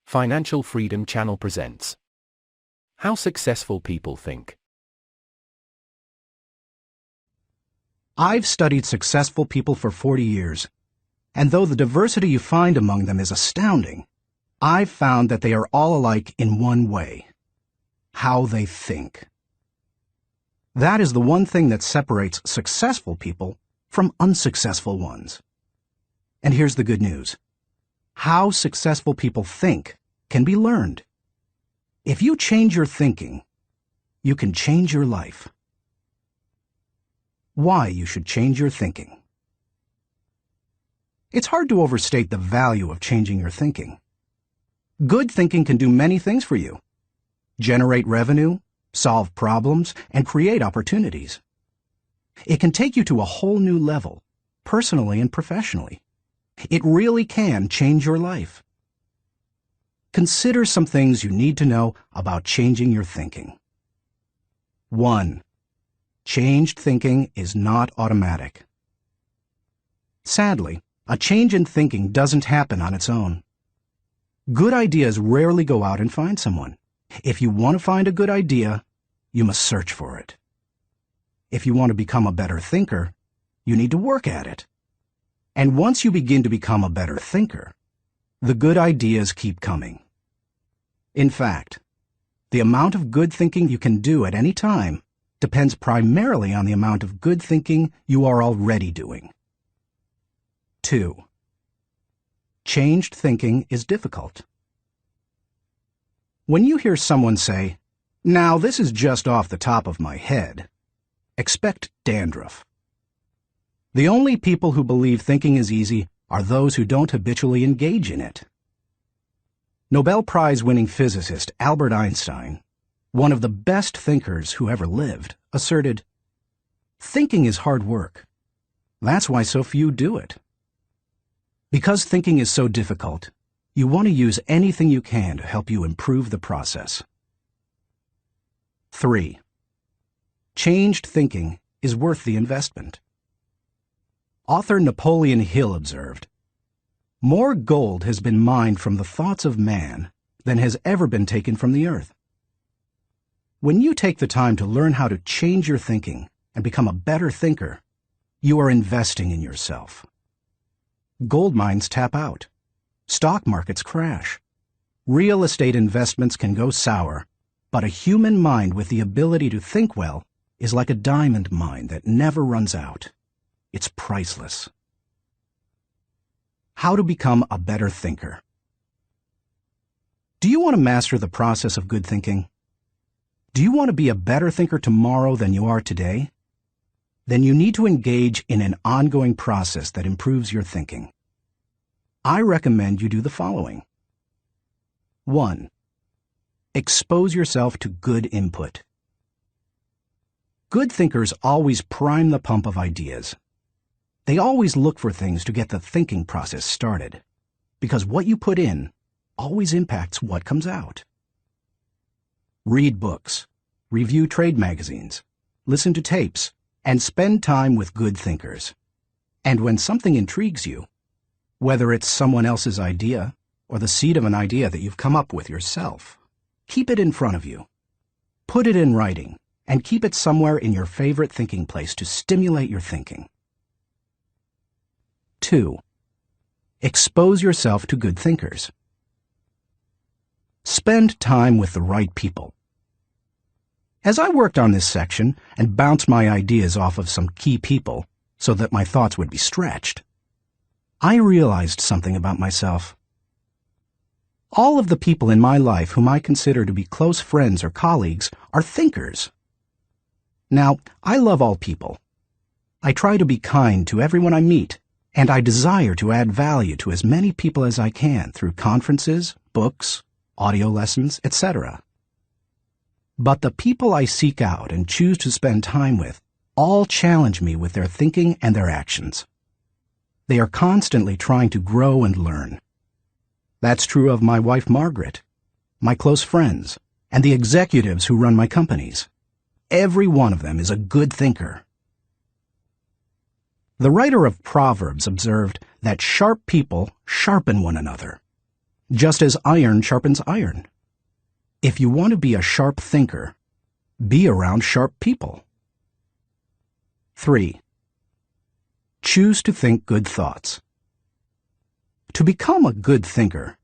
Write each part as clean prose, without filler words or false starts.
Financial Freedom Channel presents How Successful People Think. I've studied successful people for 40 years, and though the diversity you find among them is astounding, I've found that they are all alike in one way: how they think. That is the one thing that separates successful people from unsuccessful ones. And here's the good news. How successful people think can be learned. If you change your thinking, you can change your life. Why you should change your thinking. It's hard to overstate the value of changing your thinking. Good thinking can do many things for you: generate revenue, solve problems, and create opportunities. It can take you to a whole new level, personally and professionally. It really can change your life. Consider some things you need to know about changing your thinking. 1. Changed thinking is not automatic. Sadly, a change in thinking doesn't happen on its own. Good ideas rarely go out and find someone. If you want to find a good idea, you must search for it. If you want to become a better thinker, you need to work at it. And once you begin to become a better thinker, the good ideas keep coming. In fact, the amount of good thinking you can do at any time depends primarily on the amount of good thinking you are already doing. 2. Changed thinking is difficult. When you hear someone say, "Now this is just off the top of my head," expect dandruff. The only people who believe thinking is easy are those who don't habitually engage in it. Nobel Prize-winning physicist Albert Einstein, one of the best thinkers who ever lived, asserted, "Thinking is hard work. That's why so few do it." Because thinking is so difficult, you want to use anything you can to help you improve the process. 3. Changed thinking is worth the investment. Author Napoleon Hill observed, "More gold has been mined from the thoughts of man than has ever been taken from the earth." When you take the time to learn how to change your thinking and become a better thinker, you are investing in yourself. Gold mines tap out. Stock markets crash. Real estate investments can go sour, but a human mind with the ability to think well is like a diamond mine that never runs out. It's priceless. How to become a better thinker. Do you want to master the process of good thinking? Do you want to be a better thinker tomorrow than you are today? Then you need to engage in an ongoing process that improves your thinking. I recommend you do the following. 1. Expose yourself to good input. Good thinkers always prime the pump of ideas. They always look for things to get the thinking process started, because what you put in always impacts what comes out. Read books, review trade magazines, listen to tapes, and spend time with good thinkers. And when something intrigues you, whether it's someone else's idea or the seed of an idea that you've come up with yourself, keep it in front of you. Put it in writing and keep it somewhere in your favorite thinking place to stimulate your thinking. 2. Expose yourself to good thinkers. Spend time with the right people. As I worked on this section and bounced my ideas off of some key people so that my thoughts would be stretched, I realized something about myself. All of the people in my life whom I consider to be close friends or colleagues are thinkers. Now, I love all people. I try to be kind to everyone I meet, and I desire to add value to as many people as I can through conferences, books, audio lessons, etc. But the people I seek out and choose to spend time with all challenge me with their thinking and their actions. They are constantly trying to grow and learn. That's true of my wife Margaret, my close friends, and the executives who run my companies. Every one of them is a good thinker. The writer of Proverbs observed that sharp people sharpen one another, just as iron sharpens iron. If you want to be a sharp thinker, be around sharp people. 3. Choose to think good thoughts. To become a good thinker,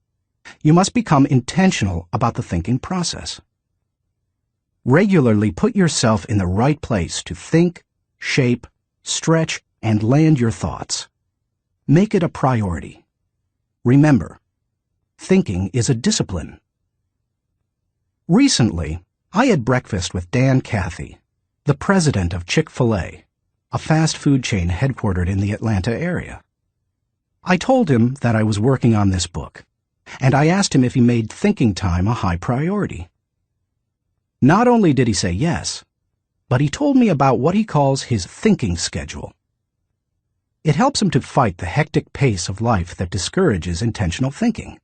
you must become intentional about the thinking process. Regularly put yourself in the right place to think, shape, stretch, and land your thoughts. Make it a priority. Remember, thinking is a discipline. Recently, I had breakfast with Dan Cathy, the president of Chick-fil-A, a fast food chain headquartered in the Atlanta area. I told him that I was working on this book, and I asked him if he made thinking time a high priority. Not only did he say yes, but he told me about what he calls his thinking schedule. It helps him to fight the hectic pace of life that discourages intentional thinking.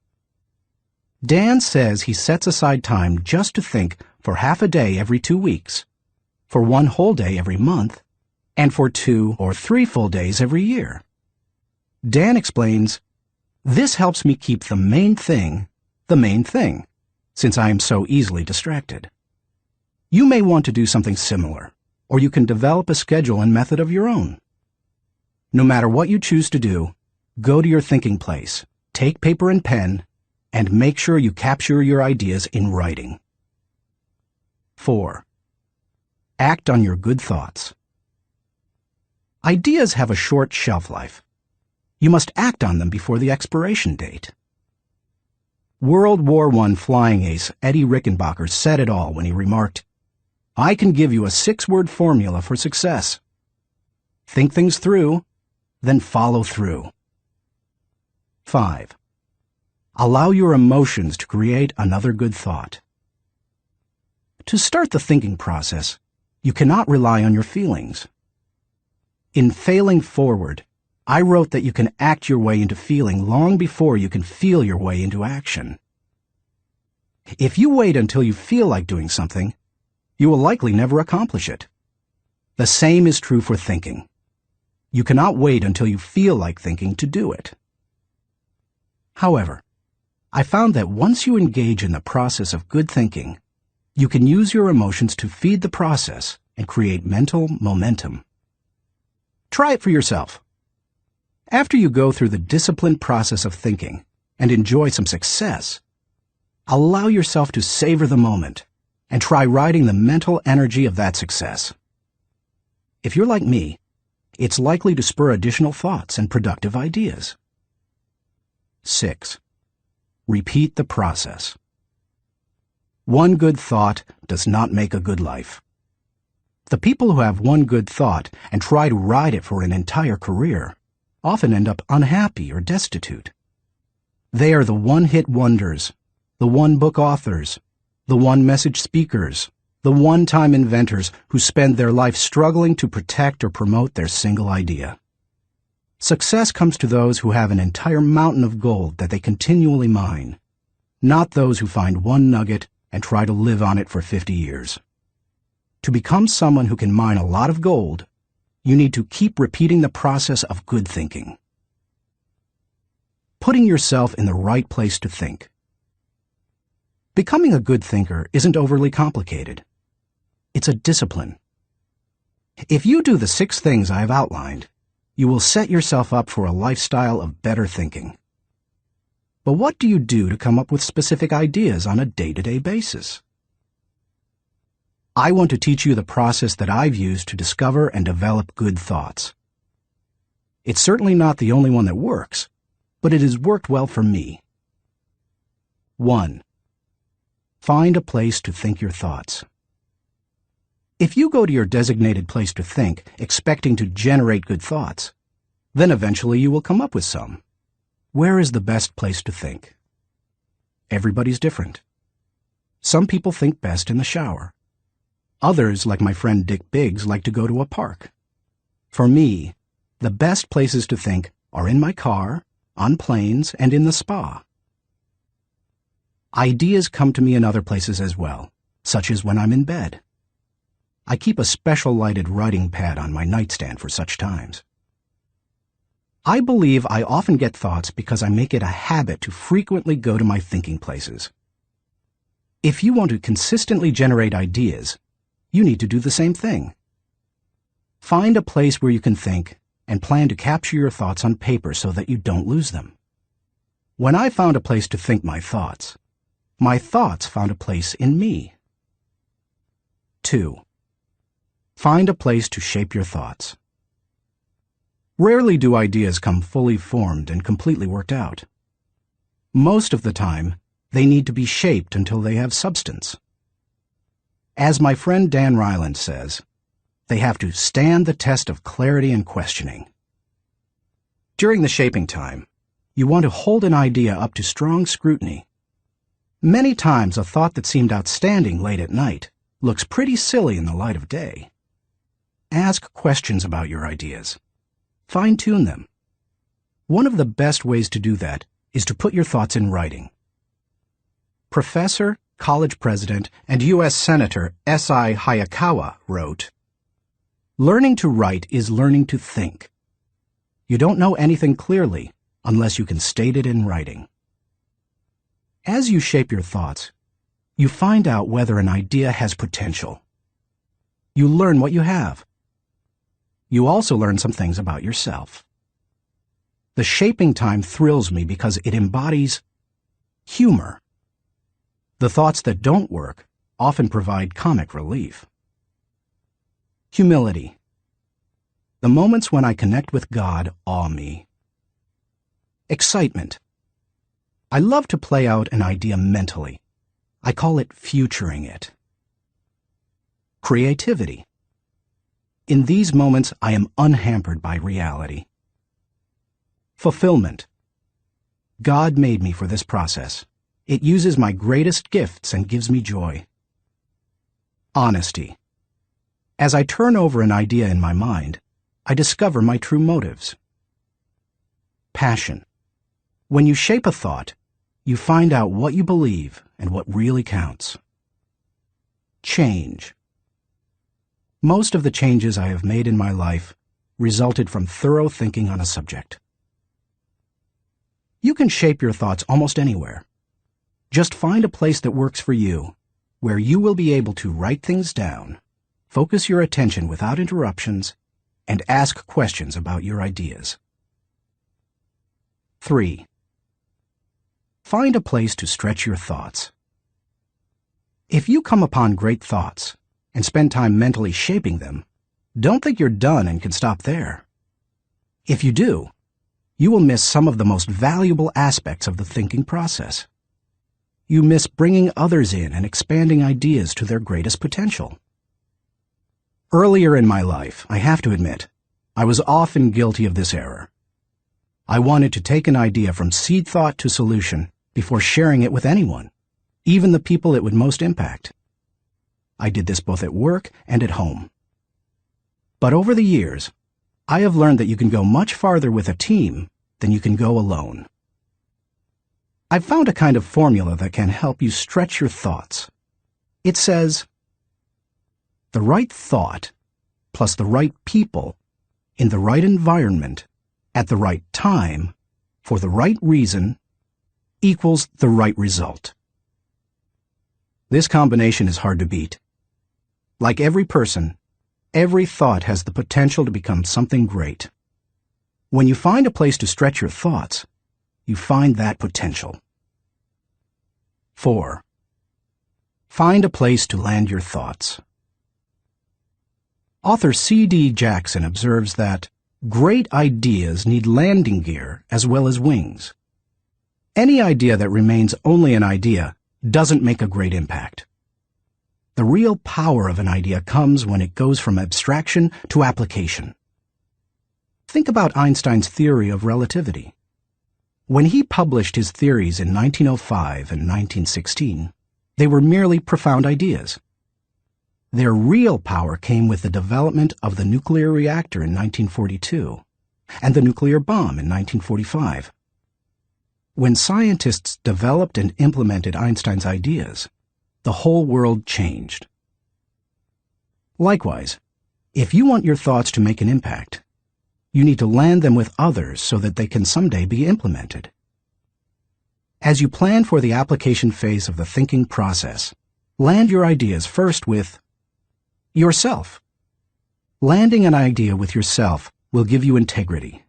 Dan says he sets aside time just to think for half a day every 2 weeks, for 1 whole day every month, and for 2 or 3 full days every year. Dan explains, "This helps me keep the main thing, since I am so easily distracted." You may want to do something similar, or you can develop a schedule and method of your own. No matter what you choose to do, go to your thinking place, take paper and pen, and make sure you capture your ideas in writing. 4. Act on your good thoughts. Ideas have a short shelf life. You must act on them before the expiration date. World War I flying ace Eddie Rickenbacker said it all when he remarked, "I can give you a 6-word formula for success. Think things through, then follow through." 5. Allow your emotions to create another good thought. To start the thinking process, you cannot rely on your feelings. In Failing Forward, I wrote that you can act your way into feeling long before you can feel your way into action. If you wait until you feel like doing something, you will likely never accomplish it. The same is true for thinking. You cannot wait until you feel like thinking to do it. However, I found that once you engage in the process of good thinking, you can use your emotions to feed the process and create mental momentum. Try it for yourself. After you go through the disciplined process of thinking and enjoy some success, allow yourself to savor the moment and try riding the mental energy of that success. If you're like me, it's likely to spur additional thoughts and productive ideas. 6. Repeat the process. One good thought does not make a good life. The people who have one good thought and try to ride it for an entire career often end up unhappy or destitute. They are the one-hit wonders, the one-book authors, the one-message speakers, the one-time inventors who spend their life struggling to protect or promote their single idea. Success comes to those who have an entire mountain of gold that they continually mine, not those who find one nugget and try to live on it for 50 years. To become someone who can mine a lot of gold, you need to keep repeating the process of good thinking. Putting yourself in the right place to think. Becoming a good thinker isn't overly complicated. It's a discipline. If you do the 6 things I have outlined, you will set yourself up for a lifestyle of better thinking. But what do you do to come up with specific ideas on a day-to-day basis? I want to teach you the process that I've used to discover and develop good thoughts. It's certainly not the only one that works, but it has worked well for me. 1. Find a place to think your thoughts. If you go to your designated place to think, expecting to generate good thoughts, then eventually you will come up with some. Where is the best place to think? Everybody's different. Some people think best in the shower. Others, like my friend Dick Biggs, like to go to a park. For me, the best places to think are in my car, on planes, and in the spa. Ideas come to me in other places as well, such as when I'm in bed. I keep a special lighted writing pad on my nightstand for such times. I believe I often get thoughts because I make it a habit to frequently go to my thinking places. If you want to consistently generate ideas, you need to do the same thing. Find a place where you can think and plan to capture your thoughts on paper so that you don't lose them. When I found a place to think my thoughts found a place in me. 2. Find a place to shape your thoughts. Rarely do ideas come fully formed and completely worked out. Most of the time, they need to be shaped until they have substance. As my friend Dan Ryland says, they have to stand the test of clarity and questioning. During the shaping time, you want to hold an idea up to strong scrutiny. Many times a thought that seemed outstanding late at night looks pretty silly in the light of day. Ask questions about your ideas. Fine-tune them. One of the best ways to do that is to put your thoughts in writing. Professor, college president, and U.S. Senator S.I. Hayakawa wrote, "Learning to write is learning to think. You don't know anything clearly unless you can state it in writing." As you shape your thoughts, you find out whether an idea has potential. You learn what you have. You also learn some things about yourself. The shaping time thrills me because it embodies humor. The thoughts that don't work often provide comic relief. Humility. The moments when I connect with God awe me. Excitement. I love to play out an idea mentally. I call it futuring it. Creativity. In these moments, I am unhampered by reality. Fulfillment. God made me for this process. It uses my greatest gifts and gives me joy. Honesty. As I turn over an idea in my mind, I discover my true motives. Passion. When you shape a thought, you find out what you believe and what really counts. Change. Most of the changes I have made in my life resulted from thorough thinking on a subject. You can shape your thoughts almost anywhere. Just find a place that works for you, where you will be able to write things down, focus your attention without interruptions, and ask questions about your ideas. 3. Find a place to stretch your thoughts. If you come upon great thoughts and spend time mentally shaping them, don't think you're done and can stop there. If you do, you will miss some of the most valuable aspects of the thinking process. You miss bringing others in and expanding ideas to their greatest potential. Earlier in my life, I have to admit, I was often guilty of this error. I wanted to take an idea from seed thought to solution before sharing it with anyone, even the people it would most impact. I did this both at work and at home. But over the years, I have learned that you can go much farther with a team than you can go alone. I've found a kind of formula that can help you stretch your thoughts. It says, the right thought plus the right people in the right environment at the right time for the right reason equals the right result. This combination is hard to beat. Like every person, every thought has the potential to become something great. When you find a place to stretch your thoughts, you find that potential. 4. Find a place to land your thoughts. Author C.D. Jackson observes that great ideas need landing gear as well as wings. Any idea that remains only an idea doesn't make a great impact. The real power of an idea comes when it goes from abstraction to application. Think about Einstein's theory of relativity. When he published his theories in 1905 and 1916, they were merely profound ideas. Their real power came with the development of the nuclear reactor in 1942 and the nuclear bomb in 1945. When scientists developed and implemented Einstein's ideas, the whole world changed. Likewise, if you want your thoughts to make an impact, You need to land them with others so that they can someday be implemented. As you plan for the application phase of the thinking process, land your ideas first with yourself. Landing an idea with yourself will give you integrity.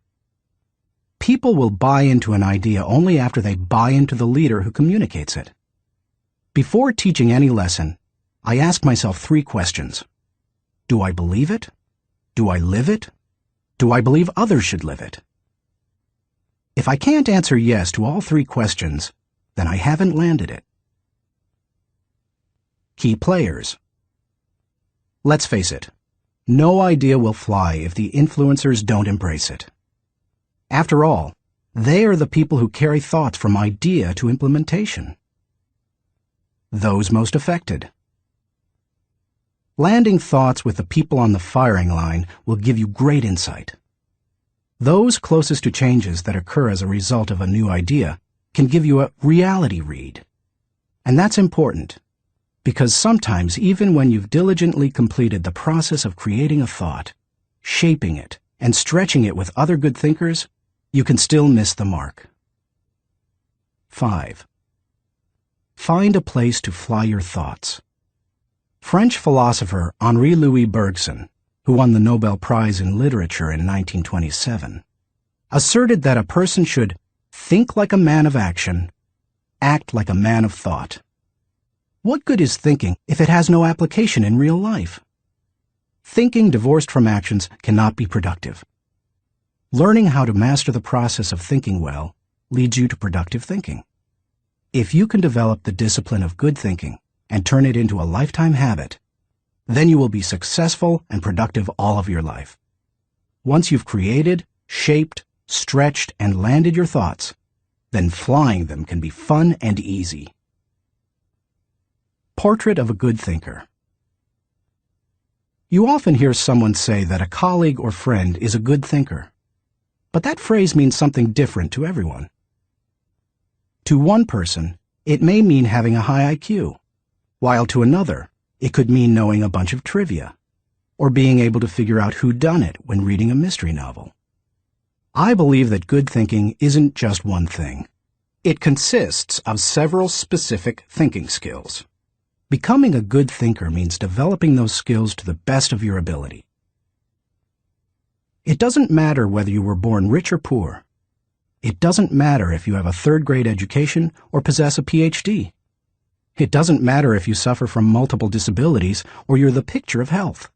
People will buy into an idea only after they buy into the leader who communicates it. Before teaching any lesson, I ask myself 3 questions. Do I believe it? Do I live it? Do I believe others should live it? If I can't answer yes to all 3 questions, then I haven't landed it. Key players. Let's face it, no idea will fly if the influencers don't embrace it. After all, they are the people who carry thoughts from idea to implementation. Those most affected. Landing thoughts with the people on the firing line will give you great insight. Those closest to changes that occur as a result of a new idea can give you a reality read. And that's important, because sometimes even when you've diligently completed the process of creating a thought, shaping it, and stretching it with other good thinkers, you can still miss the mark. 5. Find a place to fly your thoughts. French philosopher Henri-Louis Bergson, who won the Nobel Prize in Literature in 1927, asserted that a person should think like a man of action, act like a man of thought. What good is thinking if it has no application in real life? Thinking divorced from actions cannot be productive. Learning how to master the process of thinking well leads you to productive thinking. If you can develop the discipline of good thinking and turn it into a lifetime habit, then you will be successful and productive all of your life. Once you've created, shaped, stretched, and landed your thoughts, then flying them can be fun and easy. Portrait of a good thinker. You often hear someone say that a colleague or friend is a good thinker, but that phrase means something different to everyone. To one person, it may mean having a high IQ, while to another, it could mean knowing a bunch of trivia, or being able to figure out whodunit when reading a mystery novel. I believe that good thinking isn't just one thing. It consists of several specific thinking skills. Becoming a good thinker means developing those skills to the best of your ability. It doesn't matter whether you were born rich or poor. It doesn't matter if you have a 3rd-grade education or possess a PhD. It doesn't matter if you suffer from multiple disabilities or you're the picture of health.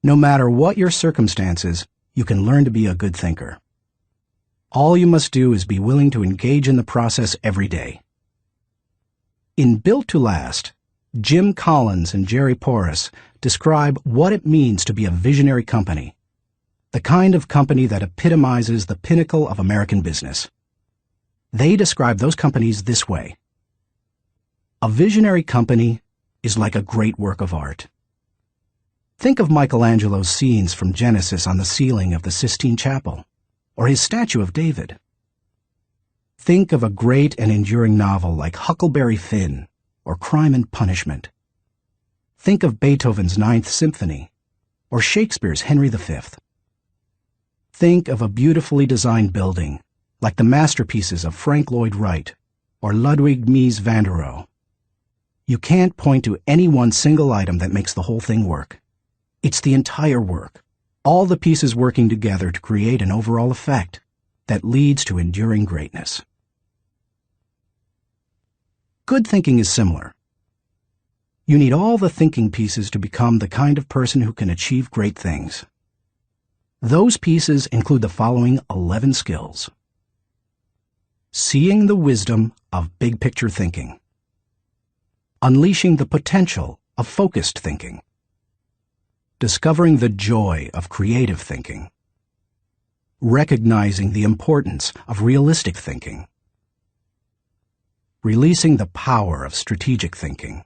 No matter what your circumstances, you can learn to be a good thinker. All you must do is be willing to engage in the process every day. In Built to Last, Jim Collins and Jerry Porras describe what it means to be a visionary company, the kind of company that epitomizes the pinnacle of American business. They describe those companies this way. A visionary company is like a great work of art. Think of Michelangelo's scenes from Genesis on the ceiling of the Sistine Chapel, or his statue of David. Think of a great and enduring novel like Huckleberry Finn or Crime and Punishment. Think of Beethoven's Ninth Symphony or Shakespeare's Henry V. Think of a beautifully designed building like the masterpieces of Frank Lloyd Wright or Ludwig Mies van der Rohe. You can't point to any one single item that makes the whole thing work. It's the entire work, all the pieces working together to create an overall effect that leads to enduring greatness. Good thinking is similar. You need all the thinking pieces to become the kind of person who can achieve great things. Those pieces include the following 11 skills. Seeing the wisdom of big picture thinking. Unleashing the potential of focused thinking. Discovering the joy of creative thinking. Recognizing the importance of realistic thinking. Releasing the power of strategic thinking.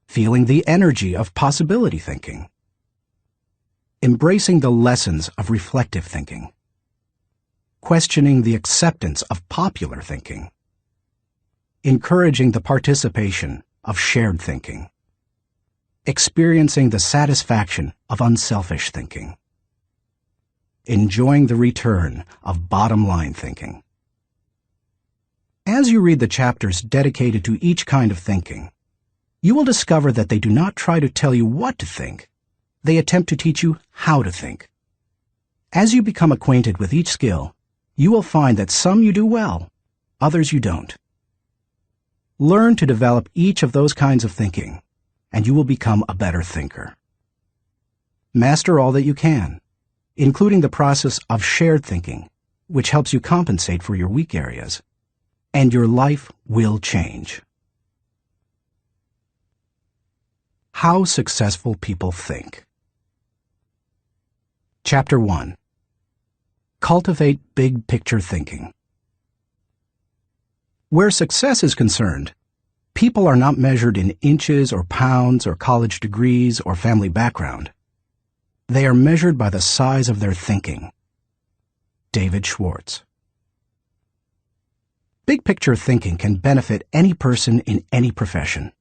Feeling the energy of possibility thinking. Embracing the lessons of reflective thinking. Questioning the acceptance of popular thinking. Encouraging the participation of shared thinking. Experiencing the satisfaction of unselfish thinking. Enjoying the Return of Bottom Line Thinking. As you read the chapters dedicated to each kind of thinking, you will discover that they do not try to tell you what to think. They attempt to teach you how to think. As you become acquainted with each skill, you will find that some you do well, others you don't. Learn to develop each of those kinds of thinking, and you will become a better thinker. Master all that you can, including the process of shared thinking, which helps you compensate for your weak areas, and your life will change. How successful people think. Chapter 1. Cultivate big picture thinking. Where success is concerned, people are not measured in inches or pounds or college degrees or family background. They are measured by the size of their thinking. David Schwartz. Big picture thinking can benefit any person in any profession.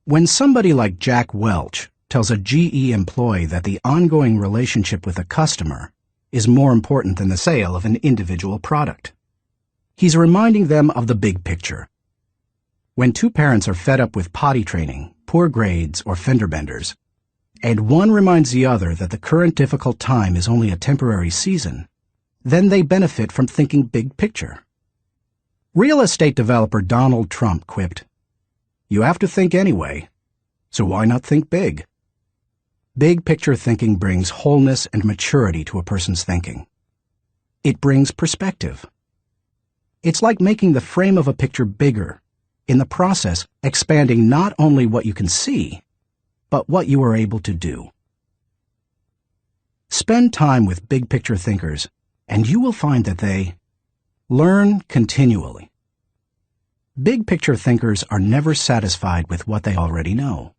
When somebody like Jack Welch tells a GE employee that the ongoing relationship with a customer is more important than the sale of an individual product, he's reminding them of the big picture. When two parents are fed up with potty training, poor grades, or fender benders, and one reminds the other that the current difficult time is only a temporary season, then they benefit from thinking big picture. Real estate developer Donald Trump quipped, "You have to think anyway, so why not think big?" Big picture thinking brings wholeness and maturity to a person's thinking. It brings perspective. It's like making the frame of a picture bigger, in the process expanding not only what you can see, but what you are able to do. Spend time with big picture thinkers, and you will find that they learn continually. Big picture thinkers are never satisfied with what they already know.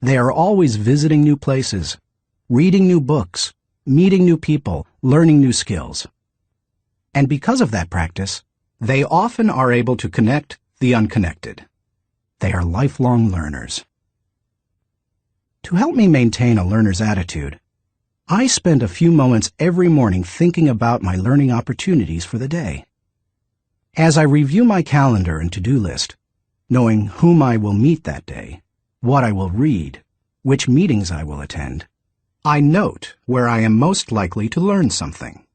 They are always visiting new places, reading new books, meeting new people, learning new skills. And because of that practice, they often are able to connect the unconnected. They are lifelong learners. To help me maintain a learner's attitude, I spend a few moments every morning thinking about my learning opportunities for the day. As I review my calendar and to-do list, knowing whom I will meet that day, what I will read, which meetings I will attend, I note where I am most likely to learn something.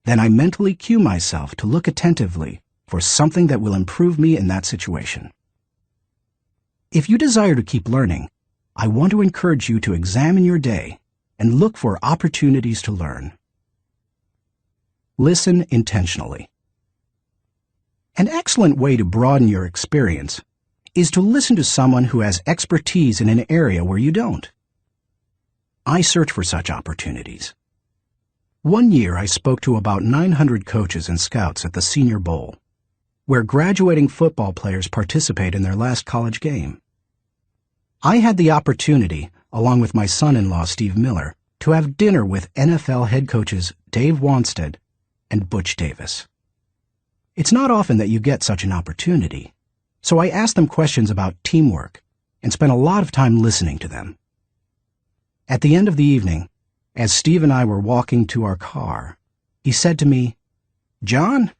Then I mentally cue myself to look attentively for something that will improve me in that situation. If you desire to keep learning, I want to encourage you to examine your day and look for opportunities to learn. Listen intentionally. An excellent way to broaden your experience is to listen to someone who has expertise in an area where you don't. I search for such opportunities. One year I spoke to about 900 coaches and scouts at the Senior Bowl, where graduating football players participate in their last college game. I had the opportunity, along with my son-in-law Steve Miller, to have dinner with NFL head coaches Dave Wanstead and Butch Davis. It's not often that you get such an opportunity, so I asked them questions about teamwork and spent a lot of time listening to them. At the end of the evening, as Steve and I were walking to our car, he said to me, "John,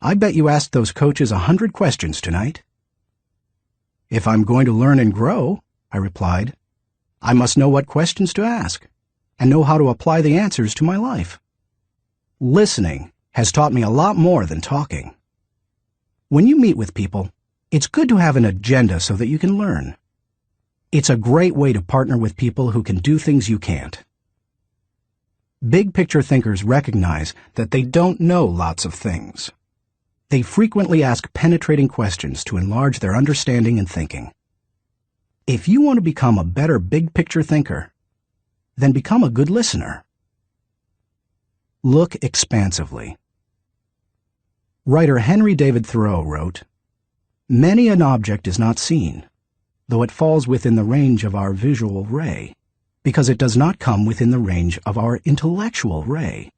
I bet you asked those coaches 100 questions tonight." "If I'm going to learn and grow," I replied, "I must know what questions to ask and know how to apply the answers to my life." Listening has taught me a lot more than talking. When you meet with people, it's good to have an agenda so that you can learn. It's a great way to partner with people who can do things you can't. Big picture thinkers recognize that they don't know lots of things. They frequently ask penetrating questions to enlarge their understanding and thinking. If you want to become a better big picture thinker, then become a good listener. Look expansively. Writer Henry David Thoreau wrote, "Many an object is not seen, though it falls within the range of our visual ray, because it does not come within the range of our intellectual ray."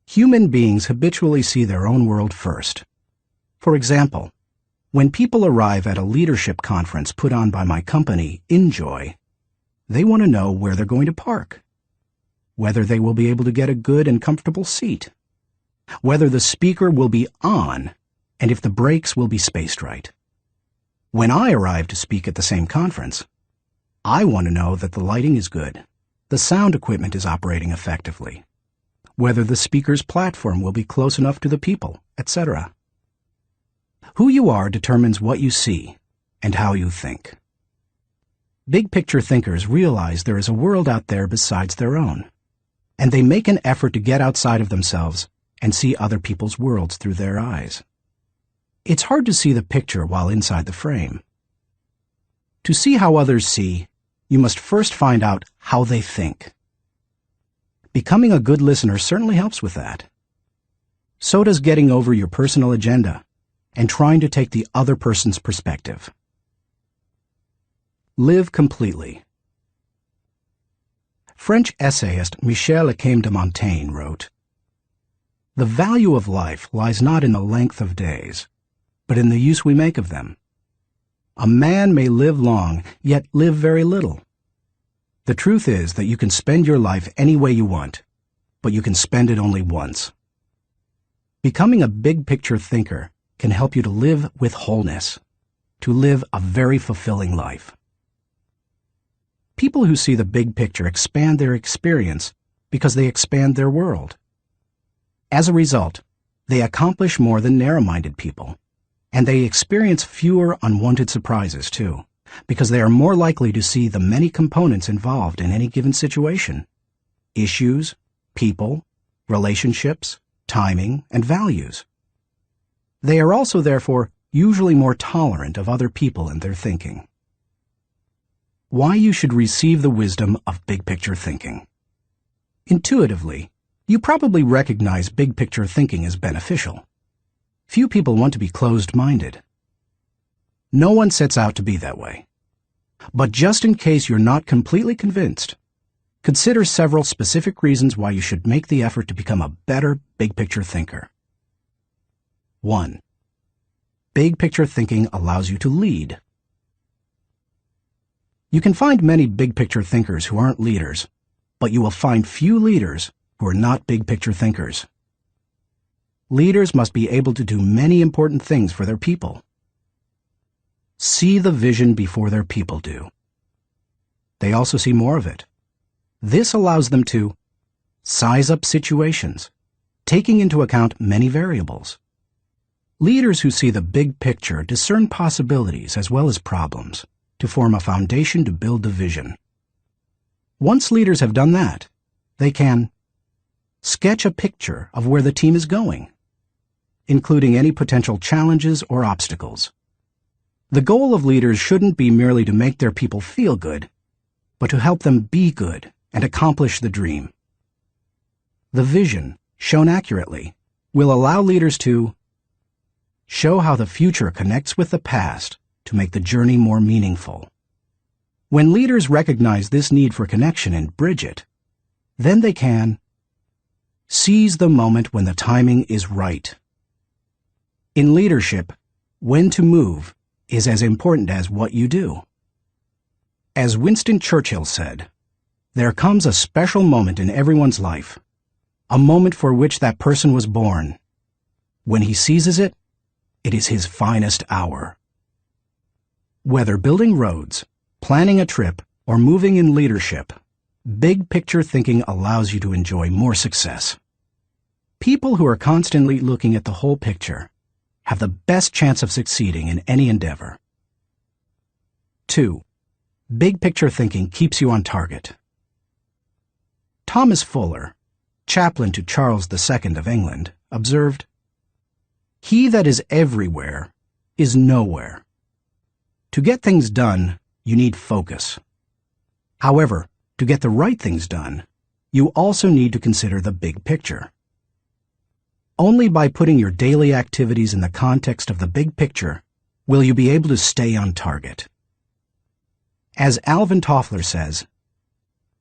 Human beings habitually see their own world first. For example, when people arrive at a leadership conference put on by my company, Enjoy, they want to know where they're going to park. whether they will be able to get a good and comfortable seat, whether the speaker will be on, and if the brakes will be spaced right. When I arrive to speak at the same conference, I want to know that the lighting is good, the sound equipment is operating effectively, whether the speaker's platform will be close enough to the people, etc. Who you are determines what you see and how you think. Big picture thinkers realize there is a world out there besides their own, and they make an effort to get outside of themselves and see other people's worlds through their eyes. It's hard to see the picture while inside the frame. To see how others see, you must first find out how they think. Becoming a good listener certainly helps with that. So does getting over your personal agenda and trying to take the other person's perspective. Live completely. French essayist Michel de Montaigne wrote, "The value of life lies not in the length of days, but in the use we make of them. A man may live long, yet live very little. The truth is that you can spend your life any way you want, but you can spend it only once." Becoming a big-picture thinker can help you to live with wholeness, to live a very fulfilling life. People who see the big picture expand their experience because they expand their world. As a result, they accomplish more than narrow-minded people, and they experience fewer unwanted surprises, too, because they are more likely to see the many components involved in any given situation: issues, people, relationships, timing, and values. They are also, therefore, usually more tolerant of other people and their thinking. Why you should receive the wisdom of big-picture thinking. Intuitively, you probably recognize big-picture thinking as beneficial. Few people want to be closed-minded. No one sets out to be that way. But just in case you're not completely convinced, consider several specific reasons why you should make the effort to become a better big-picture thinker. 1. Big-picture thinking allows you to lead. You can find many big-picture thinkers who aren't leaders, but you will find few leaders who are not big-picture thinkers. Leaders must be able to do many important things for their people. See the vision before their people do. They also see more of it. This allows them to size up situations, taking into account many variables. Leaders who see the big picture discern possibilities as well as problems to form a foundation to build the vision. Once leaders have done that, they can sketch a picture of where the team is going, including any potential challenges or obstacles. The goal of leaders shouldn't be merely to make their people feel good, but to help them be good and accomplish the dream. The vision, shown accurately, will allow leaders to show how the future connects with the past to make the journey more meaningful. When leaders recognize this need for connection and bridge it, then they can seize the moment when the timing is right. In leadership, when to move is as important as what you do. As Winston Churchill said, "There comes a special moment in everyone's life, a moment for which that person was born. When he seizes it, it is his finest hour." Whether building roads, planning a trip, or moving in leadership, big picture thinking allows you to enjoy more success. People who are constantly looking at the whole picture have the best chance of succeeding in any endeavor. 2. Big picture thinking keeps you on target. Thomas Fuller, chaplain to Charles II of England, observed, "He that is everywhere is nowhere." To get things done, you need focus. However, to get the right things done, you also need to consider the big picture. Only by putting your daily activities in the context of the big picture will you be able to stay on target. As Alvin Toffler says,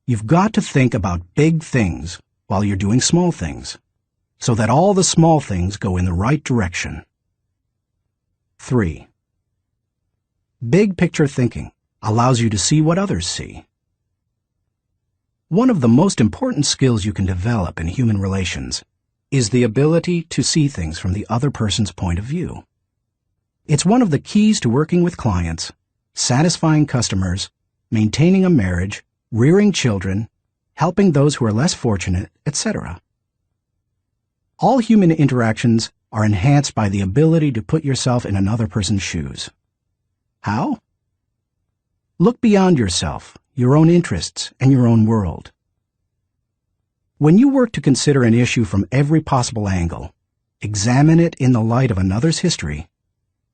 you've got to think about big things while you're doing small things, so that all the small things go in the right direction. 3. Big picture thinking allows you to see what others see. One of the most important skills you can develop in human relations is the ability to see things from the other person's point of view. It's one of the keys to working with clients, satisfying customers, maintaining a marriage, rearing children, helping those who are less fortunate, etc. All human interactions are enhanced by the ability to put yourself in another person's shoes. How? Look beyond yourself, your own interests, and your own world. When you work to consider an issue from every possible angle, examine it in the light of another's history,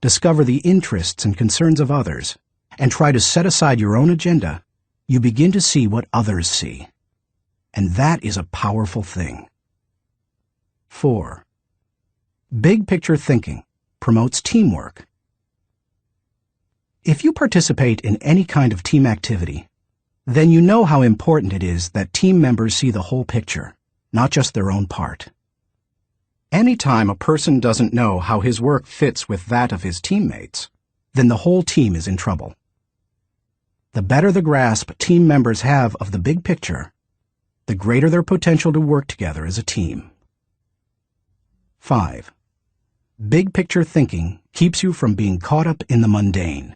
discover the interests and concerns of others, and try to set aside your own agenda, you begin to see what others see. And that is a powerful thing. 4. Big picture thinking promotes teamwork. If you participate in any kind of team activity, then you know how important it is that team members see the whole picture, not just their own part. Anytime a person doesn't know how his work fits with that of his teammates, then the whole team is in trouble. The better the grasp team members have of the big picture, the greater their potential to work together as a team. 5. Big picture thinking keeps you from being caught up in the mundane.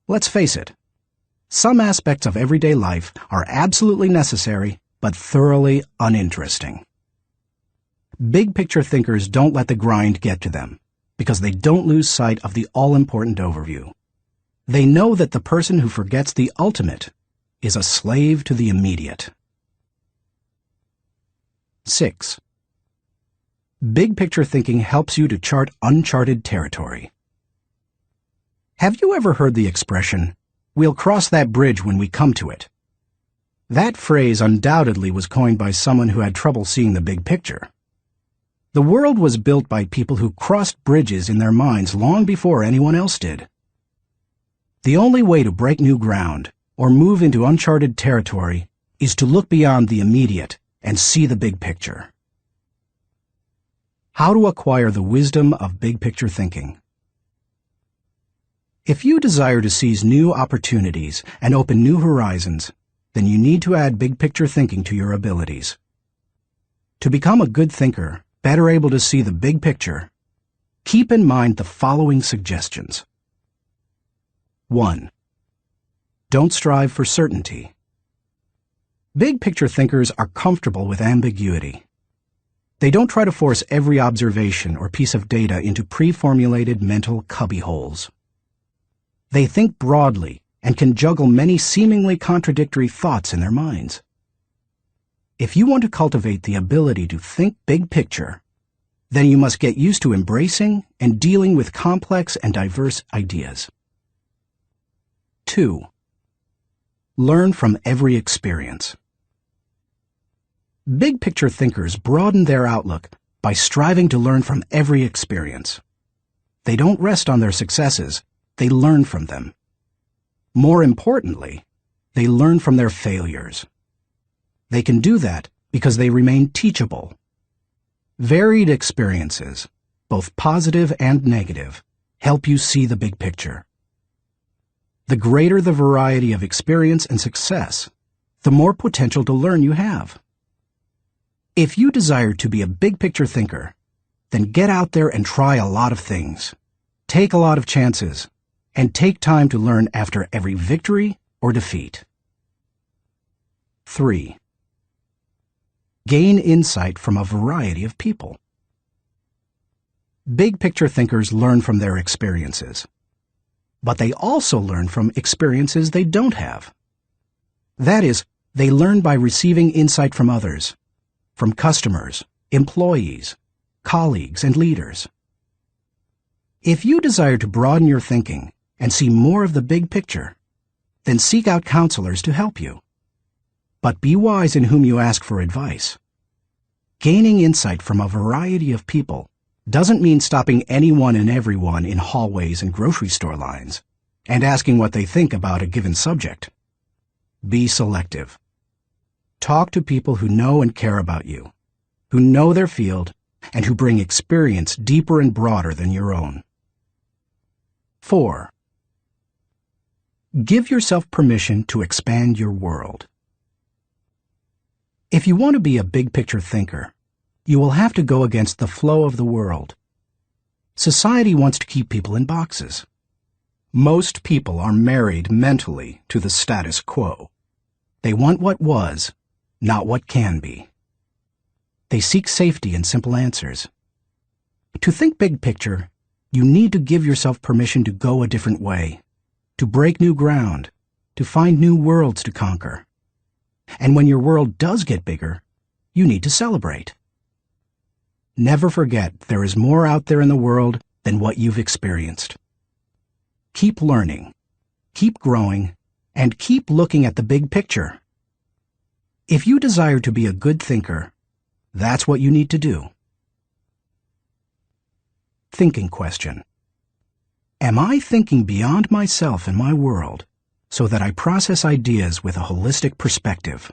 Let's face it, some aspects of everyday life are absolutely necessary but thoroughly uninteresting. Big picture thinkers don't let the grind get to them because they don't lose sight of the all-important overview. They know that the person who forgets the ultimate is a slave to the immediate. 6. Big picture thinking helps you to chart uncharted territory. Have you ever heard the expression, "We'll cross that bridge when we come to it"? That phrase undoubtedly was coined by someone who had trouble seeing the big picture. The world was built by people who crossed bridges in their minds long before anyone else did. The only way to break new ground or move into uncharted territory is to look beyond the immediate and see the big picture. How to acquire the wisdom of big picture thinking. If you desire to seize new opportunities and open new horizons, then you need to add big picture thinking to your abilities. To become a good thinker, better able to see the big picture, keep in mind the following suggestions. 1. Don't strive for certainty. Big picture thinkers are comfortable with ambiguity. They don't try to force every observation or piece of data into pre-formulated mental cubbyholes. They think broadly and can juggle many seemingly contradictory thoughts in their minds. If you want to cultivate the ability to think big picture, then you must get used to embracing and dealing with complex and diverse ideas. 2. Learn from every experience. Big picture thinkers broaden their outlook by striving to learn from every experience. They don't rest on their successes, they learn from them. More importantly, they learn from their failures. They can do that because they remain teachable. Varied experiences, both positive and negative, help you see the big picture. The greater the variety of experience and success, the more potential to learn you have. If you desire to be a big picture thinker, then get out there and try a lot of things. Take a lot of chances, and take time to learn after every victory or defeat. 3. Gain insight from a variety of people. Big picture thinkers learn from their experiences, but they also learn from experiences they don't have. That is, they learn by receiving insight from others, from customers, employees, colleagues, and leaders. If you desire to broaden your thinking and see more of the big picture, then seek out counselors to help you. But be wise in whom you ask for advice. Gaining insight from a variety of people doesn't mean stopping anyone and everyone in hallways and grocery store lines and asking what they think about a given subject. Be selective. Talk to people who know and care about you, who know their field, and who bring experience deeper and broader than your own. 4. Give yourself permission to expand your world. If you want to be a big-picture thinker, you will have to go against the flow of the world. Society wants to keep people in boxes. Most people are married mentally to the status quo. They want what was, not what can be. They seek safety in simple answers. To think big picture, you need to give yourself permission to go a different way, to break new ground, to find new worlds to conquer. And when your world does get bigger, you need to celebrate. Never forget there is more out there in the world than what you've experienced. Keep learning, keep growing, and keep looking at the big picture. If you desire to be a good thinker, that's what you need to do. Thinking question. Am I thinking beyond myself and my world so that I process ideas with a holistic perspective?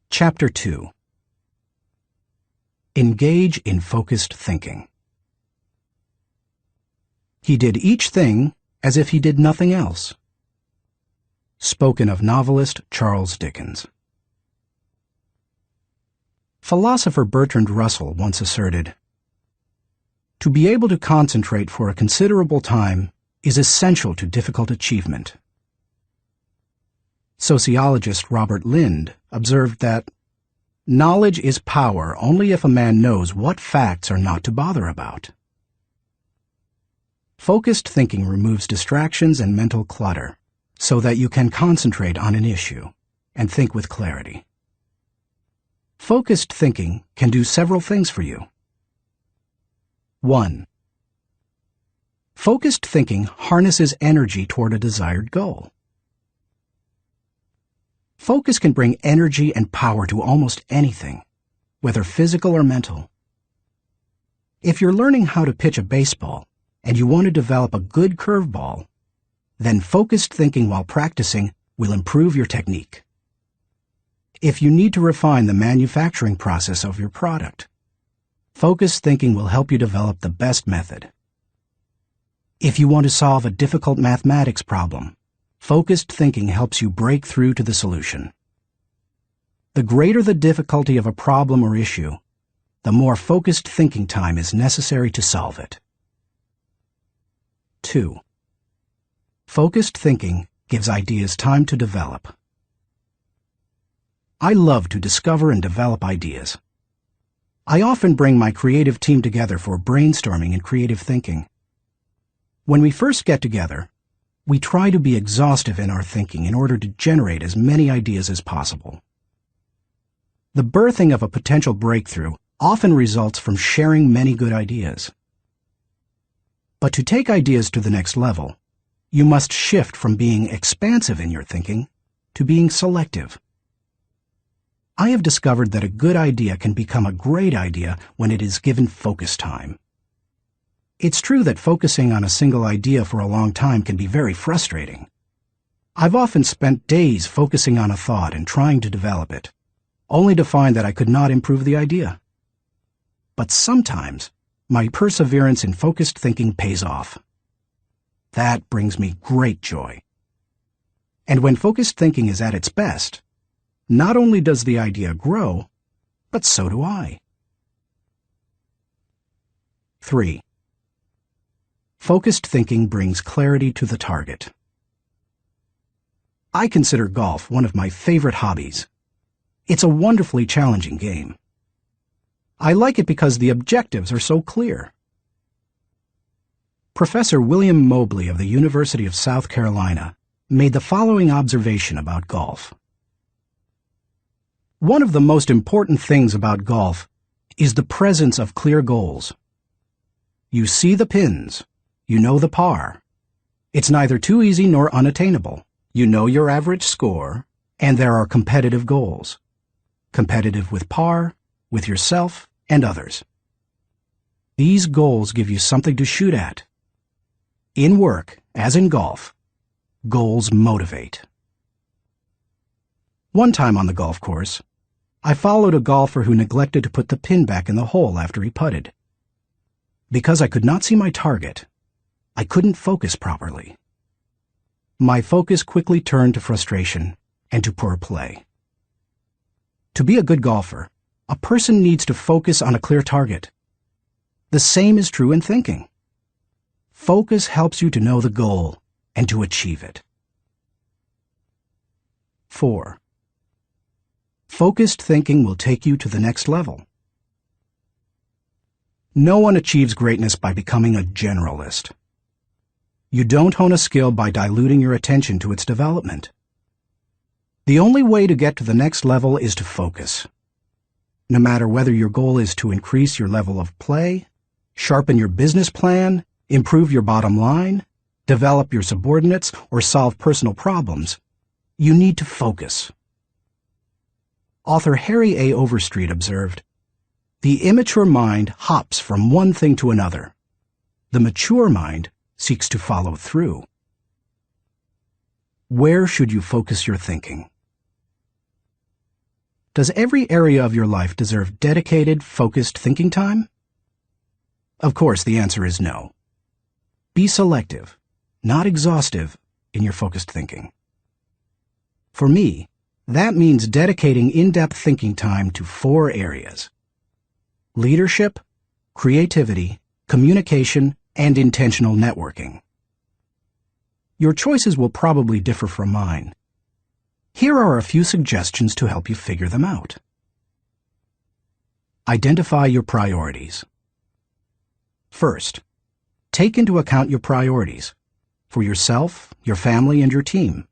Chapter 2. Engage in focused thinking. He did each thing as if he did nothing else. Spoken of novelist Charles Dickens. Philosopher Bertrand Russell once asserted, "To be able to concentrate for a considerable time is essential to difficult achievement." Sociologist Robert Lind observed that, "Knowledge is power only if a man knows what facts are not to bother about." Focused thinking removes distractions and mental clutter so that you can concentrate on an issue and think with clarity. Focused thinking can do several things for you. 1. Focused thinking harnesses energy toward a desired goal. Focus can bring energy and power to almost anything, whether physical or mental. If you're learning how to pitch a baseball and you want to develop a good curveball, then focused thinking while practicing will improve your technique. If you need to refine the manufacturing process of your product, focused thinking will help you develop the best method. If you want to solve a difficult mathematics problem, focused thinking helps you break through to the solution. The greater the difficulty of a problem or issue, the more focused thinking time is necessary to solve it. 2. Focused thinking gives ideas time to develop. I love to discover and develop ideas. I often bring my creative team together for brainstorming and creative thinking. When we first get together, we try to be exhaustive in our thinking in order to generate as many ideas as possible. The birthing of a potential breakthrough often results from sharing many good ideas. But to take ideas to the next level, you must shift from being expansive in your thinking to being selective. I have discovered that a good idea can become a great idea when it is given focus time. It's true that focusing on a single idea for a long time can be very frustrating. I've often spent days focusing on a thought and trying to develop it, only to find that I could not improve the idea. But sometimes, my perseverance in focused thinking pays off. That brings me great joy. And when focused thinking is at its best, not only does the idea grow, but so do I. 3. Focused thinking brings clarity to the target. I consider golf one of my favorite hobbies. It's a wonderfully challenging game. I like it because the objectives are so clear. Professor William Mobley of the University of South Carolina made the following observation about golf. One of the most important things about golf is the presence of clear goals. You see the pins, you know the par. It's neither too easy nor unattainable. You know your average score, and there are competitive goals. Competitive with par, with yourself, and others. These goals give you something to shoot at. In work, as in golf, goals motivate. One time on the golf course, I followed a golfer who neglected to put the pin back in the hole after he putted. Because I could not see my target, I couldn't focus properly. My focus quickly turned to frustration, and to poor play. To be a good golfer, a person needs to focus on a clear target. The same is true in thinking. Focus helps you to know the goal and to achieve it. 4. Focused thinking will take you to the next level. No one achieves greatness by becoming a generalist. You don't hone a skill by diluting your attention to its development. The only way to get to the next level is to focus. No matter whether your goal is to increase your level of play, sharpen your business plan, improve your bottom line, develop your subordinates, or solve personal problems, you need to focus. Author Harry A. Overstreet observed, "The immature mind hops from one thing to another. The mature mind seeks to follow through." Where should you focus your thinking? Does every area of your life deserve dedicated, focused thinking time? Of course, the answer is no. Be selective, not exhaustive, in your focused thinking. For me, that means dedicating in-depth thinking time to 4 areas: leadership, creativity, communication, and intentional networking. Your choices will probably differ from mine. Here are a few suggestions to help you figure them out. Identify your priorities. First, take into account your priorities for yourself, your family, and your team.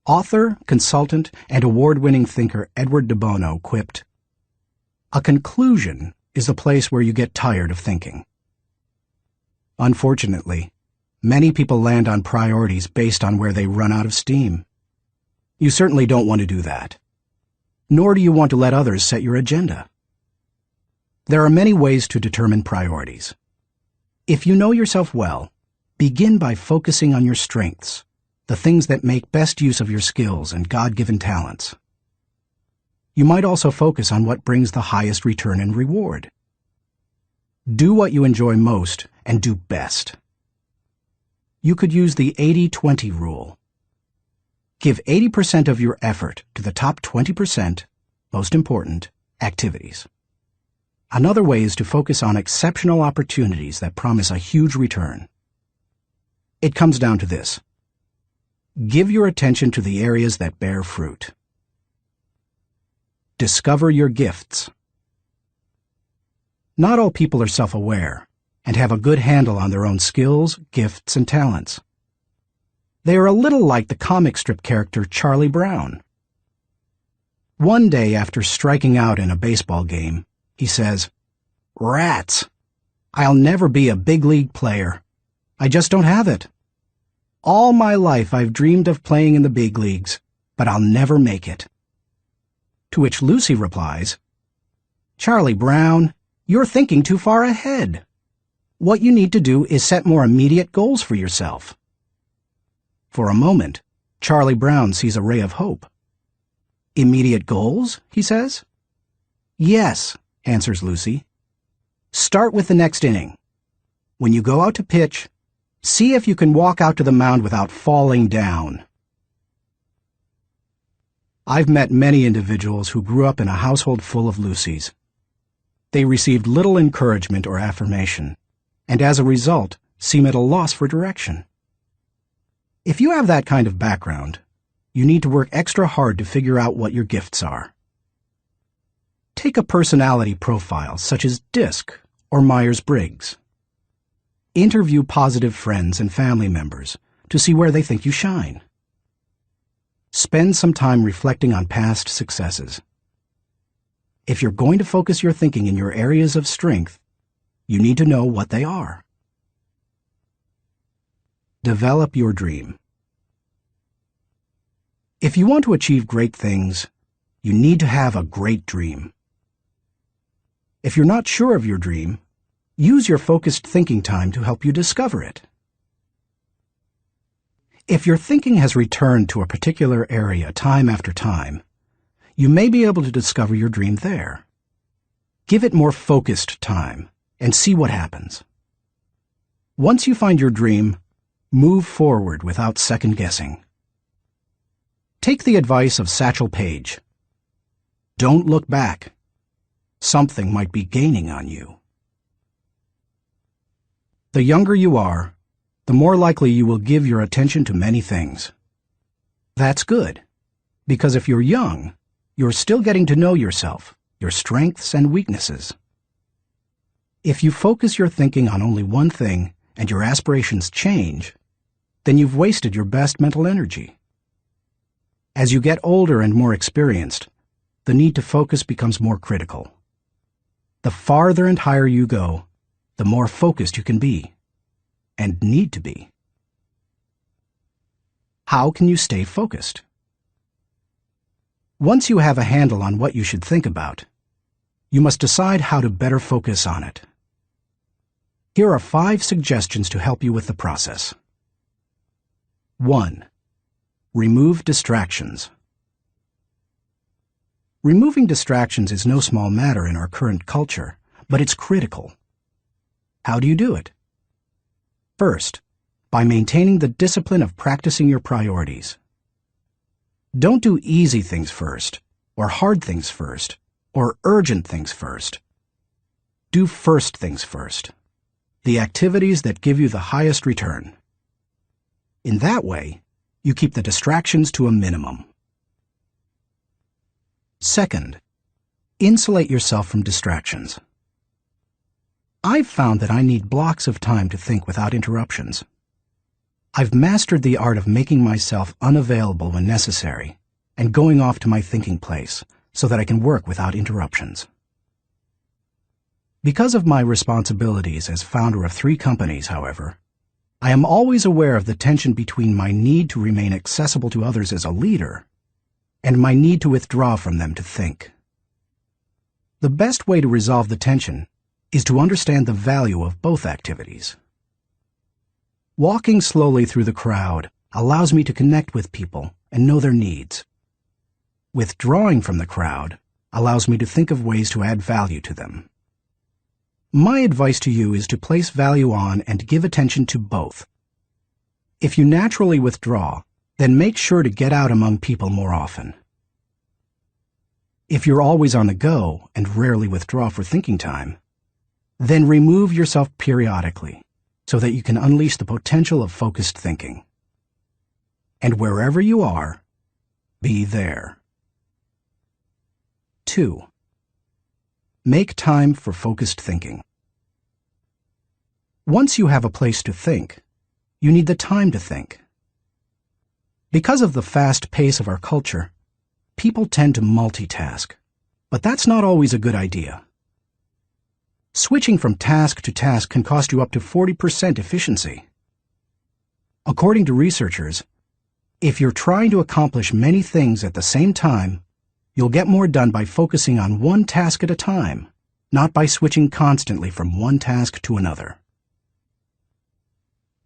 Author, consultant, and award-winning thinker Edward de Bono quipped, "A conclusion is the place where you get tired of thinking." Unfortunately, many people land on priorities based on where they run out of steam. You certainly don't want to do that. Nor do you want to let others set your agenda. There are many ways to determine priorities. If you know yourself well, begin by focusing on your strengths, the things that make best use of your skills and God-given talents. You might also focus on what brings the highest return and reward. Do what you enjoy most and do best. You could use the 80-20 rule. Give 80% of your effort to the top 20%, most important, activities. Another way is to focus on exceptional opportunities that promise a huge return. It comes down to this. Give your attention to the areas that bear fruit. Discover your gifts. Not all people are self-aware and have a good handle on their own skills, gifts, and talents. They are a little like the comic strip character Charlie Brown. One day after striking out in a baseball game, he says, "Rats! I'll never be a big league player. I just don't have it. All my life I've dreamed of playing in the big leagues, but I'll never make it." To which Lucy replies, "Charlie Brown, you're thinking too far ahead. What you need to do is set more immediate goals for yourself." For a moment, Charlie Brown sees a ray of hope. "Immediate goals?" he says. "Yes," answers Lucy. "Start with the next inning. When you go out to pitch, see if you can walk out to the mound without falling down." I've met many individuals who grew up in a household full of Lucys. They received little encouragement or affirmation, and as a result, seem at a loss for direction. If you have that kind of background, you need to work extra hard to figure out what your gifts are. Take a personality profile such as DISC or Myers-Briggs. Interview positive friends and family members to see where they think you shine. Spend some time reflecting on past successes. If you're going to focus your thinking in your areas of strength, you need to know what they are. Develop your dream. If you want to achieve great things, you need to have a great dream. If you're not sure of your dream, use your focused thinking time to help you discover it. If your thinking has returned to a particular area time after time, you may be able to discover your dream there. Give it more focused time and see what happens. Once you find your dream, move forward without second-guessing. Take the advice of Satchel Paige. Don't look back. Something might be gaining on you. The younger you are, the more likely you will give your attention to many things. That's good, because if you're young, you're still getting to know yourself, your strengths and weaknesses. If you focus your thinking on only one thing and your aspirations change, then you've wasted your best mental energy. As you get older and more experienced, the need to focus becomes more critical. The farther and higher you go, the more focused you can be, and need to be. How can you stay focused? Once you have a handle on what you should think about, you must decide how to better focus on it. Here are 5 suggestions to help you with the process. 1. Remove distractions. Removing distractions is no small matter in our current culture, but it's critical. How do you do it? First, by maintaining the discipline of practicing your priorities. Don't do easy things first, or hard things first, or urgent things first. Do first things first, the activities that give you the highest return. In that way, you keep the distractions to a minimum. Second, insulate yourself from distractions. I've found that I need blocks of time to think without interruptions. I've mastered the art of making myself unavailable when necessary and going off to my thinking place so that I can work without interruptions. Because of my responsibilities as founder of 3 companies, however, I am always aware of the tension between my need to remain accessible to others as a leader and my need to withdraw from them to think. The best way to resolve the tension is to understand the value of both activities. Walking slowly through the crowd allows me to connect with people and know their needs. Withdrawing from the crowd allows me to think of ways to add value to them. My advice to you is to place value on and give attention to both. If you naturally withdraw, then make sure to get out among people more often. If you're always on the go and rarely withdraw for thinking time, then remove yourself periodically so that you can unleash the potential of focused thinking. And wherever you are, be there. 2. Make time for focused thinking. Once you have a place to think, you need the time to think. Because of the fast pace of our culture, people tend to multitask, but that's not always a good idea. Switching from task to task can cost you up to 40% efficiency. According to researchers, if you're trying to accomplish many things at the same time, you'll get more done by focusing on one task at a time, not by switching constantly from one task to another.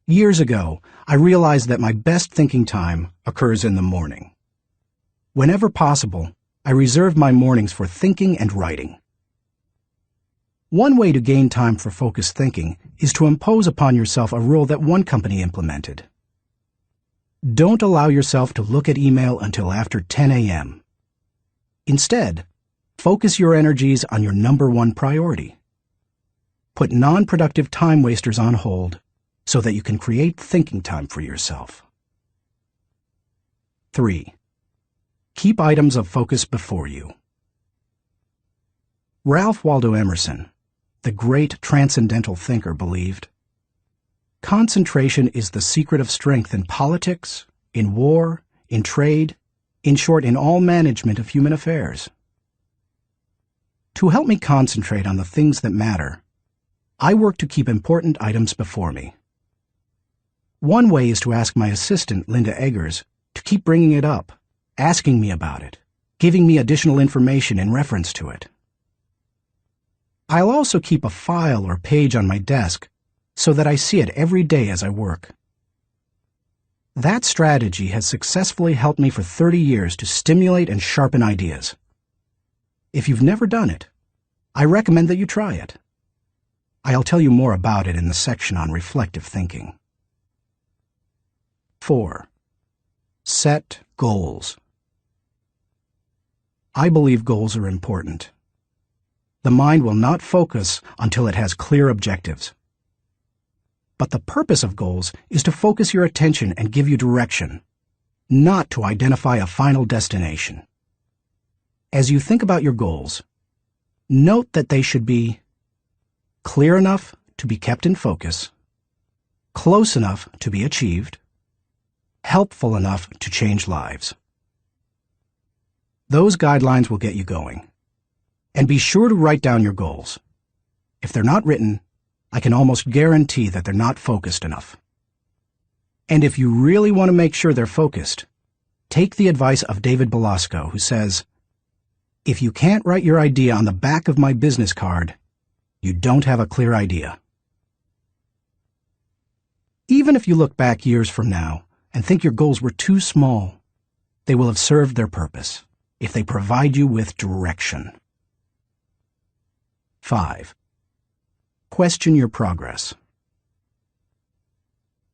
Years ago, I realized that my best thinking time occurs in the morning. Whenever possible, I reserve my mornings for thinking and writing. One way to gain time for focused thinking is to impose upon yourself a rule that one company implemented. Don't allow yourself to look at email until after 10 a.m. Instead, focus your energies on your number 1 priority. Put non-productive time wasters on hold so that you can create thinking time for yourself. 3. Keep items of focus before you. Ralph Waldo Emerson, the great transcendental thinker, believed, concentration is the secret of strength in politics, in war, in trade, in short, in all management of human affairs. To help me concentrate on the things that matter, I work to keep important items before me. One way is to ask my assistant, Linda Eggers, to keep bringing it up, asking me about it, giving me additional information in reference to it. I'll also keep a file or page on my desk so that I see it every day as I work. That strategy has successfully helped me for 30 years to stimulate and sharpen ideas. If you've never done it, I recommend that you try it. I'll tell you more about it in the section on reflective thinking. 4. Set goals. I believe goals are important. The mind will not focus until it has clear objectives. But the purpose of goals is to focus your attention and give you direction, not to identify a final destination. As you think about your goals, note that they should be clear enough to be kept in focus, close enough to be achieved, helpful enough to change lives. Those guidelines will get you going. And be sure to write down your goals. If they're not written, I can almost guarantee that they're not focused enough. And if you really want to make sure they're focused, take the advice of David Belasco, who says, "If you can't write your idea on the back of my business card, you don't have a clear idea." Even if you look back years from now and think your goals were too small, they will have served their purpose if they provide you with direction. 5. Question your progress.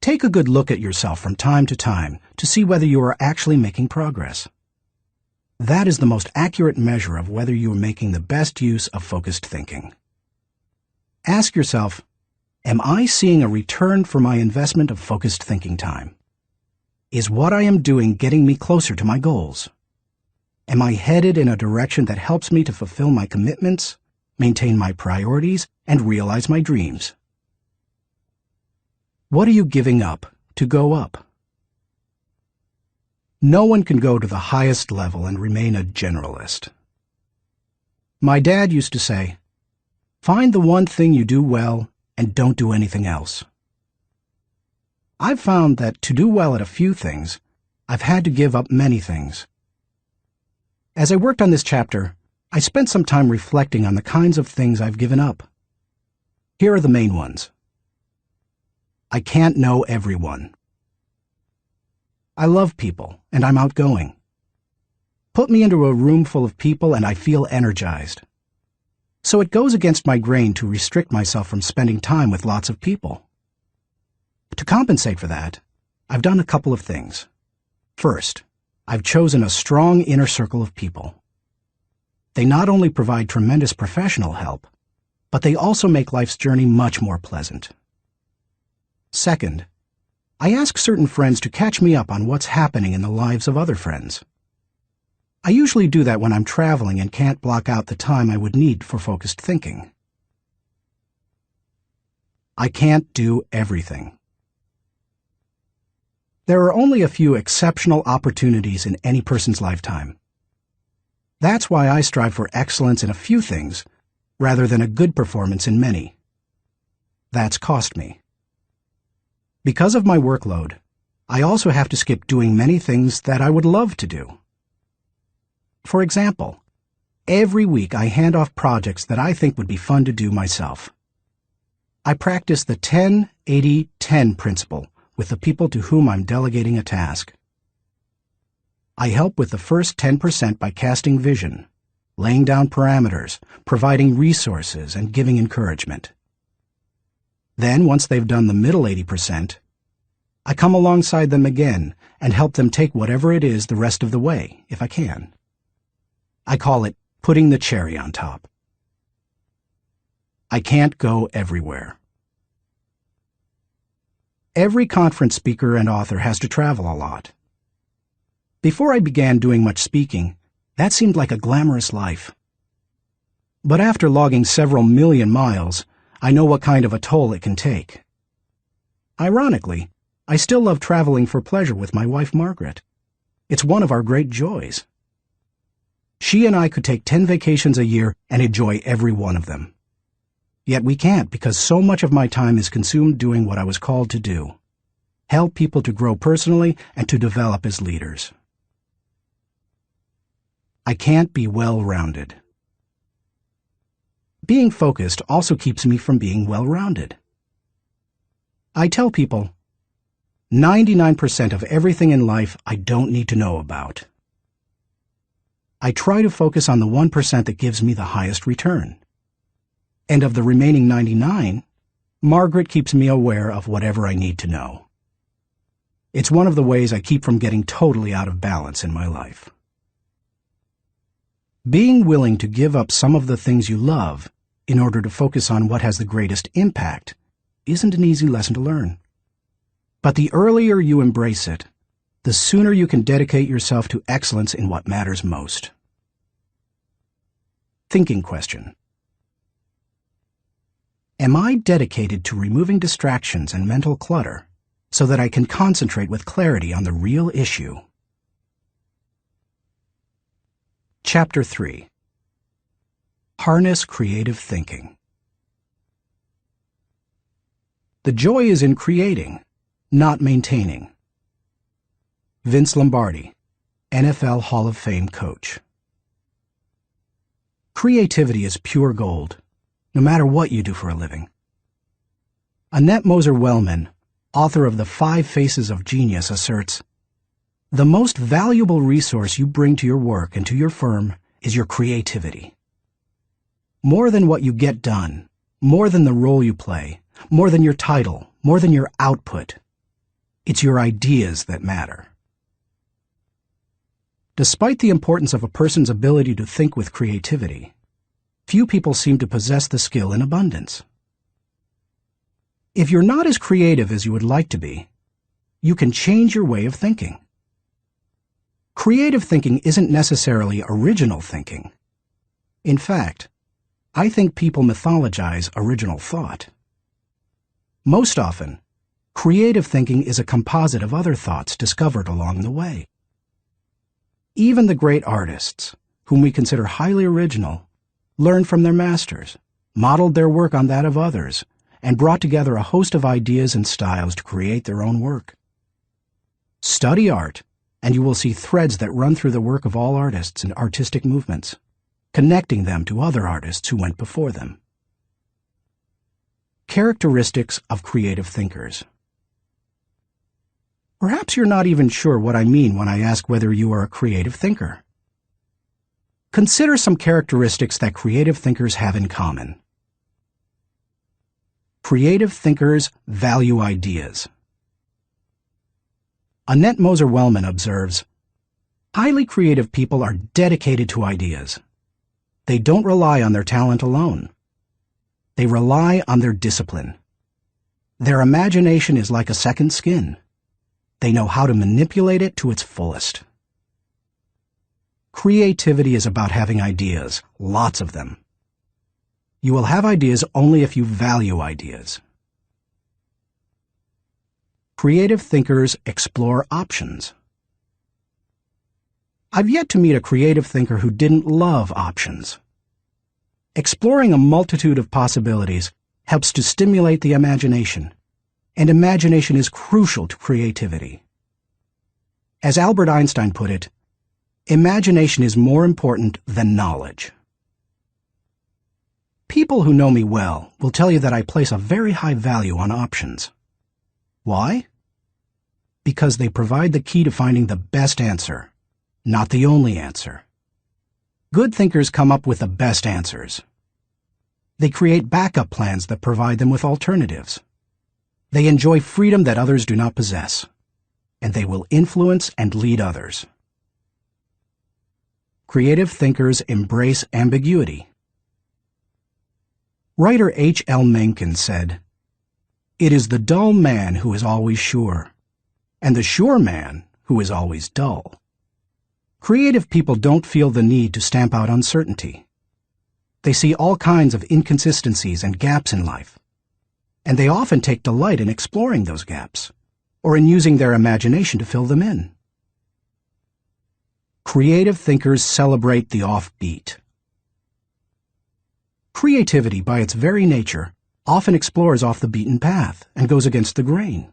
Take a good look at yourself from time to see whether you are actually making progress. That is the most accurate measure of whether you are making the best use of focused thinking. Ask yourself, am I seeing a return for my investment of focused thinking time? Is what I am doing getting me closer to my goals? Am I headed in a direction that helps me to fulfill my commitments, maintain my priorities, and realize my dreams? What are you giving up to go up? No one can go to the highest level and remain a generalist. My dad used to say, "Find the one thing you do well and don't do anything else." I've found that to do well at a few things, I've had to give up many things. As I worked on this chapter, I spent some time reflecting on the kinds of things I've given up. Here are the main ones. I can't know everyone. I love people, and I'm outgoing. Put me into a room full of people and I feel energized. So it goes against my grain to restrict myself from spending time with lots of people. To compensate for that, I've done a couple of things. First, I've chosen a strong inner circle of people. They not only provide tremendous professional help, but they also make life's journey much more pleasant. Second, I ask certain friends to catch me up on what's happening in the lives of other friends. I usually do that when I'm traveling and can't block out the time I would need for focused thinking. I can't do everything. There are only a few exceptional opportunities in any person's lifetime. That's why I strive for excellence in a few things, rather than a good performance in many. That's cost me. Because of my workload, I also have to skip doing many things that I would love to do. For example, every week I hand off projects that I think would be fun to do myself. I practice the 10-80-10 principle with the people to whom I'm delegating a task. I help with the first 10% by casting vision, laying down parameters, providing resources, and giving encouragement. Then, once they've done the middle 80%, I come alongside them again and help them take whatever it is the rest of the way, if I can. I call it putting the cherry on top. I can't go everywhere. Every conference speaker and author has to travel a lot. Before I began doing much speaking, that seemed like a glamorous life. But after logging several million miles, I know what kind of a toll it can take. Ironically, I still love traveling for pleasure with my wife Margaret. It's one of our great joys. She and I could take 10 vacations a year and enjoy every one of them. Yet we can't because so much of my time is consumed doing what I was called to do: help people to grow personally and to develop as leaders. I can't be well-rounded. Being focused also keeps me from being well-rounded. I tell people, 99% of everything in life I don't need to know about. I try to focus on the 1% that gives me the highest return. And of the remaining 99, Margaret keeps me aware of whatever I need to know. It's one of the ways I keep from getting totally out of balance in my life. Being willing to give up some of the things you love in order to focus on what has the greatest impact isn't an easy lesson to learn. But the earlier you embrace it, the sooner you can dedicate yourself to excellence in what matters most. Thinking question. Am I dedicated to removing distractions and mental clutter so that I can concentrate with clarity on the real issue? Chapter 3. Harness Creative Thinking. The joy is in creating, not maintaining. Vince Lombardi, NFL Hall of Fame coach. Creativity is pure gold, no matter what you do for a living. Annette Moser-Wellman, author of The 5 Faces of Genius, asserts, "The most valuable resource you bring to your work and to your firm is your creativity. More than what you get done, more than the role you play, more than your title, more than your output, it's your ideas that matter." Despite the importance of a person's ability to think with creativity, few people seem to possess the skill in abundance. If you're not as creative as you would like to be, you can change your way of thinking. Creative thinking isn't necessarily original thinking. In fact, I think people mythologize original thought. Most often, creative thinking is a composite of other thoughts discovered along the way. Even the great artists, whom we consider highly original, learned from their masters, modeled their work on that of others, and brought together a host of ideas and styles to create their own work. Study art, and you will see threads that run through the work of all artists and artistic movements, connecting them to other artists who went before them. Characteristics of creative thinkers. Perhaps you're not even sure what I mean when I ask whether you are a creative thinker. Consider some characteristics that creative thinkers have in common. Creative thinkers value ideas. Annette Moser-Wellman observes, "Highly creative people are dedicated to ideas. They don't rely on their talent alone. They rely on their discipline. Their imagination is like a second skin. They know how to manipulate it to its fullest." Creativity is about having ideas, lots of them. You will have ideas only if you value ideas. Creative thinkers explore options. I've yet to meet a creative thinker who didn't love options. Exploring a multitude of possibilities helps to stimulate the imagination, and imagination is crucial to creativity. As Albert Einstein put it, imagination is more important than knowledge. People who know me well will tell you that I place a very high value on options. Why? Because they provide the key to finding the best answer, not the only answer. Good thinkers come up with the best answers. They create backup plans that provide them with alternatives. They enjoy freedom that others do not possess, and they will influence and lead others. Creative thinkers embrace ambiguity. Writer H. L. Mencken said, "It is the dull man who is always sure, and the sure man who is always dull." Creative people don't feel the need to stamp out uncertainty. They see all kinds of inconsistencies and gaps in life, and they often take delight in exploring those gaps, or in using their imagination to fill them in. Creative thinkers celebrate the offbeat. Creativity, by its very nature, often explores off the beaten path and goes against the grain.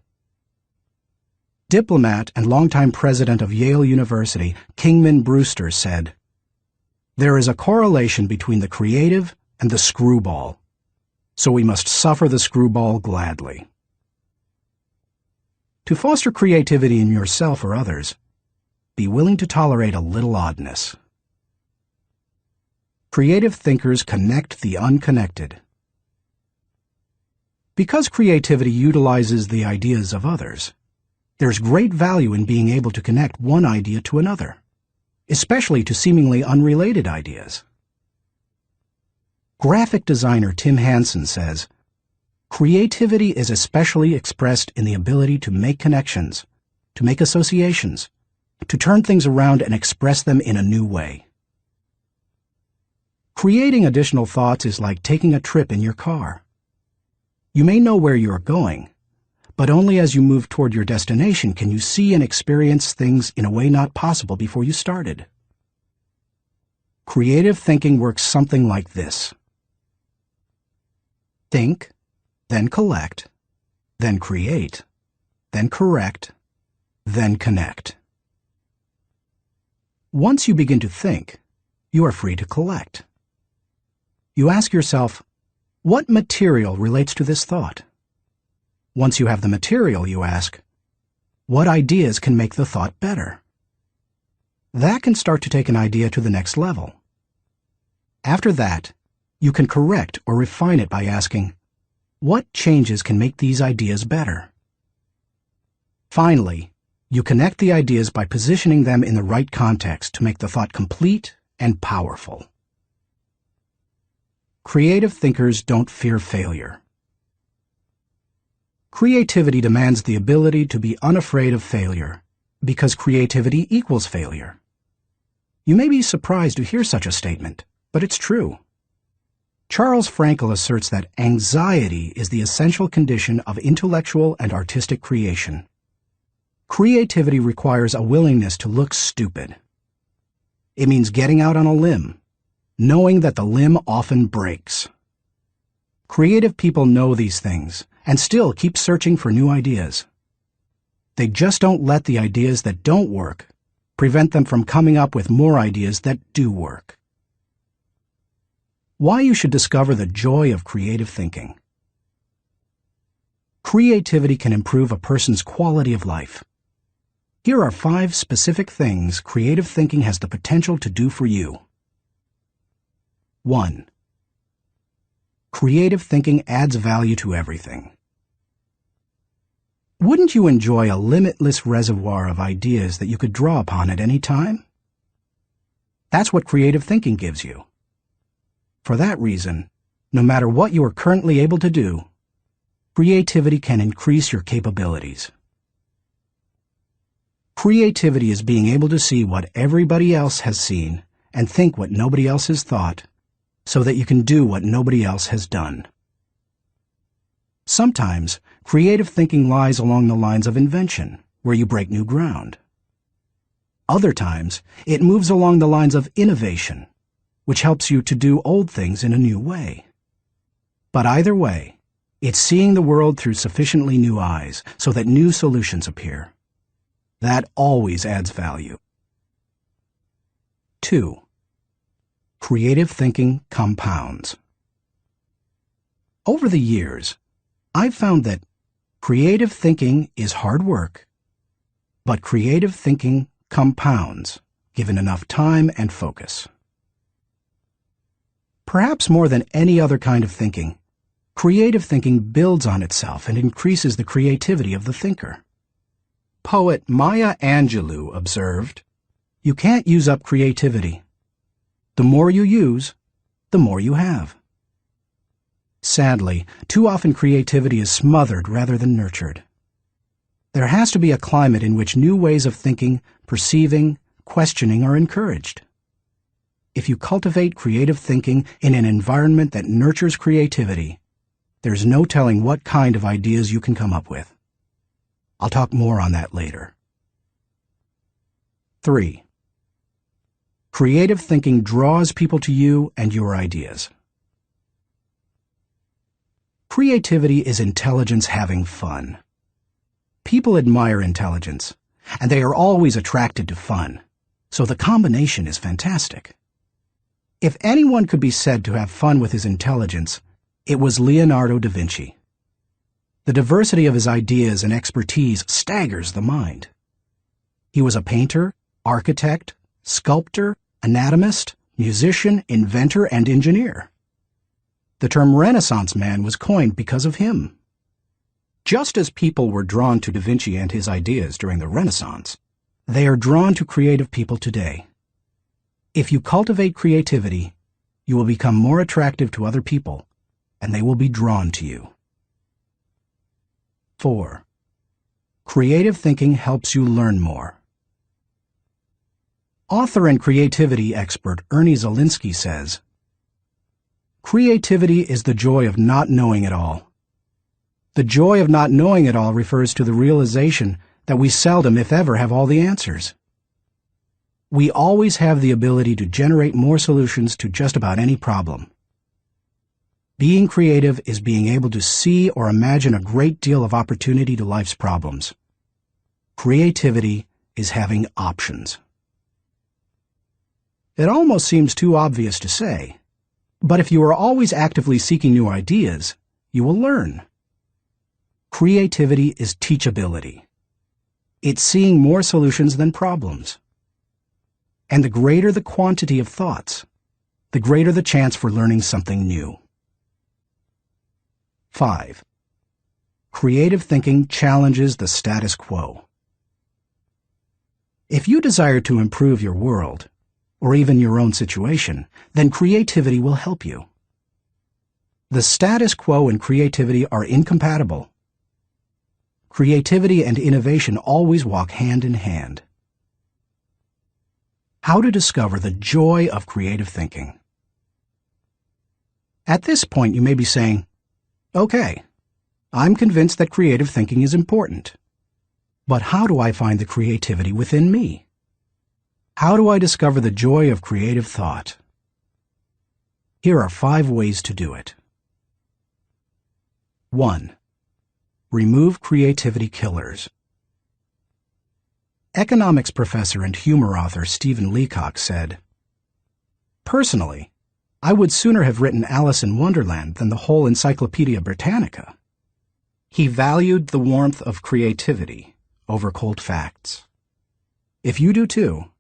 Diplomat and longtime president of Yale University, Kingman Brewster, said, "There is a correlation between the creative and the screwball, so we must suffer the screwball gladly." To foster creativity in yourself or others, be willing to tolerate a little oddness. Creative thinkers connect the unconnected. Because creativity utilizes the ideas of others, there's great value in being able to connect one idea to another. especially to seemingly unrelated ideas. Graphic designer Tim Hansen says, "Creativity is especially expressed in the ability to make connections, to make associations, to turn things around and express them in a new way." Creating additional thoughts is like taking a trip in your car. You may know where you are going, but only as you move toward your destination can you see and experience things in a way not possible before you started. Creative thinking works something like this. Think, then collect, then create, then correct, then connect. Once you begin to think, you are free to collect. You ask yourself, what material relates to this thought? Once you have the material, you ask, what ideas can make the thought better? That can start to take an idea to the next level. After that, you can correct or refine it by asking, what changes can make these ideas better? Finally, you connect the ideas by positioning them in the right context to make the thought complete and powerful. Creative thinkers don't fear failure. Creativity demands the ability to be unafraid of failure, because creativity equals failure. You may be surprised to hear such a statement, but it's true. Charles Frankel asserts that anxiety is the essential condition of intellectual and artistic creation. Creativity requires a willingness to look stupid. It means getting out on a limb, knowing that the limb often breaks. Creative people know these things and still keep searching for new ideas. They just don't let the ideas that don't work prevent them from coming up with more ideas that do work. Why you should discover the joy of creative thinking. Creativity can improve a person's quality of life. Here are 5 specific things creative thinking has the potential to do for you. 1. Creative thinking adds value to everything. Wouldn't you enjoy a limitless reservoir of ideas that you could draw upon at any time? That's what creative thinking gives you. For that reason, no matter what you are currently able to do, creativity can increase your capabilities. Creativity is being able to see what everybody else has seen and think what nobody else has thought, so that you can do what nobody else has done. Sometimes, creative thinking lies along the lines of invention, where you break new ground. Other times, it moves along the lines of innovation, which helps you to do old things in a new way. But either way, it's seeing the world through sufficiently new eyes so that new solutions appear. That always adds value. 2. Creative thinking compounds. Over the years, I've found that creative thinking is hard work, but creative thinking compounds given enough time and focus. Perhaps more than any other kind of thinking, creative thinking builds on itself and increases the creativity of the thinker. Poet Maya Angelou observed, "You can't use up creativity. The more you use, the more you have." Sadly, too often creativity is smothered rather than nurtured. There has to be a climate in which new ways of thinking, perceiving, questioning are encouraged. If you cultivate creative thinking in an environment that nurtures creativity, there's no telling what kind of ideas you can come up with. I'll talk more on that later. 3. Creative thinking draws people to you and your ideas. Creativity is intelligence having fun. People admire intelligence, and they are always attracted to fun, so the combination is fantastic. If anyone could be said to have fun with his intelligence, it was Leonardo da Vinci. The diversity of his ideas and expertise staggers the mind. He was a painter, architect, sculptor, anatomist, musician, inventor, and engineer. The term Renaissance man was coined because of him. Just as people were drawn to Da Vinci and his ideas during the Renaissance, they are drawn to creative people today, If you cultivate creativity, you will become more attractive to other people, and they will be drawn to you. 4. Creative thinking helps you learn more. Author and creativity expert Ernie Zielinski says, "Creativity is the joy of not knowing it all. The joy of not knowing it all refers to the realization that we seldom, if ever, have all the answers. We always have the ability to generate more solutions to just about any problem. Being creative is being able to see or imagine a great deal of opportunity to life's problems. Creativity is having options." It almost seems too obvious to say, but if you are always actively seeking new ideas, you will learn. Creativity is teachability. It's seeing more solutions than problems. And the greater the quantity of thoughts, the greater the chance for learning something new. 5. Creative thinking challenges the status quo. If you desire to improve your world, or even your own situation, then creativity will help you. The status quo and creativity are incompatible. Creativity and innovation always walk hand in hand. How to discover the joy of creative thinking. At this point, you may be saying, "Okay, I'm convinced that creative thinking is important. But how do I find the creativity within me? How do I discover the joy of creative thought?" Here are 5 ways to do it. 1. Remove creativity killers. Economics professor and humor author Stephen Leacock said, "Personally, I would sooner have written Alice in Wonderland than the whole Encyclopedia Britannica." He valued the warmth of creativity over cold facts. If you do too,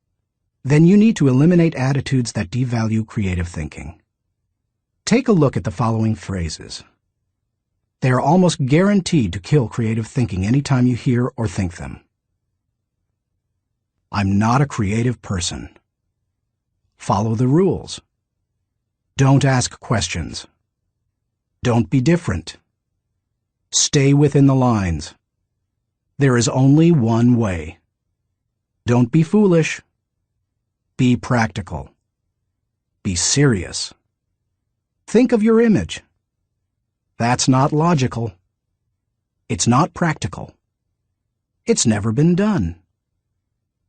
then you need to eliminate attitudes that devalue creative thinking. Take a look at the following phrases. They are almost guaranteed to kill creative thinking anytime you hear or think them. "I'm not a creative person." "Follow the rules." "Don't ask questions." "Don't be different." "Stay within the lines." "There is only one way." "Don't be foolish." Be practical. Be serious. Think of your image. That's not logical. It's not practical. It's never been done.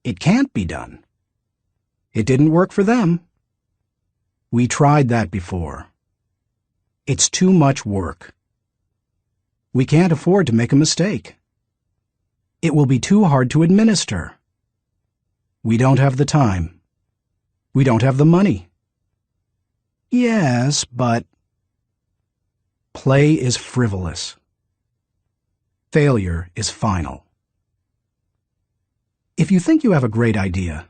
It can't be done. It didn't work for them. We tried that before. It's too much work. We can't afford to make a mistake. It will be too hard to administer. We don't have the time. We don't have the money. Yes, but... Play is frivolous. Failure is final. If you think you have a great idea,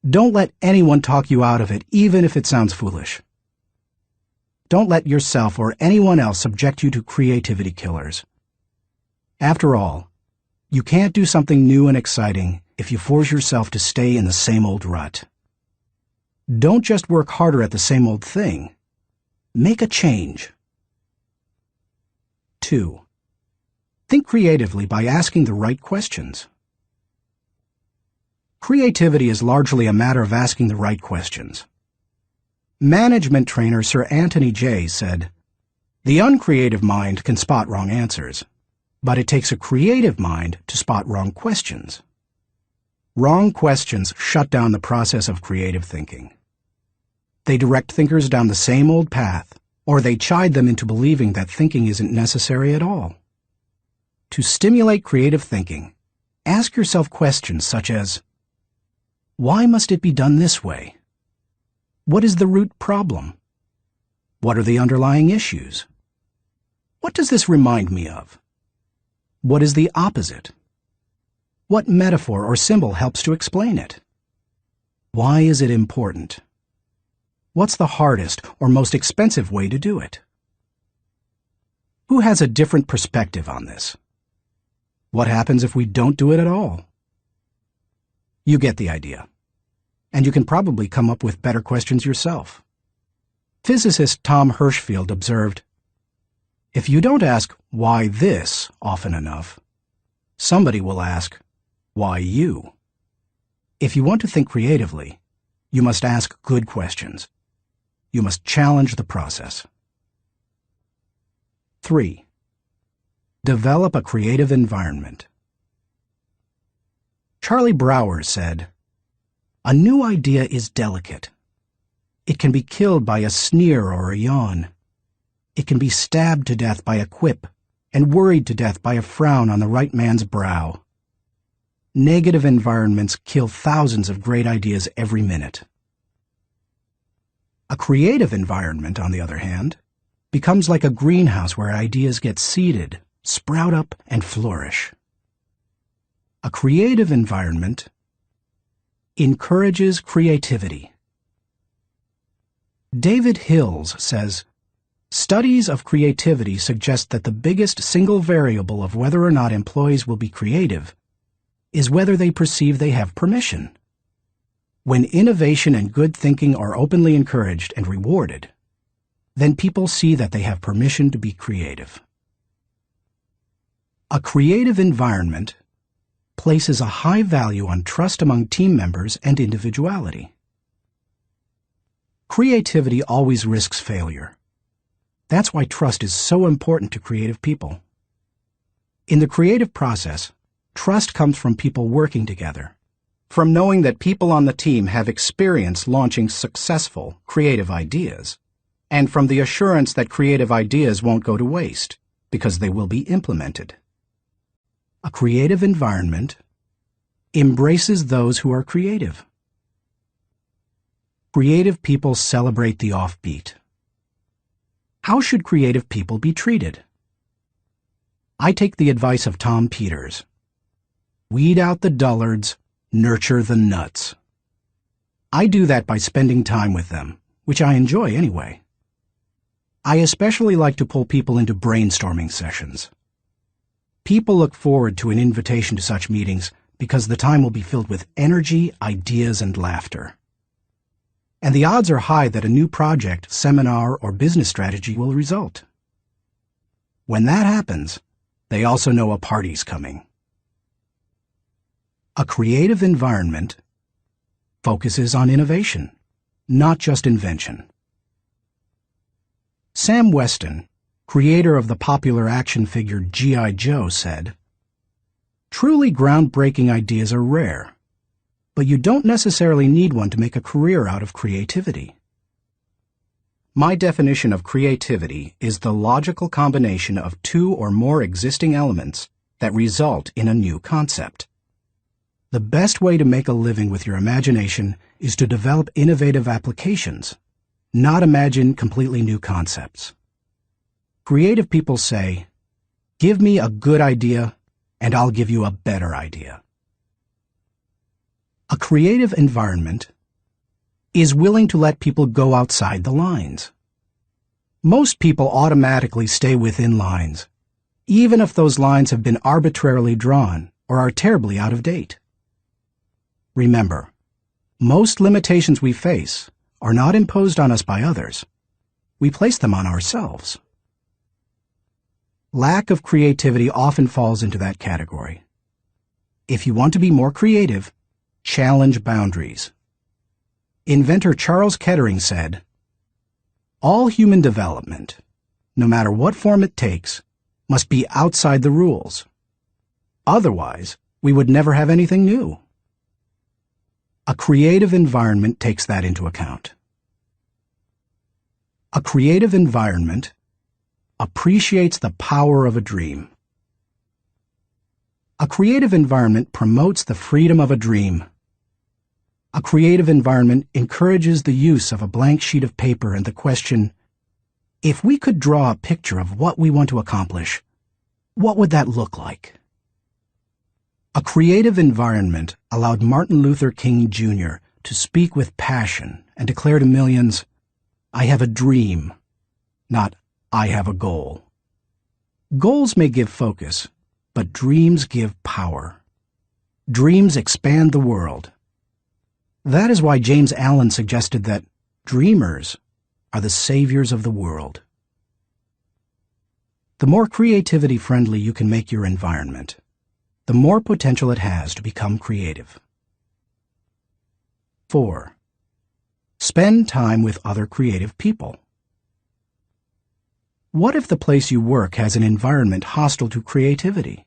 don't let anyone talk you out of it, even if it sounds foolish. Don't let yourself or anyone else subject you to creativity killers. After all, you can't do something new and exciting if you force yourself to stay in the same old rut. Don't just work harder at the same old thing. Make a change. 2. Think creatively by asking the right questions. Creativity is largely a matter of asking the right questions. Management trainer Sir Anthony Jay said, "The uncreative mind can spot wrong answers, but it takes a creative mind to spot wrong questions." Wrong questions shut down the process of creative thinking. They direct thinkers down the same old path, or they chide them into believing that thinking isn't necessary at all. To stimulate creative thinking, ask yourself questions such as, why must it be done this way? What is the root problem? What are the underlying issues? What does this remind me of? What is the opposite? What metaphor or symbol helps to explain it? Why is it important? What's the hardest or most expensive way to do it? Who has a different perspective on this? What happens if we don't do it at all? You get the idea. and you can probably come up with better questions yourself. Physicist Tom Hirschfeld observed, "If you don't ask, 'Why this?' often enough, somebody will ask, 'Why you?' If you want to think creatively, you must ask good questions. You must challenge the process." 3. Develop a creative environment. Charlie Brower said, "A new idea is delicate. It can be killed by a sneer or a yawn. It can be stabbed to death by a quip and worried to death by a frown on the right man's brow. Negative environments kill thousands of great ideas every minute." A creative environment, on the other hand, becomes like a greenhouse where ideas get seeded, sprout up, and flourish. A creative environment encourages creativity. David Hills says, "Studies of creativity suggest that the biggest single variable of whether or not employees will be creative is whether they perceive they have permission. When innovation and good thinking are openly encouraged and rewarded, then people see that they have permission to be creative." A creative environment places a high value on trust among team members and individuality. Creativity always risks failure. That's why trust is so important to creative people. In the creative process, trust comes from people working together, from knowing that people on the team have experience launching successful, creative ideas, and from the assurance that creative ideas won't go to waste because they will be implemented. A creative environment embraces those who are creative. Creative people celebrate the offbeat. How should creative people be treated? I take the advice of Tom Peters. Weed out the dullards, nurture the nuts. I do that by spending time with them, which I enjoy anyway. I especially like to pull people into brainstorming sessions. People look forward to an invitation to such meetings because the time will be filled with energy, ideas, and laughter. And the odds are high that a new project, seminar, or business strategy will result. When that happens, they also know a party's coming. A creative environment focuses on innovation, not just invention. Sam Weston, creator of the popular action figure G.I. Joe, said, "Truly groundbreaking ideas are rare, but you don't necessarily need one to make a career out of creativity." My definition of creativity is the logical combination of two or more existing elements that result in a new concept. The best way to make a living with your imagination is to develop innovative applications, not imagine completely new concepts. Creative people say, "Give me a good idea, and I'll give you a better idea." A creative environment is willing to let people go outside the lines. Most people automatically stay within lines, even if those lines have been arbitrarily drawn or are terribly out of date. Remember, most limitations we face are not imposed on us by others. We place them on ourselves. Lack of creativity often falls into that category. If you want to be more creative, challenge boundaries. Inventor Charles Kettering said, "All human development, no matter what form it takes, must be outside the rules. Otherwise, we would never have anything new." A creative environment takes that into account. A creative environment appreciates the power of a dream. A creative environment promotes the freedom of a dream. A creative environment encourages the use of a blank sheet of paper and the question, if we could draw a picture of what we want to accomplish, what would that look like? A creative environment allowed Martin Luther King Jr. to speak with passion and declare to millions, "I have a dream," not "I have a goal." Goals may give focus, but dreams give power. Dreams expand the world. That is why James Allen suggested that dreamers are the saviors of the world. The more creativity-friendly you can make your environment, the more potential it has to become creative. 4. Spend time with other creative people. What if the place you work has an environment hostile to creativity,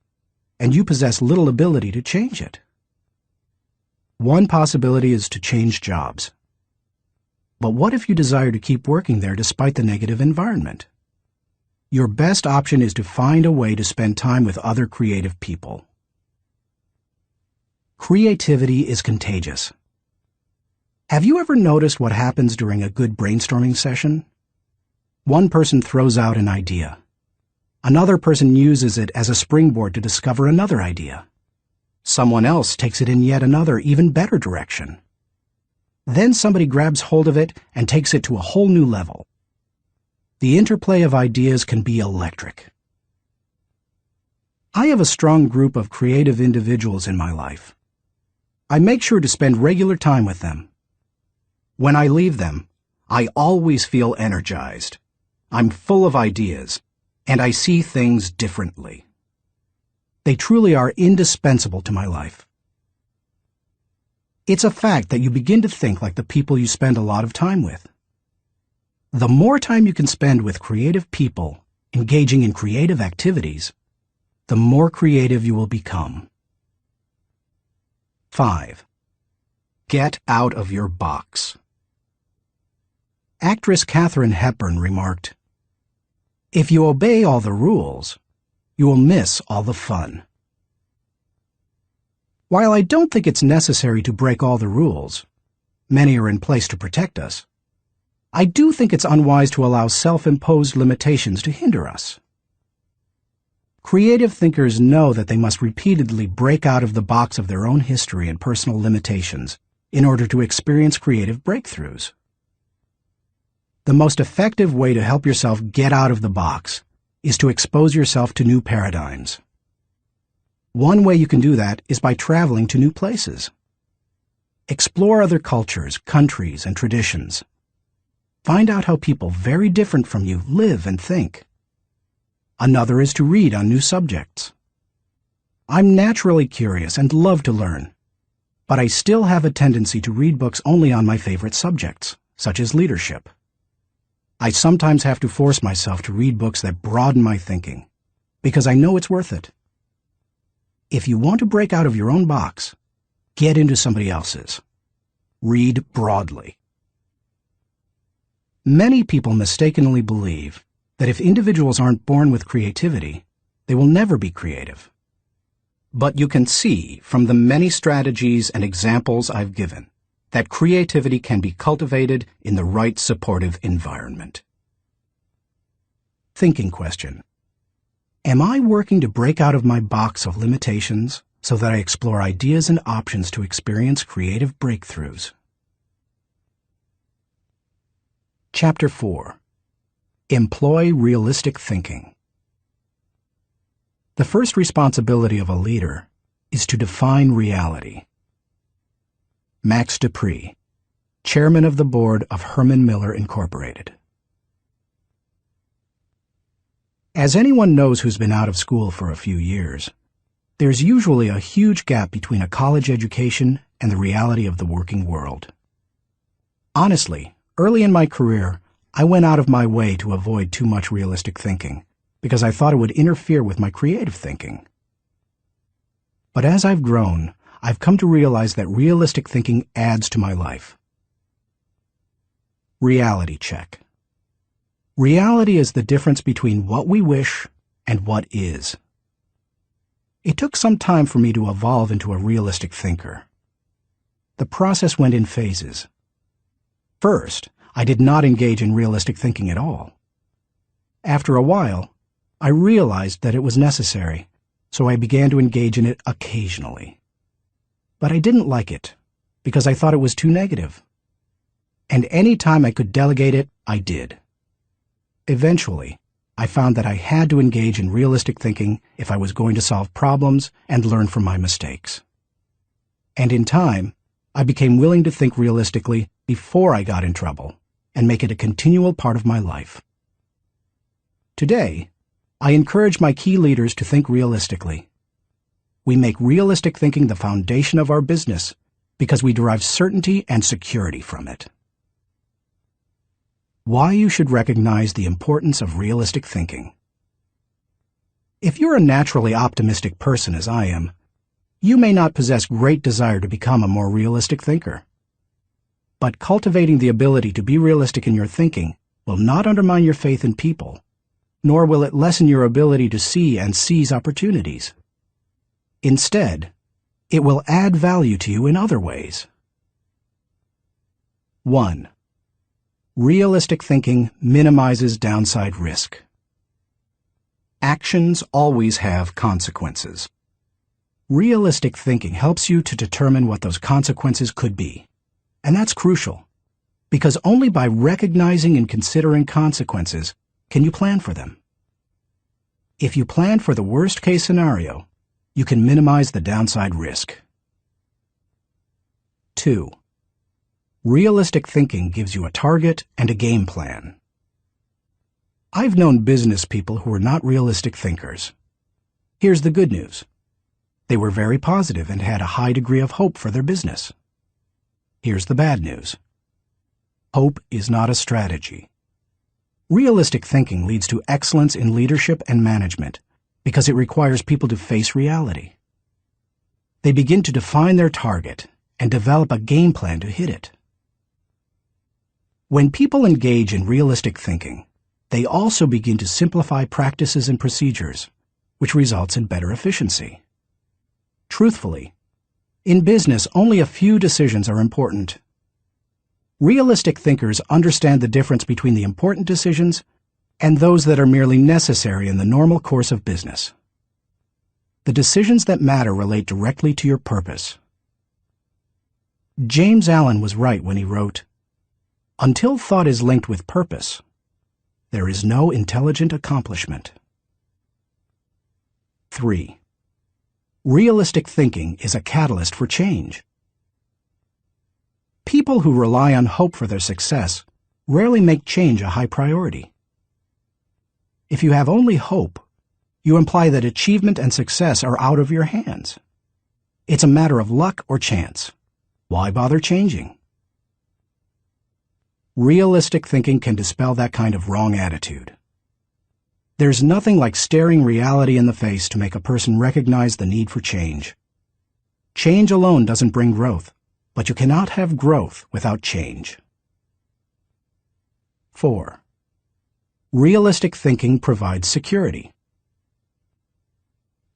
and you possess little ability to change it? One possibility is to change jobs. But what if you desire to keep working there despite the negative environment? Your best option is to find a way to spend time with other creative people. Creativity is contagious. Have you ever noticed what happens during a good brainstorming session? One person throws out an idea. Another person uses it as a springboard to discover another idea. Someone else takes it in yet another, even better direction. Then somebody grabs hold of it and takes it to a whole new level. The interplay of ideas can be electric. I have a strong group of creative individuals in my life. I make sure to spend regular time with them. When I leave them, I always feel energized. I'm full of ideas, and I see things differently. They truly are indispensable to my life. It's a fact that you begin to think like the people you spend a lot of time with. The more time you can spend with creative people, engaging in creative activities, the more creative you will become. 5. Get out of your box. Actress Katharine Hepburn remarked, "If you obey all the rules, you will miss all the fun." While I don't think it's necessary to break all the rules, many are in place to protect us, I do think it's unwise to allow self-imposed limitations to hinder us. Creative thinkers know that they must repeatedly break out of the box of their own history and personal limitations in order to experience creative breakthroughs. The most effective way to help yourself get out of the box is to expose yourself to new paradigms. One way you can do that is by traveling to new places. Explore other cultures, countries, and traditions. Find out how people very different from you live and think. Another is to read on new subjects. I'm naturally curious and love to learn, but I still have a tendency to read books only on my favorite subjects, such as leadership. I sometimes have to force myself to read books that broaden my thinking, because I know it's worth it. If you want to break out of your own box, get into somebody else's. Read broadly. Many people mistakenly believe that if individuals aren't born with creativity, they will never be creative. But you can see from the many strategies and examples I've given that creativity can be cultivated in the right supportive environment. Thinking question. Am I working to break out of my box of limitations so that I explore ideas and options to experience creative breakthroughs? Chapter 4. Employ realistic thinking. The first responsibility of a leader is to define reality. Max Dupree, Chairman of the Board of Herman Miller Incorporated. As anyone knows who's been out of school for a few years, there's usually a huge gap between a college education and the reality of the working world. Honestly, early in my career, I went out of my way to avoid too much realistic thinking because I thought it would interfere with my creative thinking. But as I've grown, I've come to realize that realistic thinking adds to my life. Reality check. Reality is the difference between what we wish and what is. It took some time for me to evolve into a realistic thinker. The process went in phases. First, I did not engage in realistic thinking at all. After a while, I realized that it was necessary, so I began to engage in it occasionally. But I didn't like it, because I thought it was too negative. And any time I could delegate it, I did. Eventually, I found that I had to engage in realistic thinking if I was going to solve problems and learn from my mistakes. And in time, I became willing to think realistically before I got in trouble and make it a continual part of my life. Today, I encourage my key leaders to think realistically. We make realistic thinking the foundation of our business because we derive certainty and security from it. Why you should recognize the importance of realistic thinking. If you're a naturally optimistic person as I am, you may not possess great desire to become a more realistic thinker. But cultivating the ability to be realistic in your thinking will not undermine your faith in people, nor will it lessen your ability to see and seize opportunities. Instead, it will add value to you in other ways. 1. Realistic thinking minimizes downside risk. Actions always have consequences. Realistic thinking helps you to determine what those consequences could be. And that's crucial, because only by recognizing and considering consequences can you plan for them. If you plan for the worst-case scenario, you can minimize the downside risk. 2. Realistic thinking gives you a target and a game plan. I've known business people who were not realistic thinkers. Here's the good news. They were very positive and had a high degree of hope for their business. Here's the bad news. Hope is not a strategy. Realistic thinking leads to excellence in leadership and management because it requires people to face reality. They begin to define their target and develop a game plan to hit it. When people engage in realistic thinking, they also begin to simplify practices and procedures, which results in better efficiency. Truthfully, in business, only a few decisions are important. Realistic thinkers understand the difference between the important decisions and those that are merely necessary in the normal course of business. The decisions that matter relate directly to your purpose. James Allen was right when he wrote, "Until thought is linked with purpose, there is no intelligent accomplishment." 3. Realistic thinking is a catalyst for change. People who rely on hope for their success rarely make change a high priority. If you have only hope, you imply that achievement and success are out of your hands. It's a matter of luck or chance. Why bother changing? Realistic thinking can dispel that kind of wrong attitude. There's nothing like staring reality in the face to make a person recognize the need for change. Change alone doesn't bring growth, but you cannot have growth without change. 4. Realistic thinking provides security.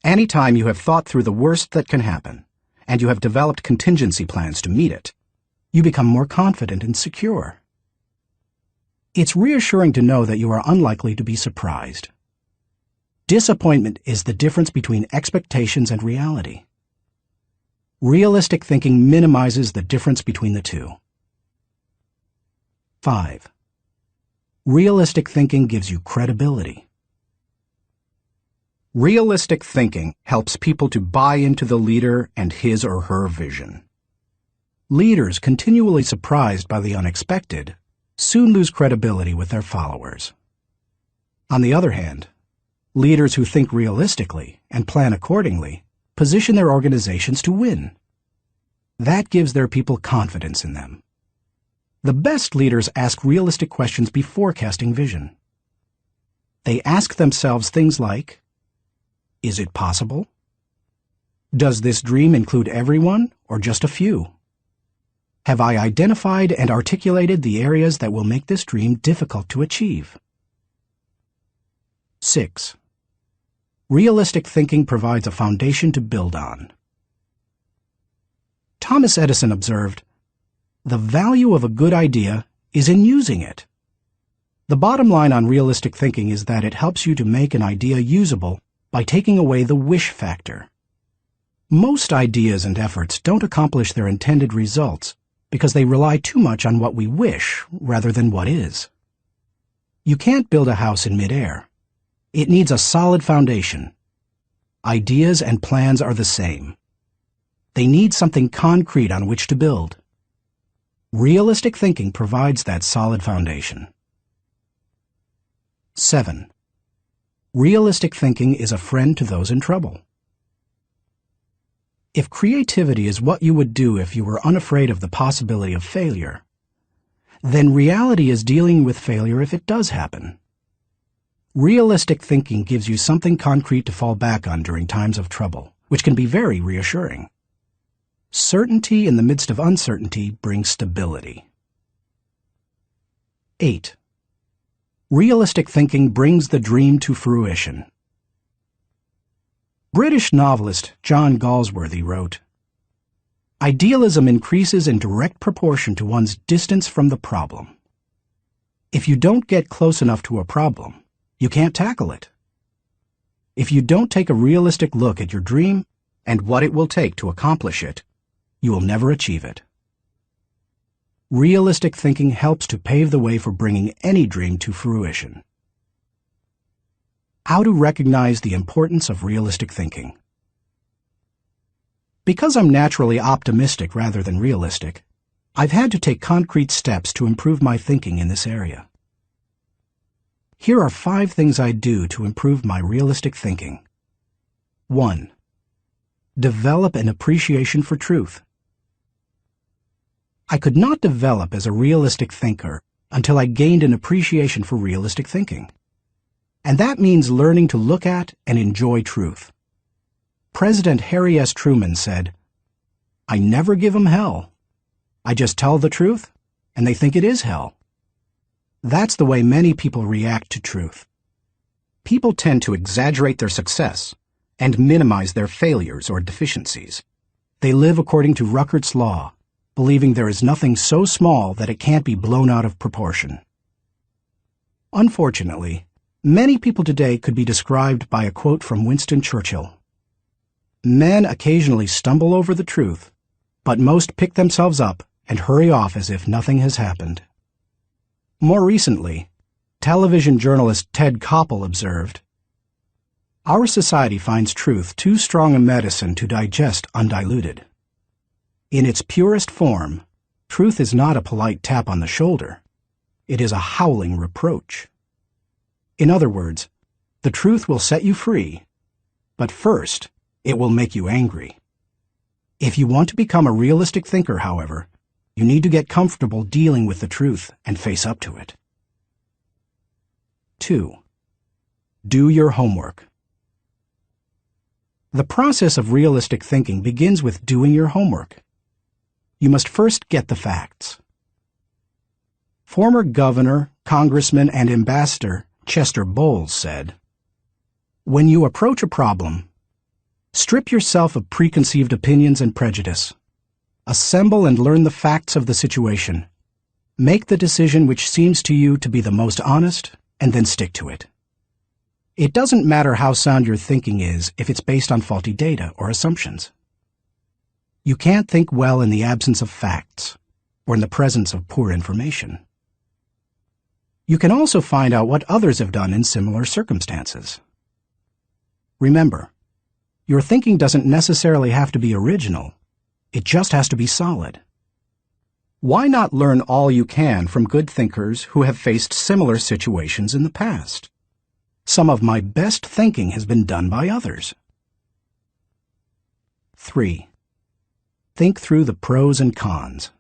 Anytime you have thought through the worst that can happen, and you have developed contingency plans to meet it, you become more confident and secure. It's reassuring to know that you are unlikely to be surprised. Disappointment is the difference between expectations and reality. Realistic thinking minimizes the difference between the two. 5. Realistic thinking gives you credibility. Realistic thinking helps people to buy into the leader and his or her vision. Leaders continually surprised by the unexpected soon lose credibility with their followers. On the other hand, leaders who think realistically and plan accordingly position their organizations to win. That gives their people confidence in them. The best leaders ask realistic questions before casting vision. They ask themselves things like, is it possible? Does this dream include everyone or just a few? Have I identified and articulated the areas that will make this dream difficult to achieve? 6. Realistic thinking provides a foundation to build on. Thomas Edison observed, "The value of a good idea is in using it." The bottom line on realistic thinking is that it helps you to make an idea usable by taking away the wish factor. Most ideas and efforts don't accomplish their intended results because they rely too much on what we wish rather than what is. You can't build a house in midair. It needs a solid foundation. Ideas and plans are the same. They need something concrete on which to build. Realistic thinking provides that solid foundation. 7. Realistic thinking is a friend to those in trouble. If creativity is what you would do if you were unafraid of the possibility of failure, then reality is dealing with failure if it does happen. Realistic thinking gives you something concrete to fall back on during times of trouble, which can be very reassuring. Certainty in the midst of uncertainty brings stability. 8. Realistic thinking brings the dream to fruition. British novelist John Galsworthy wrote, "Idealism increases in direct proportion to one's distance from the problem. If you don't get close enough to a problem, you can't tackle it. If you don't take a realistic look at your dream and what it will take to accomplish it, you will never achieve it." Realistic thinking helps to pave the way for bringing any dream to fruition. How to recognize the importance of realistic thinking. Because I'm naturally optimistic rather than realistic, I've had to take concrete steps to improve my thinking in this area. Here are 5 things I do to improve my realistic thinking. 1. Develop an appreciation for truth. I could not develop as a realistic thinker until I gained an appreciation for realistic thinking. And that means learning to look at and enjoy truth. President Harry S. Truman said, "I never give 'em hell. I just tell the truth, and they think it is hell." That's the way many people react to truth. People tend to exaggerate their success and minimize their failures or deficiencies. They live according to Ruckert's law, believing there is nothing so small that it can't be blown out of proportion. Unfortunately, many people today could be described by a quote from Winston Churchill. "Men occasionally stumble over the truth, but most pick themselves up and hurry off as if nothing has happened." More recently, television journalist Ted Koppel observed, "Our society finds truth too strong a medicine to digest undiluted. In its purest form, truth is not a polite tap on the shoulder. It is a howling reproach." In other words, the truth will set you free, but first, it will make you angry. If you want to become a realistic thinker, however, you need to get comfortable dealing with the truth and face up to it. 2. Do your homework. The process of realistic thinking begins with doing your homework. You must first get the facts. Former governor, congressman, and ambassador Chester Bowles said, "When you approach a problem, strip yourself of preconceived opinions and prejudice. Assemble and learn the facts of the situation. Make the decision which seems to you to be the most honest, and then stick to it. It doesn't matter how sound your thinking is if it's based on faulty data or assumptions. You can't think well in the absence of facts, or in the presence of poor information. You can also find out what others have done in similar circumstances. Remember, your thinking doesn't necessarily have to be original. It just has to be solid. Why not learn all you can from good thinkers who have faced similar situations in the past? Some of my best thinking has been done by others. 3. Think through the pros and cons.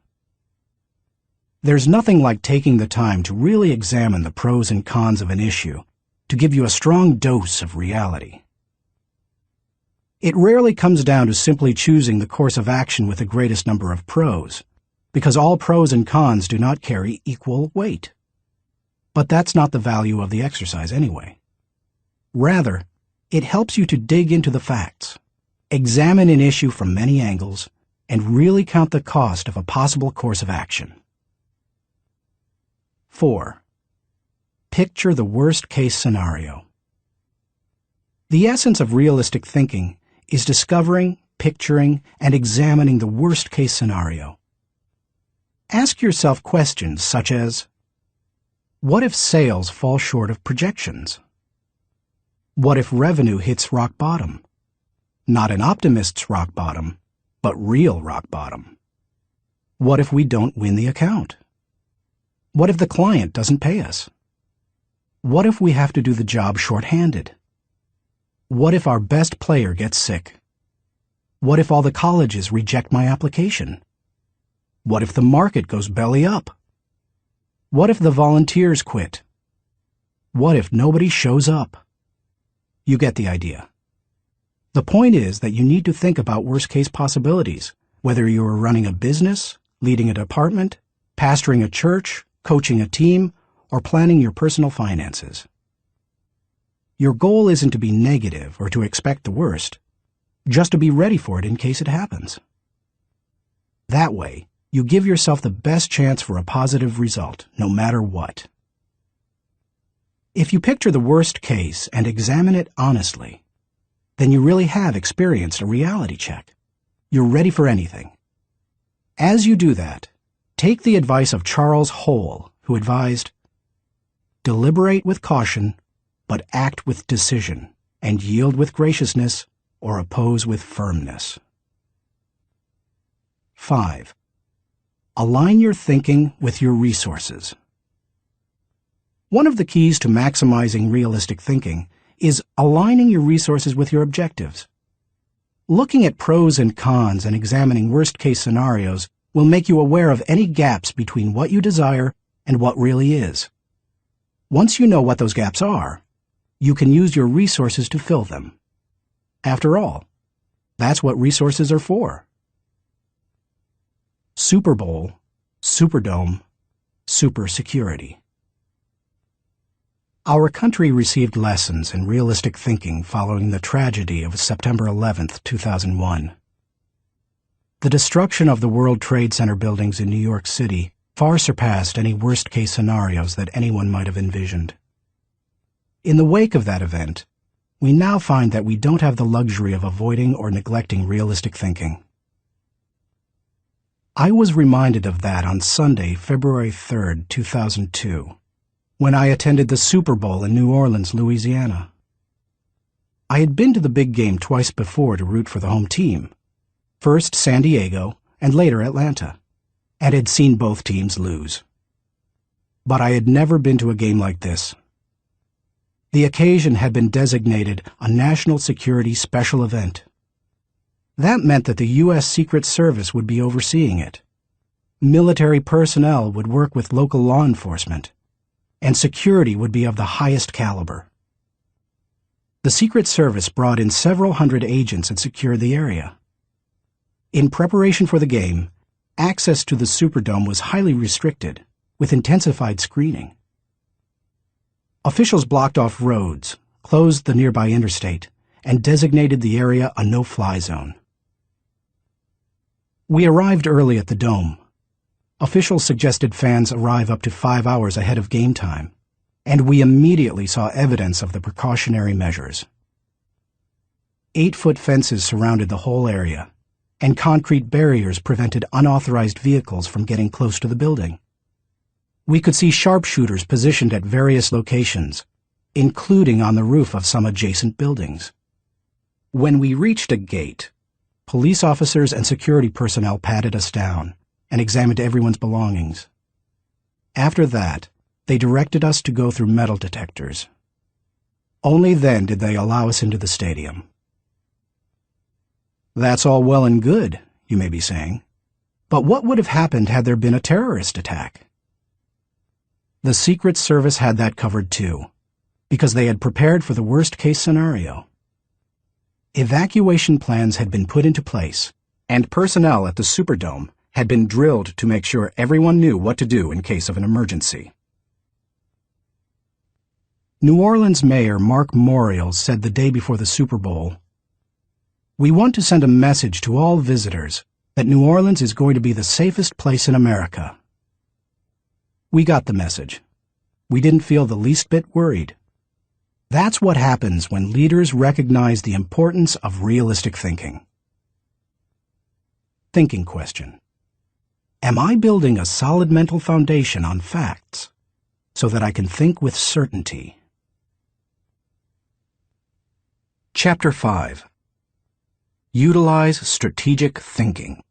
There's nothing like taking the time to really examine the pros and cons of an issue to give you a strong dose of reality. It rarely comes down to simply choosing the course of action with the greatest number of pros, because all pros and cons do not carry equal weight. But that's not the value of the exercise anyway. Rather, it helps you to dig into the facts, examine an issue from many angles, and really count the cost of a possible course of action. 4. Picture the worst-case scenario. The essence of realistic thinking is discovering, picturing, and examining the worst-case scenario. Ask yourself questions such as, what if sales fall short of projections? What if revenue hits rock bottom? Not an optimist's rock bottom, but real rock bottom. What if we don't win the account? What if the client doesn't pay us? What if we have to do the job shorthanded? What if our best player gets sick? What if all the colleges reject my application? What if the market goes belly up? What if the volunteers quit? What if nobody shows up? You get the idea. The point is that you need to think about worst-case possibilities, whether you are running a business, leading a department, pastoring a church, coaching a team, or planning your personal finances. Your goal isn't to be negative or to expect the worst, just to be ready for it in case it happens. That way, you give yourself the best chance for a positive result, no matter what. If you picture the worst case and examine it honestly, then you really have experienced a reality check. You're ready for anything. As you do that, take the advice of Charles Hole, who advised, "Deliberate with caution, but act with decision, and yield with graciousness, or oppose with firmness." 5. Align your thinking with your resources. One of the keys to maximizing realistic thinking is aligning your resources with your objectives. Looking at pros and cons and examining worst-case scenarios will make you aware of any gaps between what you desire and what really is. Once you know what those gaps are, you can use your resources to fill them. After all, that's what resources are for. Super Bowl, Superdome, Super Security. Our country received lessons in realistic thinking following the tragedy of September 11, 2001. The destruction of the World Trade Center buildings in New York City far surpassed any worst-case scenarios that anyone might have envisioned. In the wake of that event, we now find that we don't have the luxury of avoiding or neglecting realistic thinking. I was reminded of that on Sunday, February 3, 2002, when I attended the Super Bowl in New Orleans, Louisiana. I had been to the big game twice before to root for the home team, first San Diego and later Atlanta, and had seen both teams lose. But I had never been to a game like this. The occasion had been designated a national security special event. That meant that the U.S. Secret Service would be overseeing it. Military personnel would work with local law enforcement, and security would be of the highest caliber. The Secret Service brought in several hundred agents and secured the area. In preparation for the game, access to the Superdome was highly restricted, with intensified screening. Officials blocked off roads, closed the nearby interstate, and designated the area a no-fly zone. We arrived early at the Dome. Officials suggested fans arrive up to 5 hours ahead of game time, and we immediately saw evidence of the precautionary measures. 8-foot fences surrounded the whole area, and concrete barriers prevented unauthorized vehicles from getting close to the building. We could see sharpshooters positioned at various locations, including on the roof of some adjacent buildings. When we reached a gate, police officers and security personnel patted us down and examined everyone's belongings. After that, they directed us to go through metal detectors. Only then did they allow us into the stadium. That's all well and good, you may be saying, but what would have happened had there been a terrorist attack? The Secret Service had that covered too, because they had prepared for the worst-case scenario. Evacuation plans had been put into place, and personnel at the Superdome had been drilled to make sure everyone knew what to do in case of an emergency. New Orleans Mayor Mark Morial said the day before the Super Bowl, "We want to send a message to all visitors that New Orleans is going to be the safest place in America." We got the message. We didn't feel the least bit worried. That's what happens when leaders recognize the importance of realistic thinking. Thinking question. Am I building a solid mental foundation on facts so that I can think with certainty? Chapter 5. Utilize strategic thinking.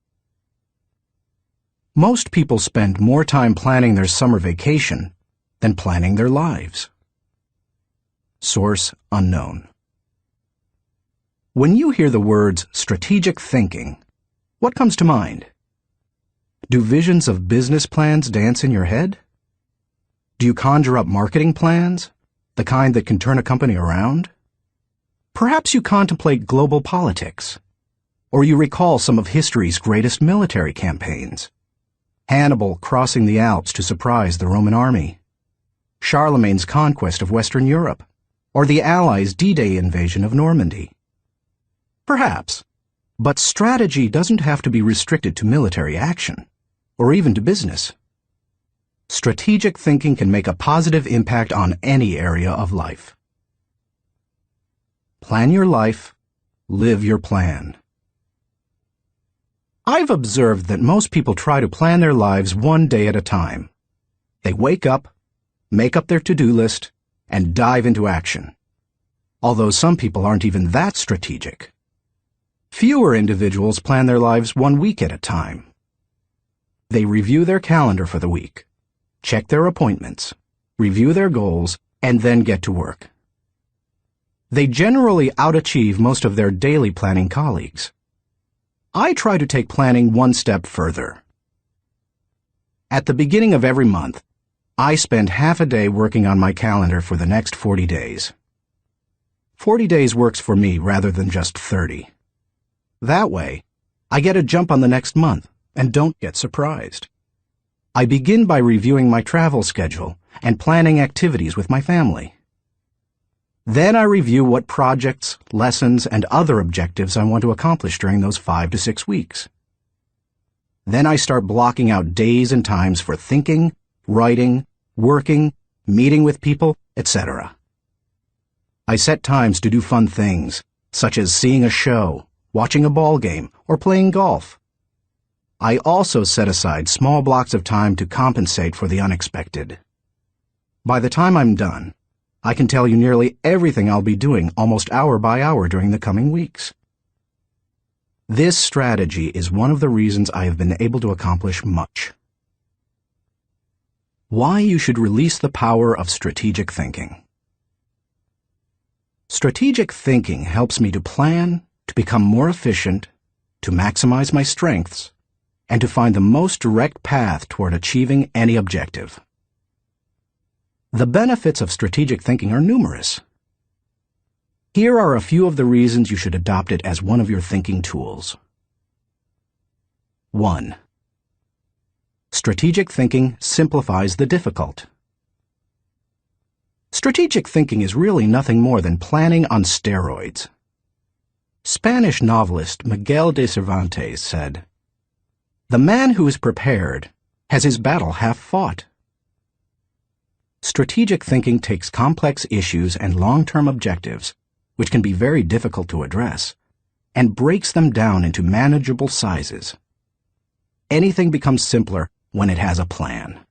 Most people spend more time planning their summer vacation than planning their lives. Source unknown. When you hear the words strategic thinking, what comes to mind? Do visions of business plans dance in your head? Do you conjure up marketing plans, the kind that can turn a company around? Perhaps you contemplate global politics, or you recall some of history's greatest military campaigns. Hannibal crossing the Alps to surprise the Roman army, Charlemagne's conquest of Western Europe, or the Allies' D-Day invasion of Normandy. Perhaps, but strategy doesn't have to be restricted to military action, or even to business. Strategic thinking can make a positive impact on any area of life. Plan your life, live your plan. I've observed that most people try to plan their lives one day at a time. They wake up, make up their to-do list, and dive into action. Although some people aren't even that strategic. Fewer individuals plan their lives 1 week at a time. They review their calendar for the week, check their appointments, review their goals, and then get to work. They generally outachieve most of their daily planning colleagues. I try to take planning one step further. At the beginning of every month, I spend half a day working on my calendar for the next 40 days. 40 days works for me rather than just 30. That way, I get a jump on the next month and don't get surprised. I begin by reviewing my travel schedule and planning activities with my family. Then I review what projects, lessons, and other objectives I want to accomplish during those 5 to 6 weeks. Then I start blocking out days and times for thinking, writing, working, meeting with people, etc. I set times to do fun things, such as seeing a show, watching a ball game, or playing golf. I also set aside small blocks of time to compensate for the unexpected. By the time I'm done, I can tell you nearly everything I'll be doing almost hour by hour during the coming weeks. This strategy is one of the reasons I have been able to accomplish much. Why you should release the power of strategic thinking. Strategic thinking helps me to plan, to become more efficient, to maximize my strengths, and to find the most direct path toward achieving any objective. The benefits of strategic thinking are numerous. Here are a few of the reasons you should adopt it as one of your thinking tools. 1. Strategic thinking simplifies the difficult. Strategic thinking is really nothing more than planning on steroids. Spanish novelist Miguel de Cervantes said, "The man who is prepared has his battle half fought." Strategic thinking takes complex issues and long-term objectives, which can be very difficult to address, and breaks them down into manageable sizes. Anything becomes simpler when it has a plan.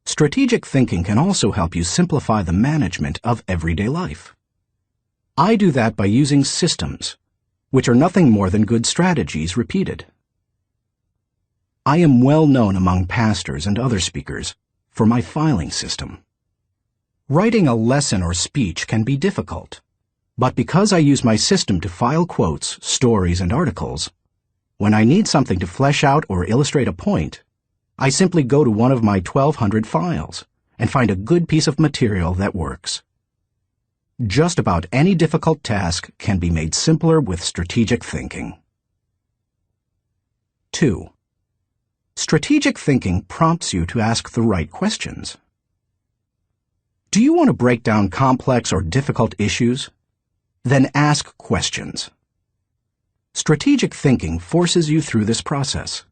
Strategic thinking can also help you simplify the management of everyday life. I do that by using systems, which are nothing more than good strategies repeated. I am well known among pastors and other speakers for my filing system. Writing a lesson or speech can be difficult, but because I use my system to file quotes, stories, and articles, when I need something to flesh out or illustrate a point, I simply go to one of my 1,200 files and find a good piece of material that works. Just about any difficult task can be made simpler with strategic thinking. 2. Strategic thinking prompts you to ask the right questions. Do you want to break down complex or difficult issues? Then ask questions. Strategic thinking forces you through this process.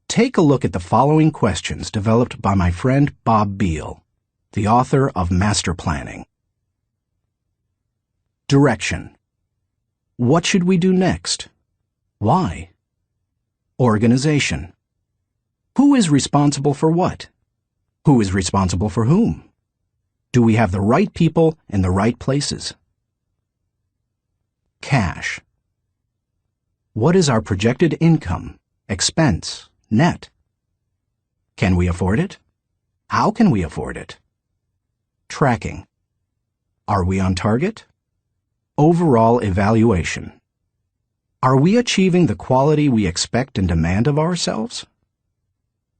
Take a look at the following questions developed by my friend Bob Beal, the author of Master Planning. Direction. What should we do next? Why? Organization. Who is responsible for what? Who is responsible for whom? Do we have the right people in the right places? cash. What is our projected income, expense, net? Can we afford it? How can we afford it? Tracking. Are we on target? Overall evaluation. Are we achieving the quality we expect and demand of ourselves?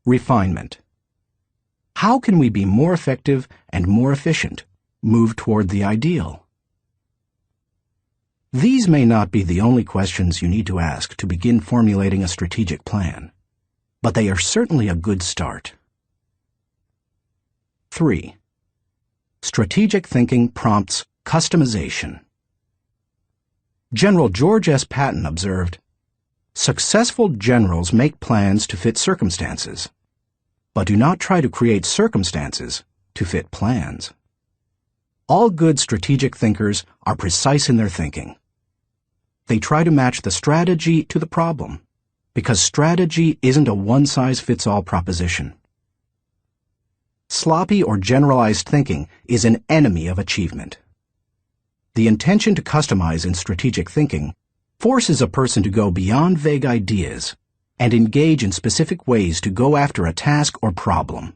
Refinement. How can we be more effective and more efficient, move toward the ideal? These may not be the only questions you need to ask to begin formulating a strategic plan, but they are certainly a good start. 3. Strategic thinking prompts customization. General George S. Patton observed, "Successful generals make plans to fit circumstances, but do not try to create circumstances to fit plans." All good strategic thinkers are precise in their thinking. They try to match the strategy to the problem, because strategy isn't a one-size-fits-all proposition. Sloppy or generalized thinking is an enemy of achievement. The intention to customize in strategic thinking forces a person to go beyond vague ideas and engage in specific ways to go after a task or problem.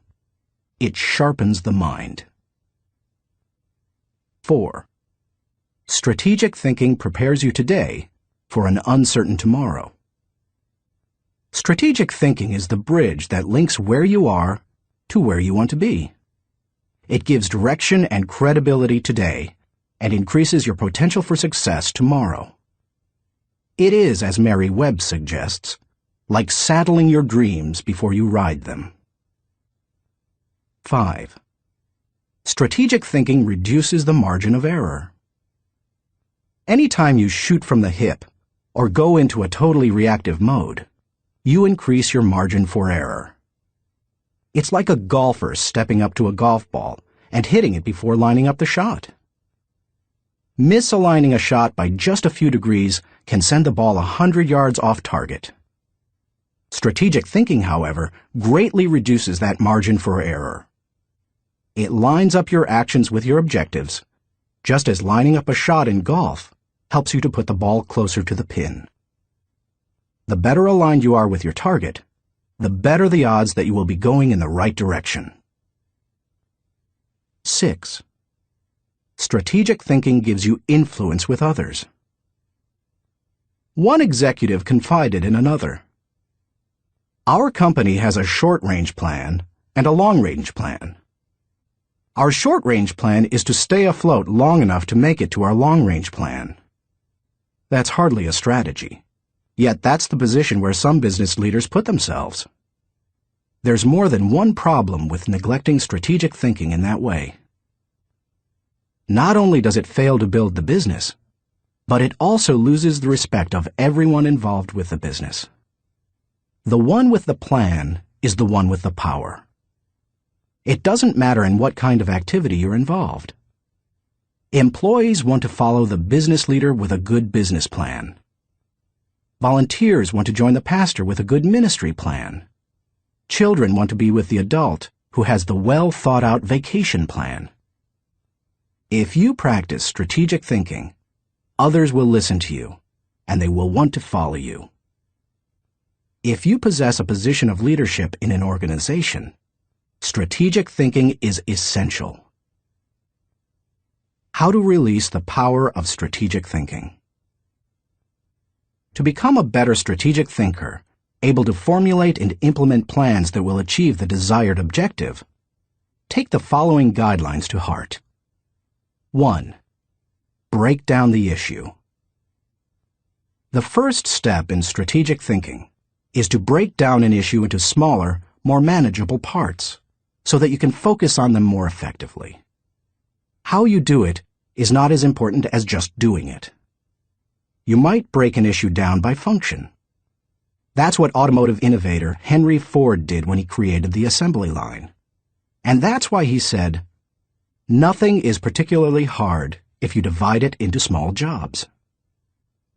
It sharpens the mind. 4. Strategic thinking prepares you today for an uncertain tomorrow. Strategic thinking is the bridge that links where you are to where you want to be. It gives direction and credibility today and increases your potential for success tomorrow. It is, as Mary Webb suggests, like saddling your dreams before you ride them. 5. Strategic thinking reduces the margin of error. Anytime you shoot from the hip or go into a totally reactive mode, you increase your margin for error. It's like a golfer stepping up to a golf ball and hitting it before lining up the shot. Misaligning a shot by just a few degrees can send the ball 100 yards off target. Strategic thinking, however, greatly reduces that margin for error. It lines up your actions with your objectives, just as lining up a shot in golf helps you to put the ball closer to the pin. The better aligned you are with your target, the better the odds that you will be going in the right direction. 6. Strategic thinking gives you influence with others. One executive confided in another, "Our company has a short-range plan and a long-range plan. Our short-range plan is to stay afloat long enough to make it to our long-range plan." That's hardly a strategy, yet that's the position where some business leaders put themselves. There's more than one problem with neglecting strategic thinking in that way. Not only does it fail to build the business, but it also loses the respect of everyone involved with the business. The one with the plan is the one with the power. It doesn't matter in what kind of activity you're involved. Employees want to follow the business leader with a good business plan. Volunteers want to join the pastor with a good ministry plan. Children want to be with the adult who has the well-thought-out vacation plan. If you practice strategic thinking, others will listen to you, and they will want to follow you. If you possess a position of leadership in an organization, strategic thinking is essential. How to release the power of strategic thinking. To become a better strategic thinker, able to formulate and implement plans that will achieve the desired objective, take the following guidelines to heart. 1. Break down the issue. The first step in strategic thinking is to break down an issue into smaller, more manageable parts, so that you can focus on them more effectively. How you do it is not as important as just doing it. You might break an issue down by function. That's what automotive innovator Henry Ford did when he created the assembly line. And that's why he said, "Nothing is particularly hard if you divide it into small jobs."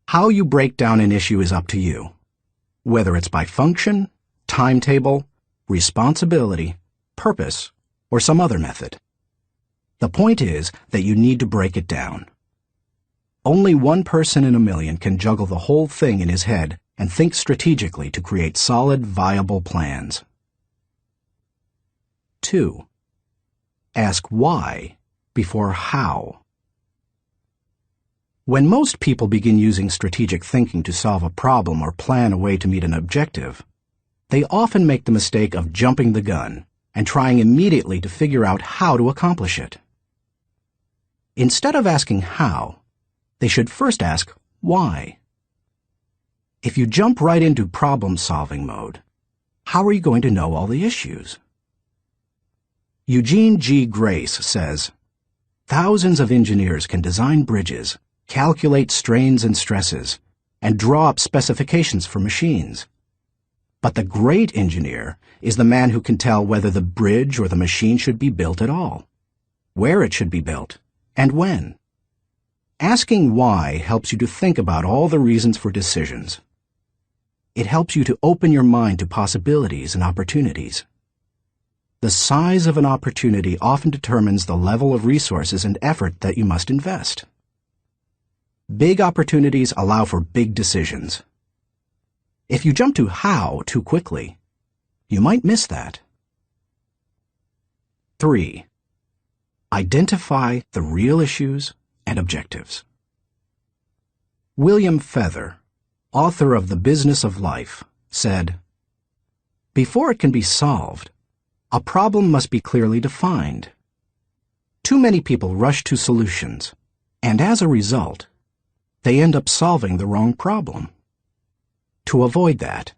How you break down an issue is up to you, whether it's by function, timetable, responsibility, purpose, or some other method. The point is that you need to break it down. Only one person in a million can juggle the whole thing in his head and think strategically to create solid, viable plans. 2. Ask why before how. When most people begin using strategic thinking to solve a problem or plan a way to meet an objective, they often make the mistake of jumping the gun and trying immediately to figure out how to accomplish it. Instead of asking how, they should first ask why. If you jump right into problem-solving mode, how are you going to know all the issues? Eugene G. Grace says, "Thousands of engineers can design bridges, calculate strains and stresses, and draw up specifications for machines. But the great engineer is the man who can tell whether the bridge or the machine should be built at all, where it should be built, and when." Asking why helps you to think about all the reasons for decisions. It helps you to open your mind to possibilities and opportunities. The size of an opportunity often determines the level of resources and effort that you must invest. Big opportunities allow for big decisions. If you jump to how too quickly, you might miss that. 3. Identify the real issues and objectives. William Feather, author of The Business of Life, said, "Before it can be solved, a problem must be clearly defined. Too many people rush to solutions, and as a result, they end up solving the wrong problem. To avoid that,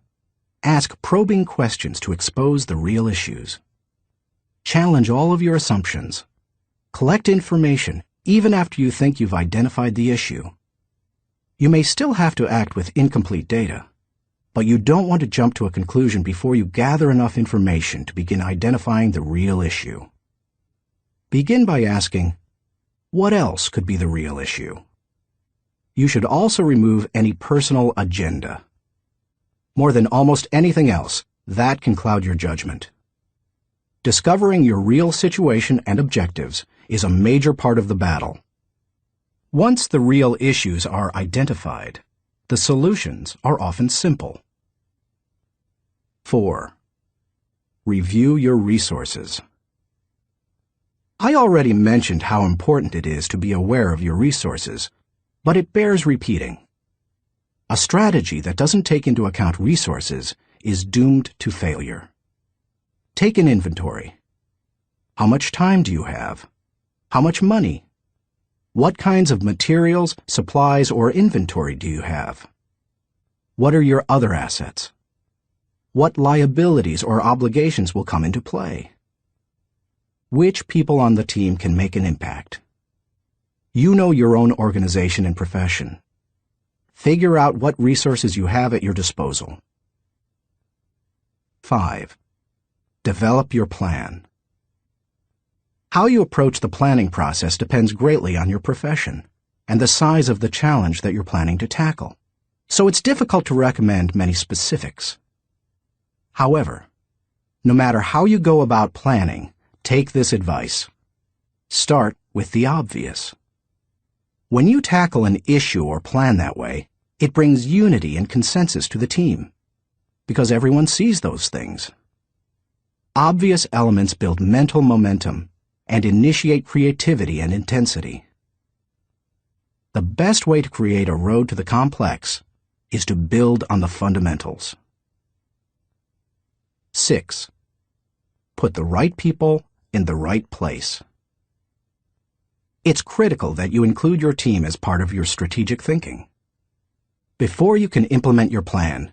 ask probing questions to expose the real issues. Challenge all of your assumptions. Collect information even after you think you've identified the issue. You may still have to act with incomplete data, but you don't want to jump to a conclusion before you gather enough information to begin identifying the real issue. Begin by asking, what else could be the real issue? You should also remove any personal agenda. More than almost anything else, that can cloud your judgment. Discovering your real situation and objectives is a major part of the battle. Once the real issues are identified, the solutions are often simple. 4. Review your resources. I already mentioned how important it is to be aware of your resources, but it bears repeating. A strategy that doesn't take into account resources is doomed to failure. Take an inventory. How much time do you have? How much money? What kinds of materials, supplies, or inventory do you have? What are your other assets? What liabilities or obligations will come into play? Which people on the team can make an impact? You know your own organization and profession. Figure out what resources you have at your disposal. 5. Develop your plan. How you approach the planning process depends greatly on your profession and the size of the challenge that you're planning to tackle, so it's difficult to recommend many specifics. However, no matter how you go about planning, take this advice. Start with the obvious. When you tackle an issue or plan that way, it brings unity and consensus to the team, because everyone sees those things. Obvious elements build mental momentum and initiate creativity and intensity. The best way to create a road to the complex is to build on the fundamentals. 6. Put the right people in the right place. It's critical that you include your team as part of your strategic thinking. Before you can implement your plan,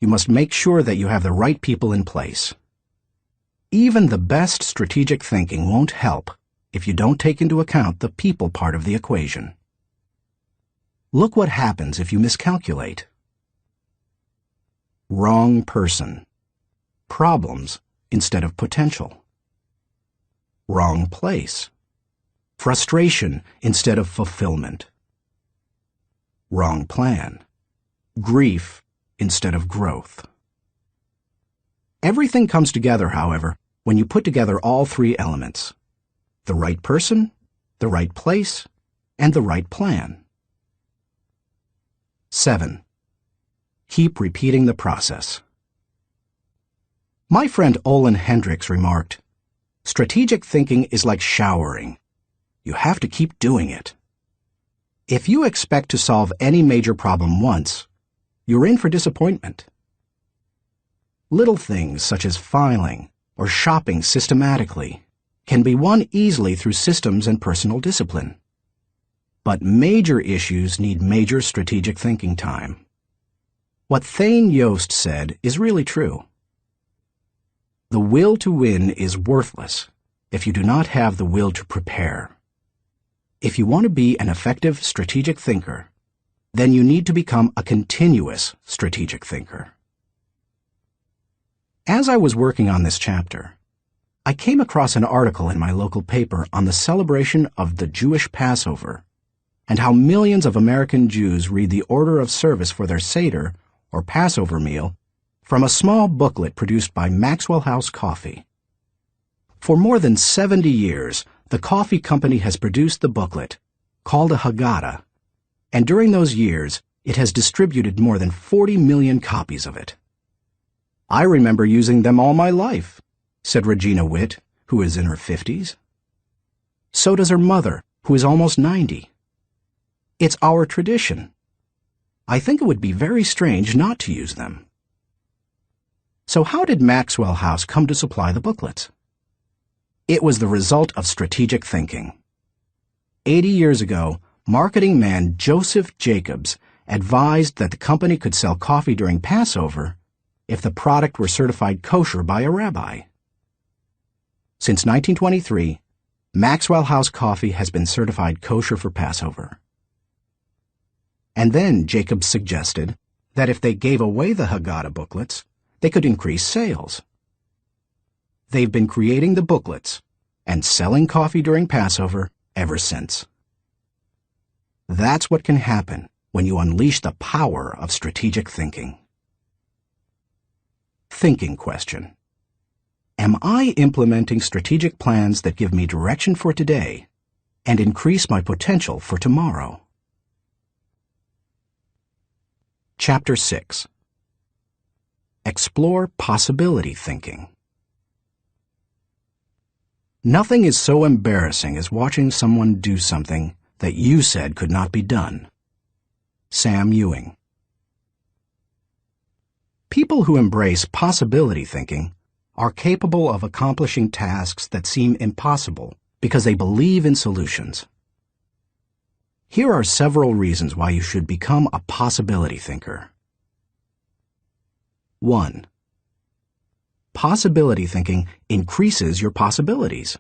you must make sure that you have the right people in place. Even the best strategic thinking won't help if you don't take into account the people part of the equation. Look what happens if you miscalculate. Wrong person. Problems instead of potential. Wrong place. Frustration instead of fulfillment. Wrong plan. Grief instead of growth. Everything comes together, however, when you put together all three elements: the right person, the right place, and the right plan. 7. Keep repeating the process. My friend Olin Hendricks remarked, "Strategic thinking is like showering. You have to keep doing it. If you expect to solve any major problem once, you're in for disappointment." Little things such as filing or shopping systematically can be won easily through systems and personal discipline. But major issues need major strategic thinking time. What Thane Yost said is really true. The will to win is worthless if you do not have the will to prepare. If you want to be an effective strategic thinker, then you need to become a continuous strategic thinker. As I was working on this chapter, I came across an article in my local paper on the celebration of the Jewish Passover and how millions of American Jews read the order of service for their Seder, or Passover meal, from a small booklet produced by Maxwell House Coffee. For more than 70 years, the coffee company has produced the booklet, called a Haggadah, and during those years, it has distributed more than 40 million copies of it. "I remember using them all my life," said Regina Witt, who is in her 50s. So does her mother, who is almost 90. It's our tradition. I think it would be very strange not to use them. So how did Maxwell House come to supply the booklets? It was the result of strategic thinking. 80 years ago, marketing man Joseph Jacobs advised that the company could sell coffee during Passover if the product were certified kosher by a rabbi. Since 1923, Maxwell House Coffee has been certified kosher for Passover. And then Jacobs suggested that if they gave away the Haggadah booklets, they could increase sales. They've been creating the booklets and selling coffee during Passover ever since. That's what can happen when you unleash the power of strategic thinking. Thinking question. Am I implementing strategic plans that give me direction for today and increase my potential for tomorrow? Chapter 6. Explore possibility thinking. Nothing is so embarrassing as watching someone do something that you said could not be done. Sam Ewing. People who embrace possibility thinking are capable of accomplishing tasks that seem impossible because they believe in solutions. Here are several reasons why you should become a possibility thinker. 1. Possibility thinking increases your possibilities.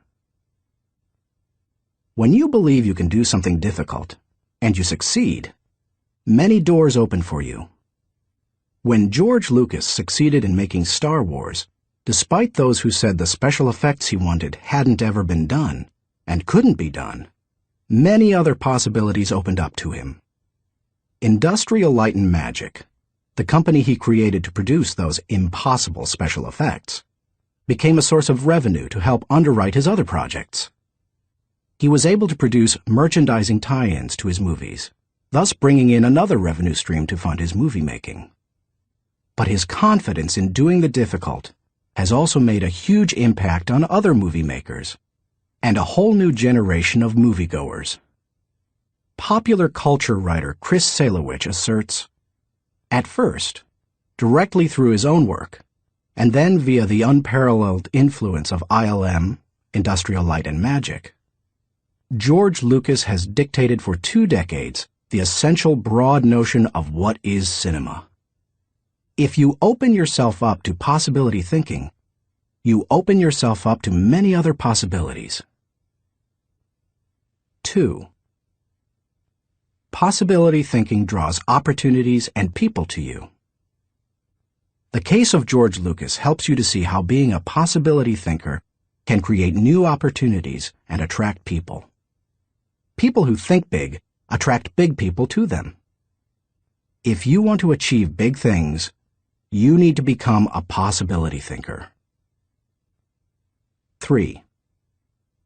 When you believe you can do something difficult, and you succeed, many doors open for you. When George Lucas succeeded in making Star Wars, despite those who said the special effects he wanted hadn't ever been done, and couldn't be done, many other possibilities opened up to him. Industrial Light and Magic, the company he created to produce those impossible special effects, became a source of revenue to help underwrite his other projects. He was able to produce merchandising tie-ins to his movies, thus bringing in another revenue stream to fund his movie making. But his confidence in doing the difficult has also made a huge impact on other movie makers and a whole new generation of moviegoers. Popular culture writer Chris Salewicz asserts, at first, directly through his own work, and then via the unparalleled influence of ILM, Industrial Light and Magic, George Lucas has dictated for 2 decades the essential broad notion of what is cinema. If you open yourself up to possibility thinking, you open yourself up to many other possibilities. 2. Possibility thinking draws opportunities and people to you. The case of George Lucas helps you to see how being a possibility thinker can create new opportunities and attract people. People who think big attract big people to them. If you want to achieve big things, you need to become a possibility thinker. 3.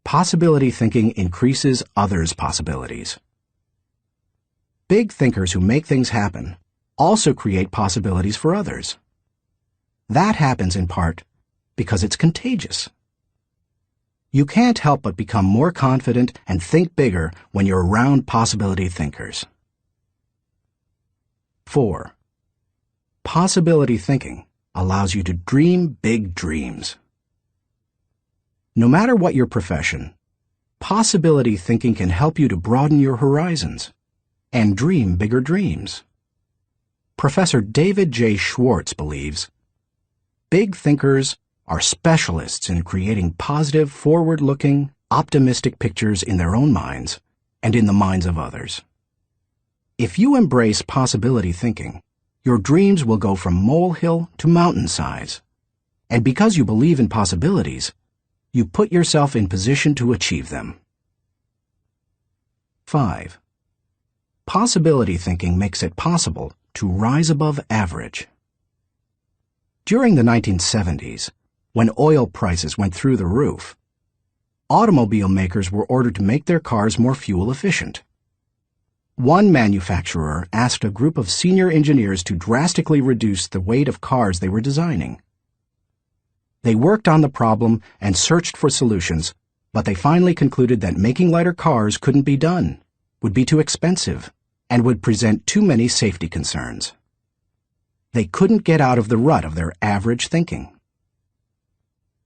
Possibility thinking increases others' possibilities. Big thinkers who make things happen also create possibilities for others. That happens in part because it's contagious. You can't help but become more confident and think bigger when you're around possibility thinkers. 4. Possibility thinking allows you to dream big dreams. No matter what your profession, possibility thinking can help you to broaden your horizons and dream bigger dreams. Professor David J. Schwartz believes big thinkers are specialists in creating positive, forward-looking, optimistic pictures in their own minds and in the minds of others. If you embrace possibility thinking, your dreams will go from molehill to mountain size. And because you believe in possibilities, you put yourself in position to achieve them. 5. Possibility thinking makes it possible to rise above average. During the 1970s, when oil prices went through the roof, automobile makers were ordered to make their cars more fuel efficient. One manufacturer asked a group of senior engineers to drastically reduce the weight of cars they were designing. They worked on the problem and searched for solutions, but they finally concluded that making lighter cars couldn't be done, would be too expensive, and would present too many safety concerns. They couldn't get out of the rut of their average thinking.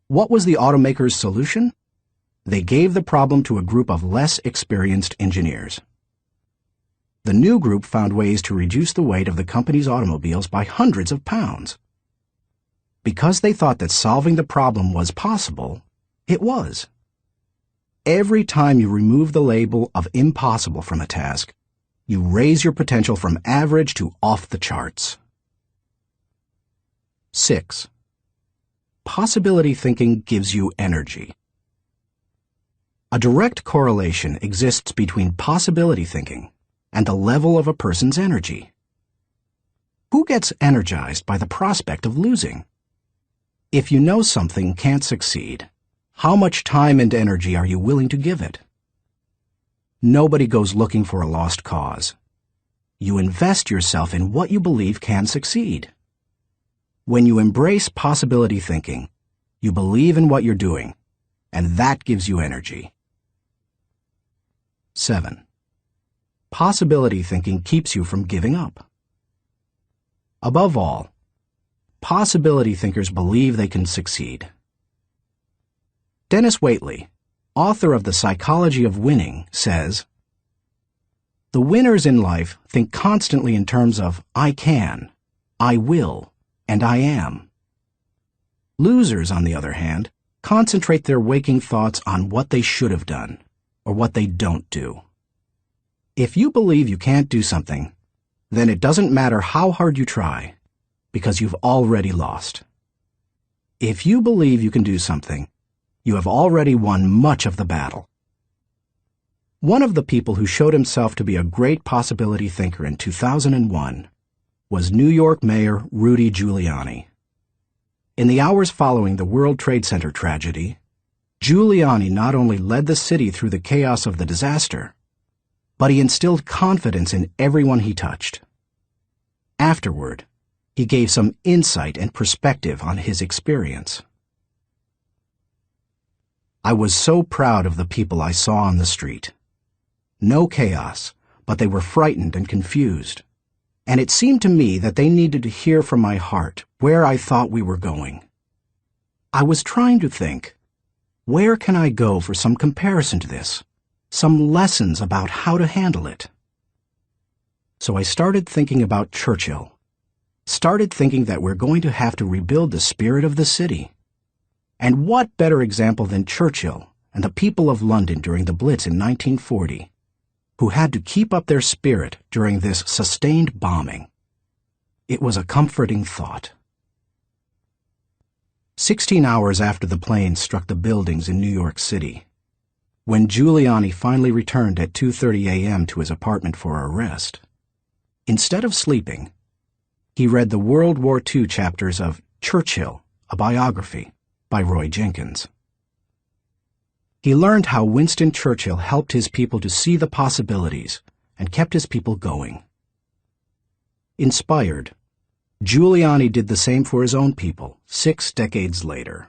What was the automaker's solution? They gave the problem to a group of less experienced engineers. The new group found ways to reduce the weight of the company's automobiles by hundreds of pounds. Because they thought that solving the problem was possible, it was. Every time you remove the label of impossible from a task, you raise your potential from average to off the charts. 6. Possibility thinking gives you energy. A direct correlation exists between possibility thinking and the level of a person's energy. Who gets energized by the prospect of losing? If you know something can't succeed, how much time and energy are you willing to give it? Nobody goes looking for a lost cause. You invest yourself in what you believe can succeed. When you embrace possibility thinking, you believe in what you're doing, and that gives you energy. 7. Possibility thinking keeps you from giving up. Above all, possibility thinkers believe they can succeed. Dennis Waitley, author of The Psychology of Winning, says, "The winners in life think constantly in terms of I can, I will, and I am. Losers, on the other hand, concentrate their waking thoughts on what they should have done, or what they don't do. If you believe you can't do something, then it doesn't matter how hard you try, because you've already lost. If you believe you can do something, you have already won much of the battle." One of the people who showed himself to be a great possibility thinker in 2001 was New York Mayor Rudy Giuliani. In the hours following the World Trade Center tragedy, Giuliani not only led the city through the chaos of the disaster, but he instilled confidence in everyone he touched. Afterward, he gave some insight and perspective on his experience. "I was so proud of the people I saw on the street. No chaos, but they were frightened and confused. And it seemed to me that they needed to hear from my heart where I thought we were going. I was trying to think, where can I go for some comparison to this, some lessons about how to handle it? So I started thinking about Churchill, started thinking that we're going to have to rebuild the spirit of the city. And what better example than Churchill and the people of London during the Blitz in 1940, who had to keep up their spirit during this sustained bombing. It was a comforting thought." 16 hours after the plane struck the buildings in New York City, when Giuliani finally returned at 2:30 a.m. to his apartment for a rest, instead of sleeping, he read the World War II chapters of Churchill, a Biography by Roy Jenkins. He learned how Winston Churchill helped his people to see the possibilities and kept his people going. Inspired, Giuliani did the same for his own people 6 decades later.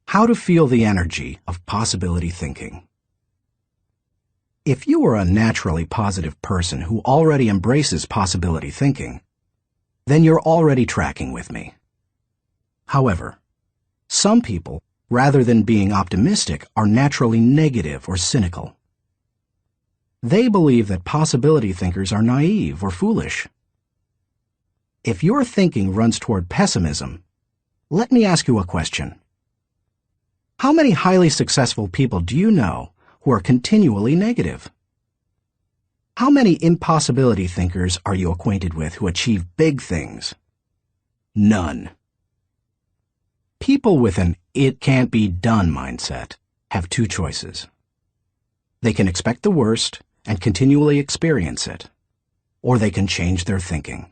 How to feel the energy of possibility thinking. If you are a naturally positive person who already embraces possibility thinking, then you're already tracking with me. However, some people, rather than being optimistic, are naturally negative or cynical. They believe that possibility thinkers are naive or foolish. If your thinking runs toward pessimism, let me ask you a question. How many highly successful people do you know who are continually negative? How many impossibility thinkers are you acquainted with who achieve big things? None. People with an "it can't be done" mindset have 2 choices. They can expect the worst and continually experience it, or they can change their thinking.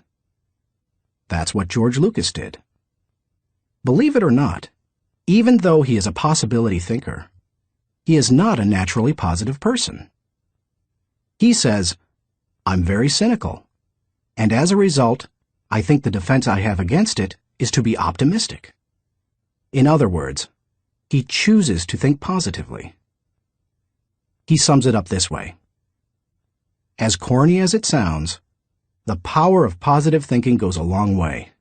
That's what George Lucas did. Believe it or not, even though he is a possibility thinker, he is not a naturally positive person. He says, "I'm very cynical, and as a result, I think the defense I have against it is to be optimistic." In other words, he chooses to think positively. He sums it up this way. As corny as it sounds, the power of positive thinking goes a long way.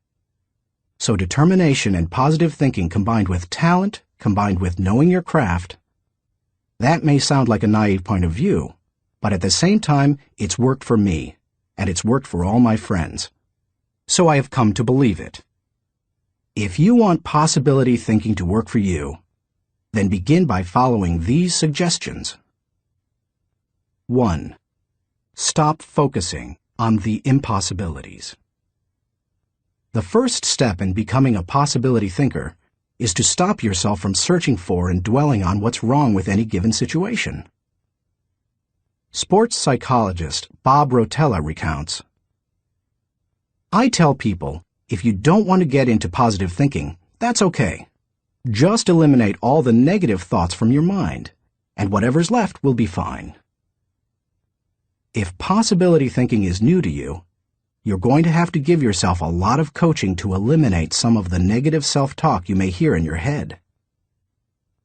So determination and positive thinking combined with talent, combined with knowing your craft, that may sound like a naive point of view, but at the same time, it's worked for me, and it's worked for all my friends. So I have come to believe it. If you want possibility thinking to work for you, then begin by following these suggestions. 1. Stop focusing on the impossibilities. The first step in becoming a possibility thinker is to stop yourself from searching for and dwelling on what's wrong with any given situation. Sports psychologist Bob Rotella recounts, "I tell people, if you don't want to get into positive thinking, that's okay. Just eliminate all the negative thoughts from your mind, and whatever's left will be fine." If possibility thinking is new to you, you're going to have to give yourself a lot of coaching to eliminate some of the negative self-talk you may hear in your head.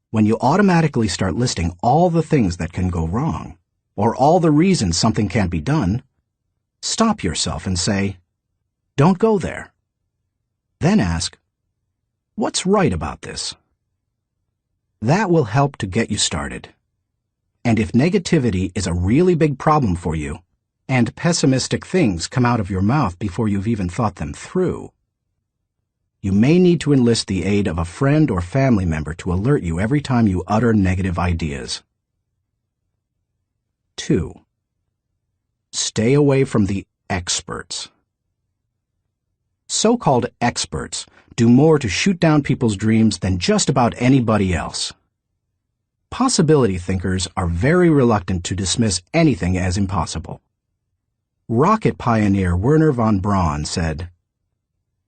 When you automatically start listing all the things that can go wrong, or all the reasons something can't be done, stop yourself and say, "Don't go there." Then ask, "What's right about this?" That will help to get you started. And if negativity is a really big problem for you, and pessimistic things come out of your mouth before you've even thought them through, you may need to enlist the aid of a friend or family member to alert you every time you utter negative ideas. 2. Stay away from the experts. So-called experts do more to shoot down people's dreams than just about anybody else. Possibility thinkers are very reluctant to dismiss anything as impossible. Rocket pioneer Wernher von Braun said,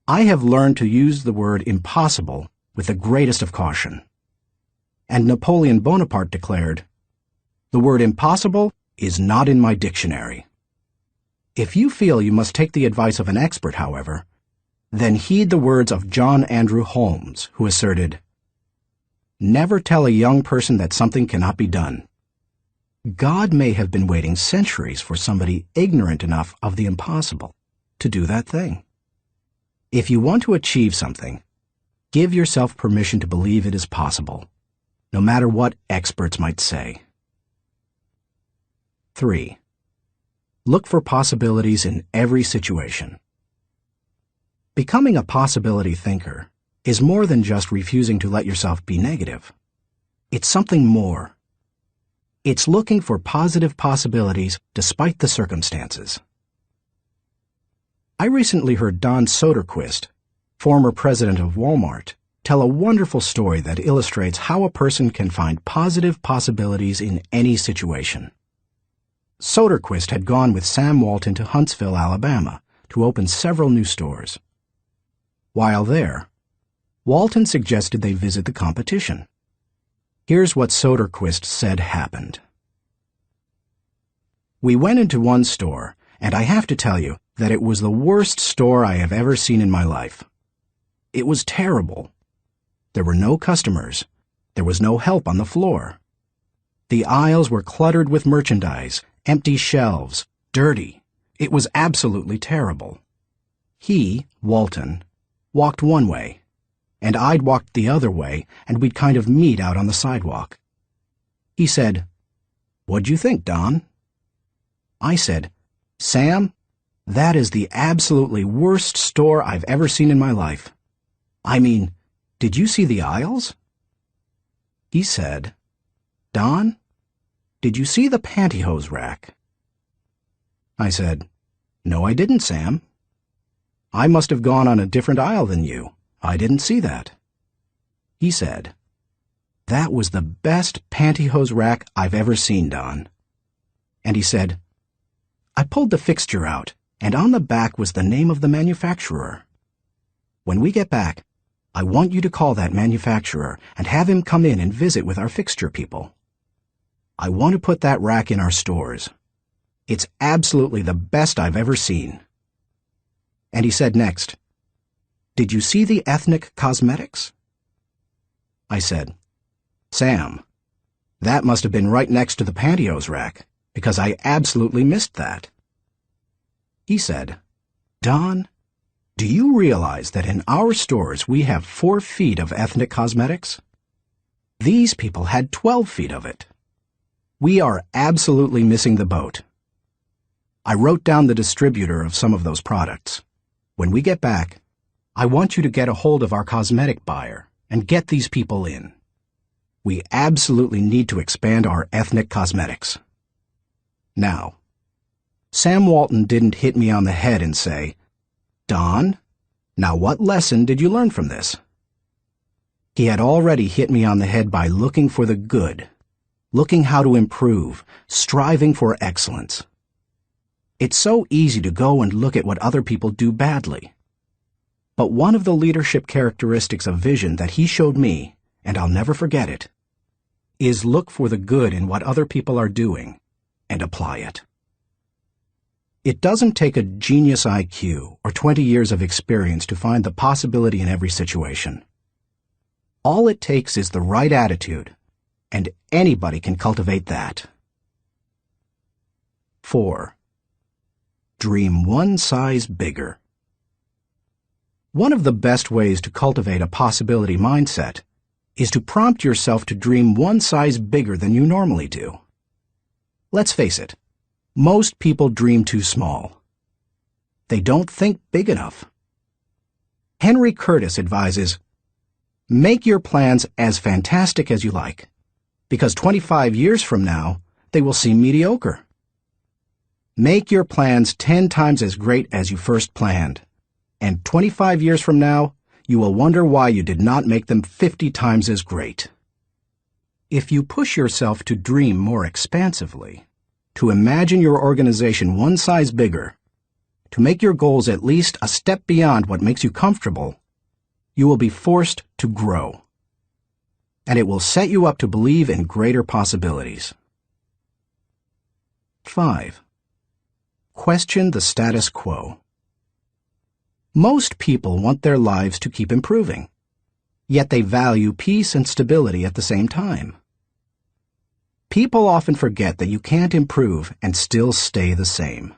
"I have learned to use the word impossible with the greatest of caution." And Napoleon Bonaparte declared, "The word impossible is not in my dictionary." If you feel you must take the advice of an expert, however, then heed the words of John Andrew Holmes, who asserted, "Never tell a young person that something cannot be done." God may have been waiting centuries for somebody ignorant enough of the impossible to do that thing. If you want to achieve something, give yourself permission to believe it is possible, no matter what experts might say. 3. Look for possibilities in every situation. Becoming a possibility thinker is more than just refusing to let yourself be negative. It's something more. It's looking for positive possibilities despite the circumstances. I recently heard Don Soderquist, former president of Walmart, tell a wonderful story that illustrates how a person can find positive possibilities in any situation. Soderquist had gone with Sam Walton to Huntsville, Alabama, to open several new stores. While there, Walton suggested they visit the competition. Here's what Soderquist said happened. "We went into one store, and I have to tell you that it was the worst store I have ever seen in my life. It was terrible. There were no customers. There was no help on the floor. The aisles were cluttered with merchandise, empty shelves, dirty. It was absolutely terrible. He, Walton, walked one way, and I'd walked the other way, and we'd kind of meet out on the sidewalk. He said, "What'd you think, Don?" I said, "Sam, that is the absolutely worst store I've ever seen in my life. I mean, did you see the aisles?" He said, "Don, did you see the pantyhose rack?" I said, "No, I didn't, Sam. I must have gone on a different aisle than you. I didn't see that." He said, "That was the best pantyhose rack I've ever seen, Don." And he said, "I pulled the fixture out, and on the back was the name of the manufacturer. When we get back, I want you to call that manufacturer and have him come in and visit with our fixture people. I want to put that rack in our stores. It's absolutely the best I've ever seen." And he said next, "Did you see the ethnic cosmetics?" I said, "Sam, that must have been right next to the pantyhose rack, because I absolutely missed that." He said, "Don, do you realize that in our stores we have 4 feet of ethnic cosmetics? These people had 12 feet of it. We are absolutely missing the boat. I wrote down the distributor of some of those products. When we get back, I want you to get a hold of our cosmetic buyer and get these people in. We absolutely need to expand our ethnic cosmetics." Now, Sam Walton didn't hit me on the head and say, "Don, now what lesson did you learn from this?" He had already hit me on the head by looking for the good, looking how to improve, striving for excellence. It's so easy to go and look at what other people do badly. But one of the leadership characteristics of vision that he showed me, and I'll never forget it, is look for the good in what other people are doing and apply it. It doesn't take a genius IQ or 20 years of experience to find the possibility in every situation. All it takes is the right attitude, and anybody can cultivate that. 4. Dream one size bigger. One of the best ways to cultivate a possibility mindset is to prompt yourself to dream one size bigger than you normally do. Let's face it, most people dream too small. They don't think big enough. Henry Curtis advises, "Make your plans as fantastic as you like, because 25 years from now, they will seem mediocre. Make your plans 10 times as great as you first planned, and 25 years from now, you will wonder why you did not make them 50 times as great." If you push yourself to dream more expansively, to imagine your organization one size bigger, to make your goals at least a step beyond what makes you comfortable, you will be forced to grow. And it will set you up to believe in greater possibilities. 5. Question the status quo. Most people want their lives to keep improving, yet they value peace and stability at the same time. People often forget that you can't improve and still stay the same.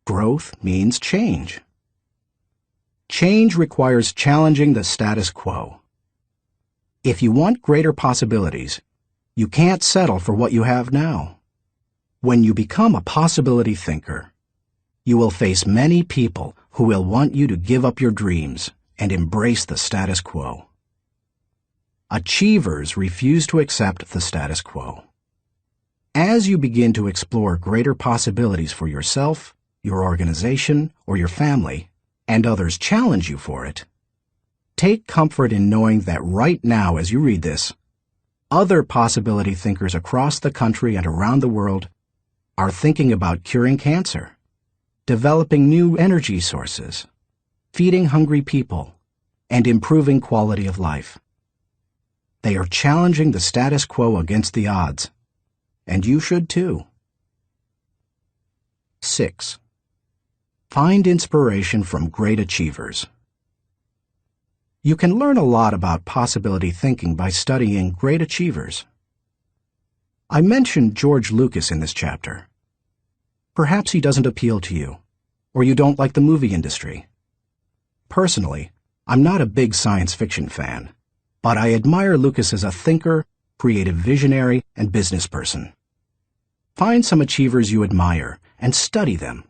Growth means change. Change requires challenging the status quo. If you want greater possibilities, you can't settle for what you have now. When you become a possibility thinker, you will face many people who will want you to give up your dreams and embrace the status quo. Achievers refuse to accept the status quo. As you begin to explore greater possibilities for yourself, your organization, or your family, and others challenge you for it, take comfort in knowing that right now as you read this, other possibility thinkers across the country and around the world are thinking about curing cancer, developing new energy sources, feeding hungry people, and improving quality of life. They are challenging the status quo against the odds, and you should too. 6. Find inspiration from great achievers. You can learn a lot about possibility thinking by studying great achievers. I mentioned George Lucas in this chapter. Perhaps he doesn't appeal to you, or you don't like the movie industry. Personally, I'm not a big science fiction fan, but I admire Lucas as a thinker, creative visionary, and business person. Find some achievers you admire and study them.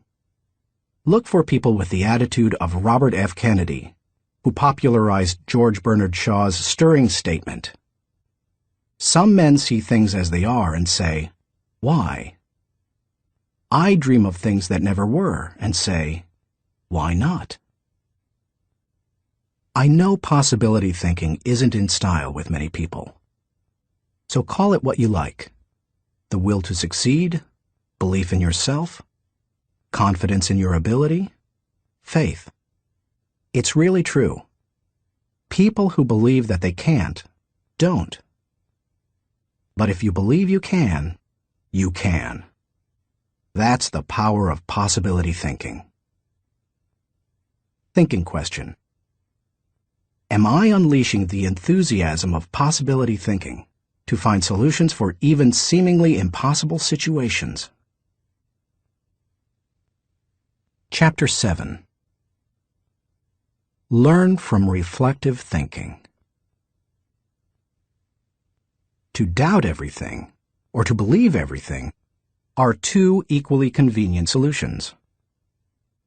Look for people with the attitude of Robert F. Kennedy, who popularized George Bernard Shaw's stirring statement. Some men see things as they are and say, "Why?" I dream of things that never were and say, "Why not?" I know possibility thinking isn't in style with many people. So call it what you like. The will to succeed, belief in yourself, confidence in your ability, faith. It's really true. People who believe that they can't, don't. But if you believe you can, you can. That's the power of possibility thinking. Thinking question. Am I unleashing the enthusiasm of possibility thinking to find solutions for even seemingly impossible situations? Chapter 7. Learn from reflective thinking. To doubt everything, or to believe everything, are two equally convenient solutions.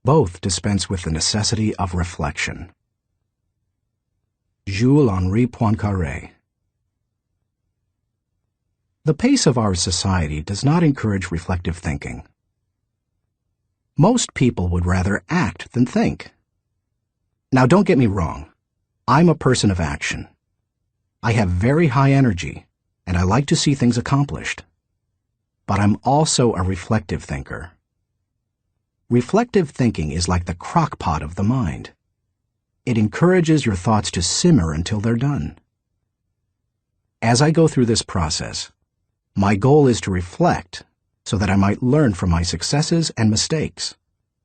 Both dispense with the necessity of reflection. Jules-Henri Poincaré. The pace of our society does not encourage reflective thinking. Most people would rather act than think. Now, don't get me wrong. I'm a person of action. I have very high energy, and I like to see things accomplished. But I'm also a reflective thinker. Reflective thinking is like the crock pot of the mind. It encourages your thoughts to simmer until they're done. As I go through this process, my goal is to reflect so that I might learn from my successes and mistakes,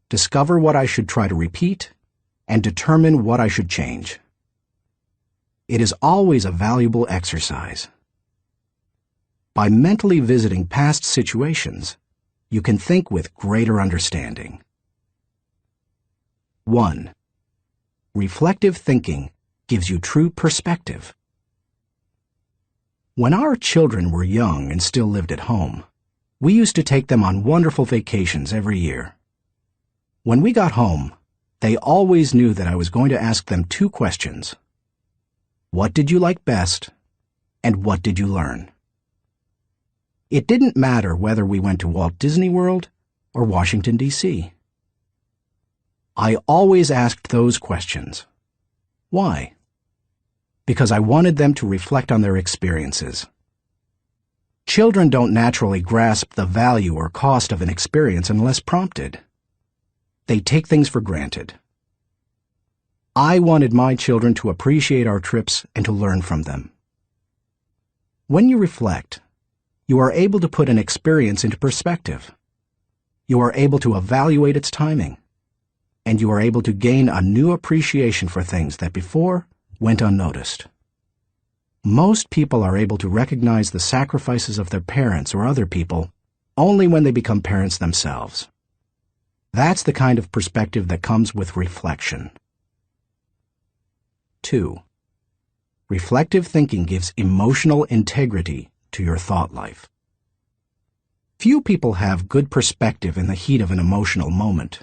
discover what I should try to repeat, and determine what I should change. It is always a valuable exercise. By mentally visiting past situations, you can think with greater understanding. 1. Reflective thinking gives you true perspective. When our children were young and still lived at home, we used to take them on wonderful vacations every year. When we got home, they always knew that I was going to ask them two questions. What did you like best, and what did you learn? It didn't matter whether we went to Walt Disney World or Washington, D.C. I always asked those questions. Why? Because I wanted them to reflect on their experiences. Children don't naturally grasp the value or cost of an experience unless prompted. They take things for granted. I wanted my children to appreciate our trips and to learn from them. When you reflect, you are able to put an experience into perspective. You are able to evaluate its timing, and you are able to gain a new appreciation for things that before went unnoticed. Most people are able to recognize the sacrifices of their parents or other people only when they become parents themselves. That's the kind of perspective that comes with reflection. 2. Reflective thinking gives emotional integrity to your thought life. Few people have good perspective in the heat of an emotional moment.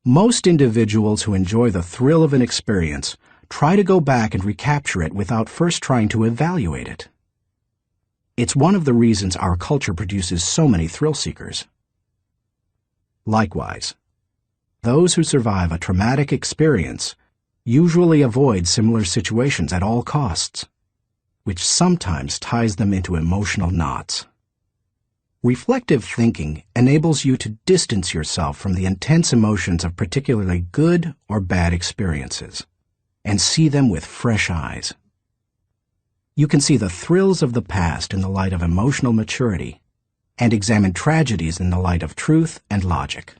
Most individuals who enjoy the thrill of an experience try to go back and recapture it without first trying to evaluate it. It's one of the reasons our culture produces so many thrill seekers. Likewise, those who survive a traumatic experience usually avoid similar situations at all costs, which sometimes ties them into emotional knots. Reflective thinking enables you to distance yourself from the intense emotions of particularly good or bad experiences and see them with fresh eyes. You can see the thrills of the past in the light of emotional maturity and examine tragedies in the light of truth and logic.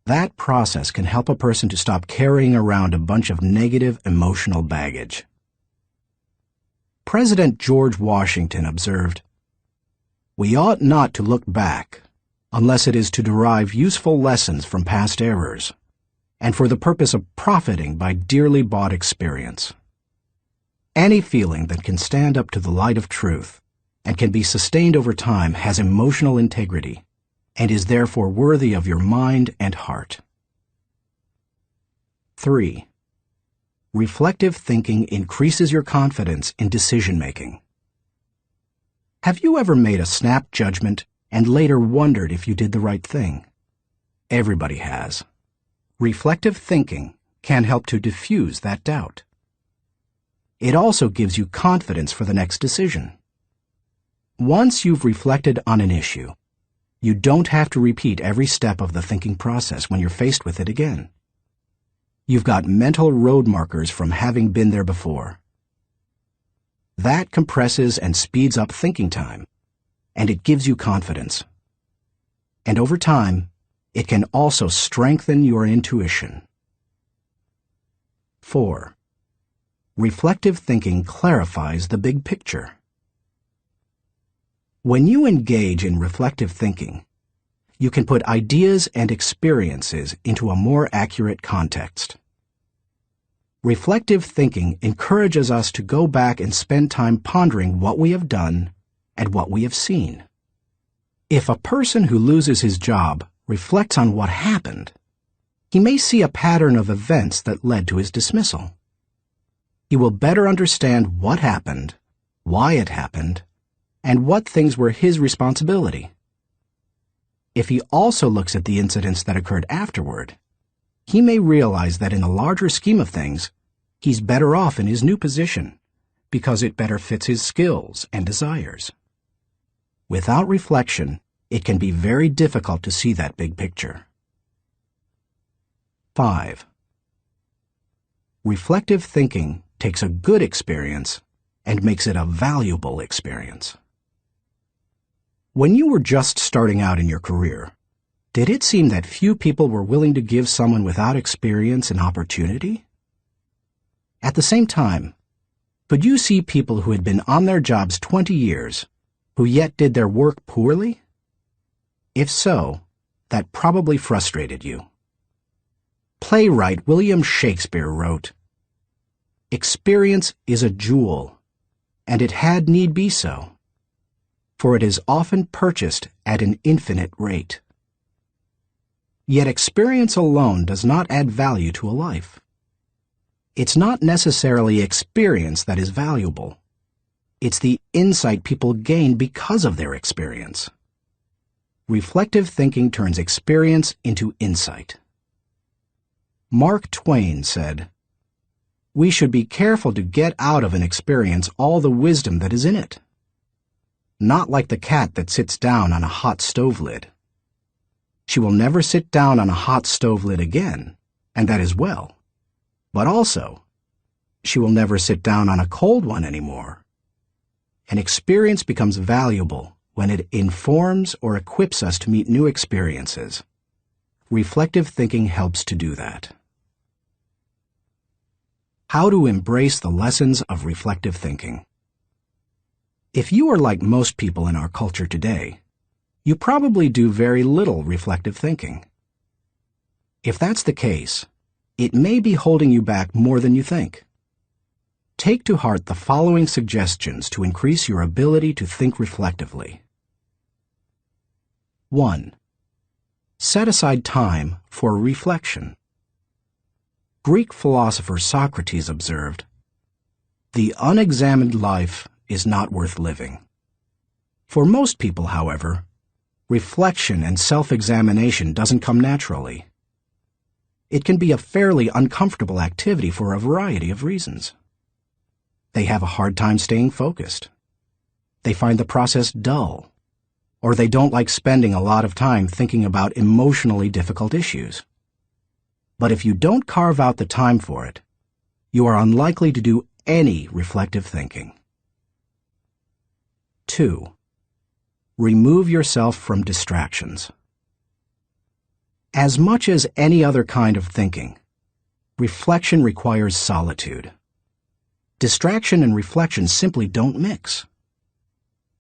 That process can help a person to stop carrying around a bunch of negative emotional baggage. President George Washington observed, "We ought not to look back unless it is to derive useful lessons from past errors, and for the purpose of profiting by dearly bought experience. Any feeling that can stand up to the light of truth and can be sustained over time has emotional integrity and is therefore worthy of your mind and heart." 3. Reflective thinking increases your confidence in decision-making. Have you ever made a snap judgment and later wondered if you did the right thing? Everybody has. Reflective thinking can help to diffuse that doubt. It also gives you confidence for the next decision. Once you've reflected on an issue, you don't have to repeat every step of the thinking process when you're faced with it again. You've got mental road markers from having been there before. That compresses and speeds up thinking time, and it gives you confidence. And over time, it can also strengthen your intuition. 4. Reflective thinking clarifies the big picture. When you engage in reflective thinking, you can put ideas and experiences into a more accurate context. Reflective thinking encourages us to go back and spend time pondering what we have done and what we have seen. If a person who loses his job reflects on what happened, he may see a pattern of events that led to his dismissal. He will better understand what happened, why it happened, and what things were his responsibility. If he also looks at the incidents that occurred afterward, he may realize that in the larger scheme of things, he's better off in his new position because it better fits his skills and desires. Without reflection, it can be very difficult to see that big picture. 5. Reflective thinking takes a good experience and makes it a valuable experience. When you were just starting out in your career, did it seem that few people were willing to give someone without experience an opportunity? At the same time, could you see people who had been on their jobs 20 years, who yet did their work poorly? If so, that probably frustrated you. Playwright William Shakespeare wrote, "Experience is a jewel, and it had need be so, for it is often purchased at an infinite rate." Yet experience alone does not add value to a life. It's not necessarily experience that is valuable. It's the insight people gain because of their experience. Reflective thinking turns experience into insight. Mark Twain said, "We should be careful to get out of an experience all the wisdom that is in it. Not like the cat that sits down on a hot stove lid. She will never sit down on a hot stove lid again, and that is well. But also, she will never sit down on a cold one anymore." An experience becomes valuable when it informs or equips us to meet new experiences. Reflective thinking helps to do that. How to embrace the lessons of reflective thinking. If you are like most people in our culture today, you probably do very little reflective thinking. If that's the case, it may be holding you back more than you think. Take to heart the following suggestions to increase your ability to think reflectively. 1. Set aside time for reflection. Greek philosopher Socrates observed, "The unexamined life is not worth living." For most people, however, reflection and self-examination doesn't come naturally. It can be a fairly uncomfortable activity for a variety of reasons. They have a hard time staying focused. They find the process dull, or they don't like spending a lot of time thinking about emotionally difficult issues. But if you don't carve out the time for it, you are unlikely to do any reflective thinking. 2. remove yourself from distractions. As much as any other kind of thinking, reflection requires solitude. Distraction and reflection simply don't mix.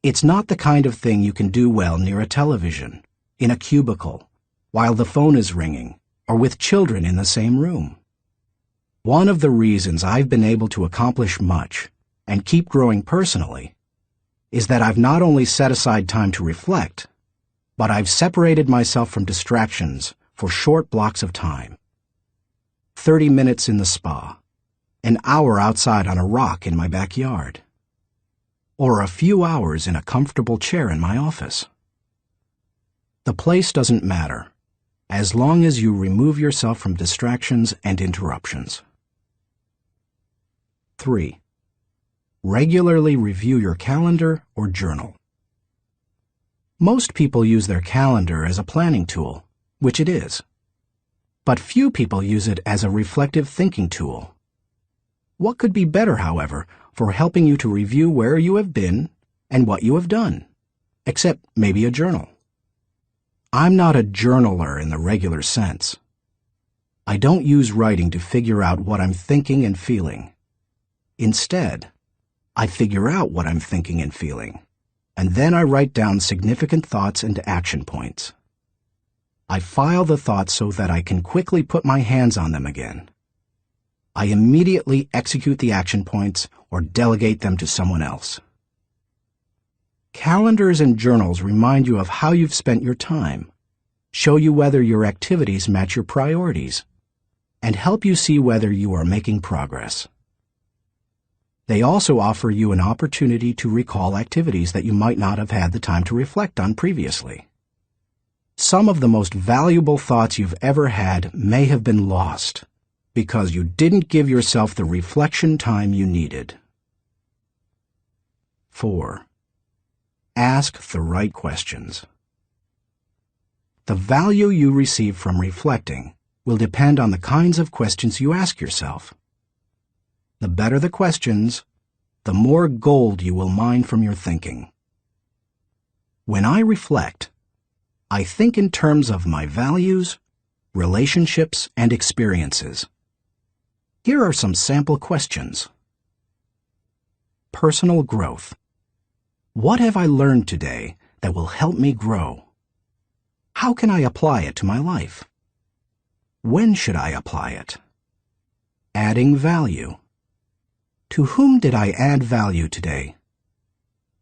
It's not the kind of thing you can do well near a television, in a cubicle, while the phone is ringing, or with children in the same room. One of the reasons I've been able to accomplish much and keep growing personally is that I've not only set aside time to reflect, but I've separated myself from distractions for short blocks of time. 30 minutes in the spa, an hour outside on a rock in my backyard, or a few hours in a comfortable chair in my office. The place doesn't matter, as long as you remove yourself from distractions and interruptions. 3. Regularly review your calendar or journal. Most people use their calendar as a planning tool, which it is. But few people use it as a reflective thinking tool. What could be better, however, for helping you to review where you have been and what you have done, except maybe a journal? I'm not a journaler in the regular sense. I don't use writing to figure out what I'm thinking and feeling. Instead, I figure out what I'm thinking and feeling, and then I write down significant thoughts and action points. I file the thoughts so that I can quickly put my hands on them again. I immediately execute the action points or delegate them to someone else. Calendars and journals remind you of how you've spent your time, show you whether your activities match your priorities, and help you see whether you are making progress. They also offer you an opportunity to recall activities that you might not have had the time to reflect on previously. Some of the most valuable thoughts you've ever had may have been lost because you didn't give yourself the reflection time you needed. 4. Ask the right questions. The value you receive from reflecting will depend on the kinds of questions you ask yourself. The better the questions, the more gold you will mine from your thinking. When I reflect, I think in terms of my values, relationships, and experiences. Here are some sample questions. Personal growth. What have I learned today that will help me grow? How can I apply it to my life? When should I apply it? Adding value. To whom did I add value today?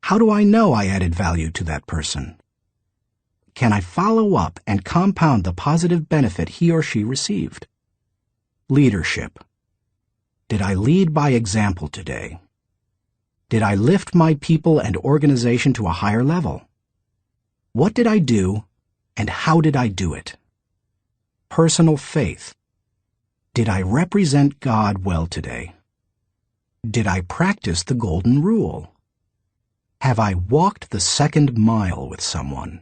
How do I know I added value to that person? Can I follow up and compound the positive benefit he or she received? Leadership. Did I lead by example today? Did I lift my people and organization to a higher level? What did I do, and how did I do it? Personal faith. Did I represent God well today? Did I practice the golden rule? Have I walked the second mile with someone?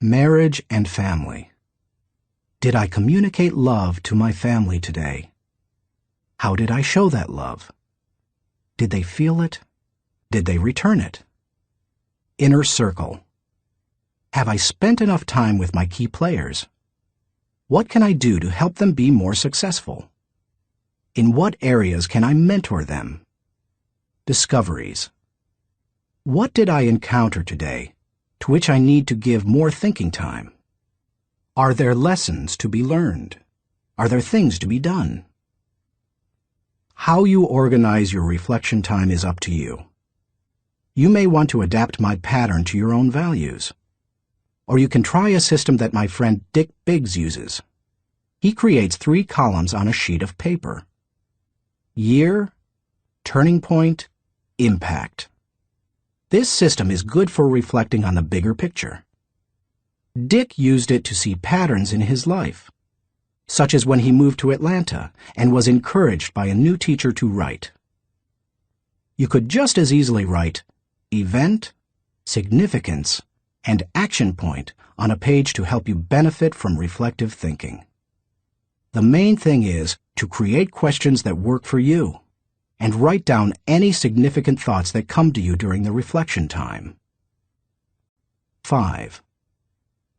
Marriage and family. Did I communicate love to my family today? How did I show that love? Did they feel it? Did they return it? Inner circle. Have I spent enough time with my key players? What can I do to help them be more successful? In what areas can I mentor them? Discoveries. What did I encounter today to which I need to give more thinking time? Are there lessons to be learned? Are there things to be done? How you organize your reflection time is up to you. You may want to adapt my pattern to your own values. Or you can try a system that my friend Dick Biggs uses. He creates 3 columns on a sheet of paper. Year, turning point, impact. This system is good for reflecting on the bigger picture. Dick used it to see patterns in his life, such as when he moved to Atlanta and was encouraged by a new teacher to write. You could just as easily write event, significance, and action point on a page to help you benefit from reflective thinking. The main thing is to create questions that work for you and write down any significant thoughts that come to you during the reflection time. 5.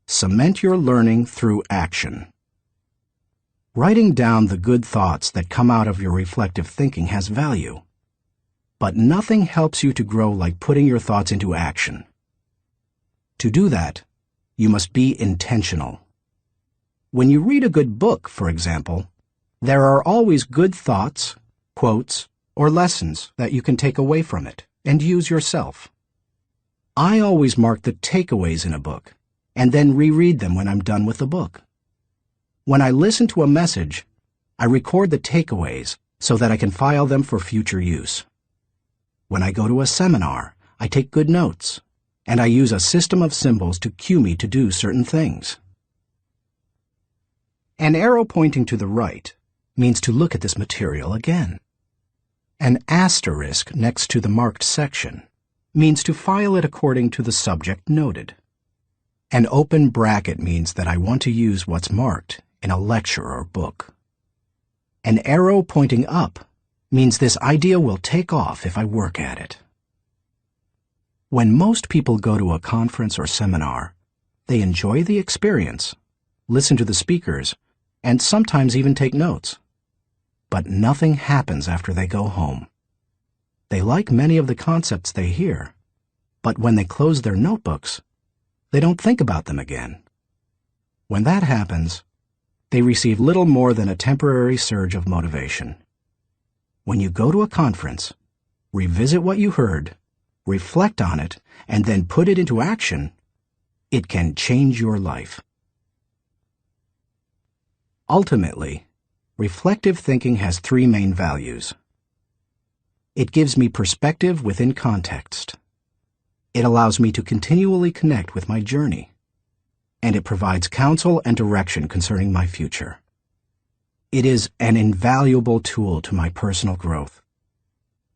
Cement your learning through action. Writing down the good thoughts that come out of your reflective thinking has value. But nothing helps you to grow like putting your thoughts into action. To do that, you must be intentional. When you read a good book, for example, there are always good thoughts, quotes, or lessons that you can take away from it and use yourself. I always mark the takeaways in a book and then reread them when I'm done with the book. When I listen to a message, I record the takeaways so that I can file them for future use. When I go to a seminar, I take good notes, and I use a system of symbols to cue me to do certain things. An arrow pointing to the right means to look at this material again. An asterisk next to the marked section means to file it according to the subject noted. An open bracket means that I want to use what's marked in a lecture or book. An arrow pointing up means this idea will take off if I work at it. When most people go to a conference or seminar, they enjoy the experience, listen to the speakers, and sometimes even take notes. But nothing happens after they go home. They like many of the concepts they hear, but when they close their notebooks, they don't think about them again. When that happens, they receive little more than a temporary surge of motivation. When you go to a conference, revisit what you heard, reflect on it, and then put it into action, it can change your life. Ultimately, reflective thinking has 3 main values. It gives me perspective within context. It allows me to continually connect with my journey. And it provides counsel and direction concerning my future. It is an invaluable tool to my personal growth.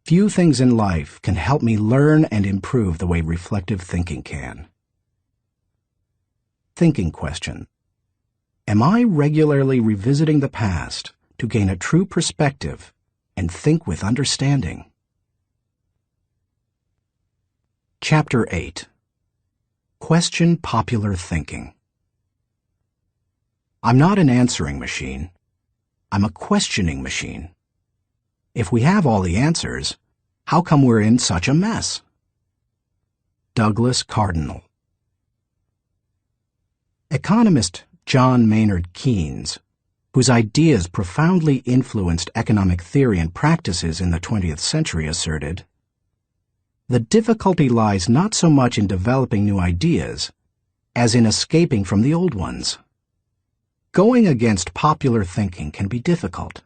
Few things in life can help me learn and improve the way reflective thinking can. Thinking question. Am I regularly revisiting the past to gain a true perspective and think with understanding? Chapter 8. Question popular thinking. I'm not an answering machine. I'm a questioning machine. If we have all the answers, how come we're in such a mess? Douglas Cardinal. Economist John Maynard Keynes, whose ideas profoundly influenced economic theory and practices in the 20th century, asserted, "The difficulty lies not so much in developing new ideas as in escaping from the old ones." Going against popular thinking can be difficult,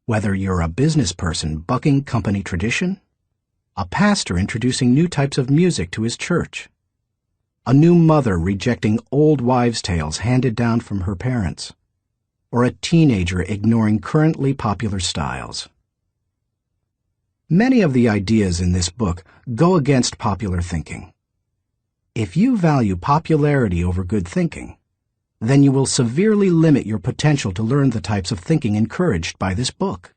whether you're a business person bucking company tradition, a pastor introducing new types of music to his church, a new mother rejecting old wives' tales handed down from her parents, or a teenager ignoring currently popular styles. Many of the ideas in this book go against popular thinking. If you value popularity over good thinking, then you will severely limit your potential to learn the types of thinking encouraged by this book.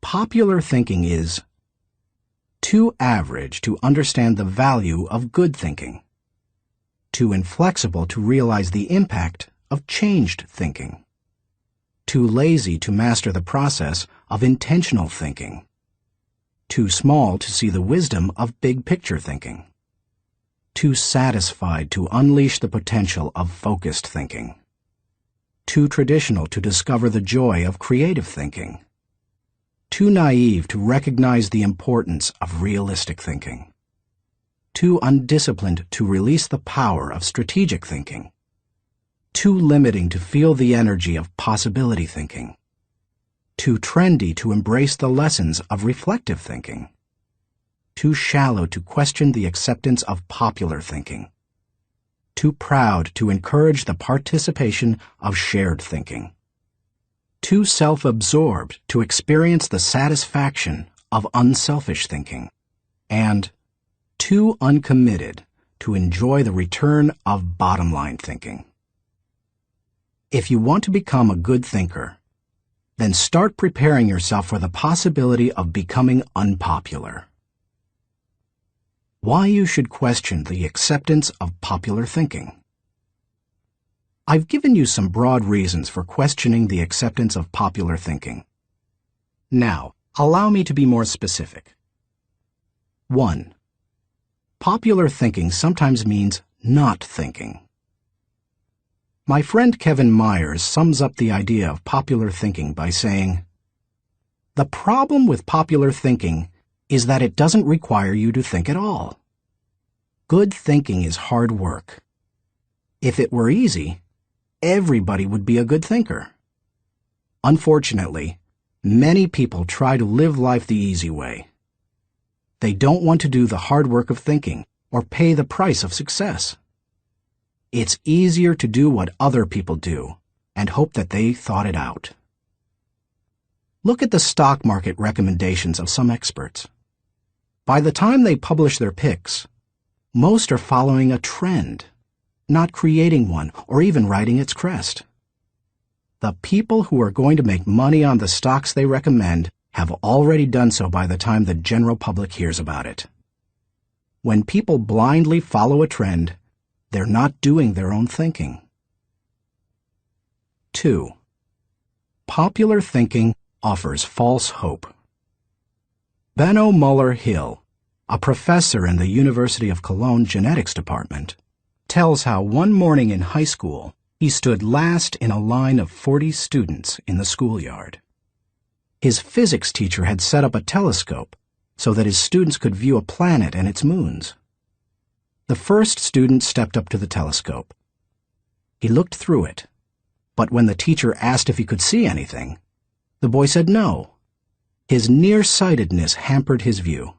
Popular thinking is too average to understand the value of good thinking, too inflexible to realize the impact of changed thinking, too lazy to master the process of intentional thinking, too small to see the wisdom of big-picture thinking, too satisfied to unleash the potential of focused thinking, too traditional to discover the joy of creative thinking, too naive to recognize the importance of realistic thinking, too undisciplined to release the power of strategic thinking, too limiting to feel the energy of possibility thinking, too trendy to embrace the lessons of reflective thinking, too shallow to question the acceptance of popular thinking, too proud to encourage the participation of shared thinking, too self-absorbed to experience the satisfaction of unselfish thinking, and too uncommitted to enjoy the return of bottom-line thinking. If you want to become a good thinker, then start preparing yourself for the possibility of becoming unpopular. Why you should question the acceptance of popular thinking. I've given you some broad reasons for questioning the acceptance of popular thinking. Now, allow me to be more specific. 1. Popular thinking sometimes means not thinking. My friend Kevin Myers sums up the idea of popular thinking by saying, "The problem with popular thinking is that it doesn't require you to think at all. Good thinking is hard work. If it were easy, everybody would be a good thinker. Unfortunately, many people try to live life the easy way. They don't want to do the hard work of thinking or pay the price of success. It's easier to do what other people do and hope that they thought it out." Look at the stock market recommendations of some experts. By the time they publish their picks, most are following a trend, not creating one or even riding its crest. The people who are going to make money on the stocks they recommend have already done so by the time the general public hears about it. When people blindly follow a trend, they're not doing their own thinking. 2. Popular thinking offers false hope. Benno Muller-Hill, a professor in the University of Cologne Genetics Department, tells how one morning in high school he stood last in a line of 40 students in the schoolyard. His physics teacher had set up a telescope so that his students could view a planet and its moons. The first student stepped up to the telescope. He looked through it, but when the teacher asked if he could see anything, the boy said no. His nearsightedness hampered his view.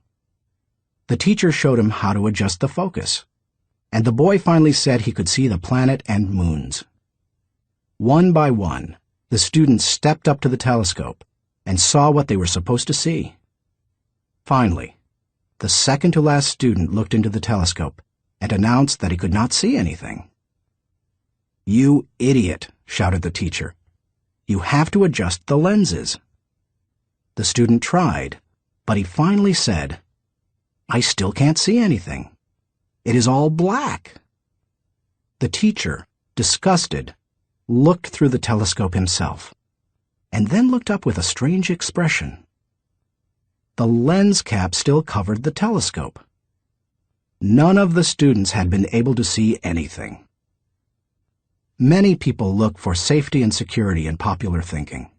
The teacher showed him how to adjust the focus, and the boy finally said he could see the planet and moons. One by one, the students stepped up to the telescope and saw what they were supposed to see. Finally, the second-to-last student looked into the telescope and announced that he could not see anything. "You idiot," shouted the teacher. "You have to adjust the lenses." The student tried, but he finally said, "I still can't see anything. It is all black." The teacher, disgusted, looked through the telescope himself, and then looked up with a strange expression. The lens cap still covered the telescope. None of the students had been able to see anything. Many people look for safety and security in popular thinking.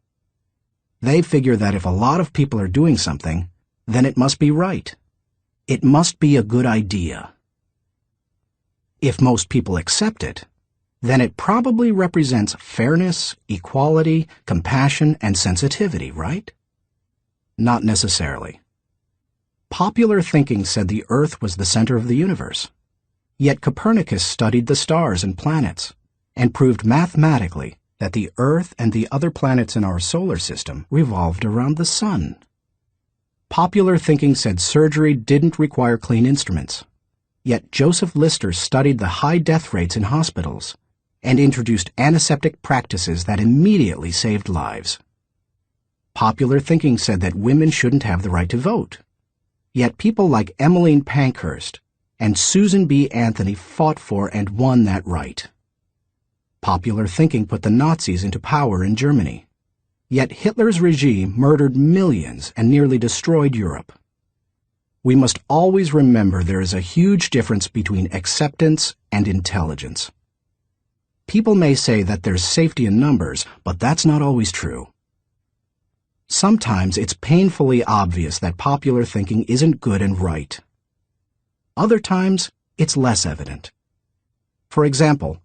They figure that if a lot of people are doing something, then it must be right. It must be a good idea. If most people accept it, then it probably represents fairness, equality, compassion, and sensitivity, right? Not necessarily. Popular thinking said the Earth was the center of the universe. Yet Copernicus studied the stars and planets and proved mathematically that the Earth and the other planets in our solar system revolved around the sun. Popular thinking said surgery didn't require clean instruments. Yet Joseph Lister studied the high death rates in hospitals and introduced antiseptic practices that immediately saved lives. Popular thinking said that women shouldn't have the right to vote. Yet people like Emmeline Pankhurst and Susan B. Anthony fought for and won that right. Popular thinking put the Nazis into power in Germany. Yet Hitler's regime murdered millions and nearly destroyed Europe. We must always remember there is a huge difference between acceptance and intelligence. People may say that there's safety in numbers, but that's not always true. Sometimes it's painfully obvious that popular thinking isn't good and right. Other times, it's less evident. For example,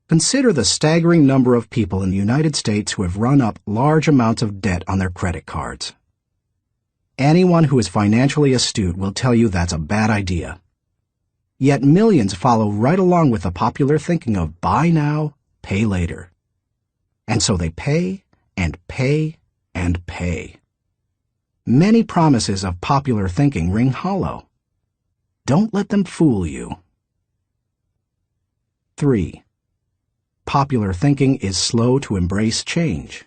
consider the staggering number of people in the United States who have run up large amounts of debt on their credit cards. Anyone who is financially astute will tell you that's a bad idea. Yet millions follow right along with the popular thinking of buy now, pay later. And so they pay and pay and pay. Many promises of popular thinking ring hollow. Don't let them fool you. 3. Popular thinking is slow to embrace change.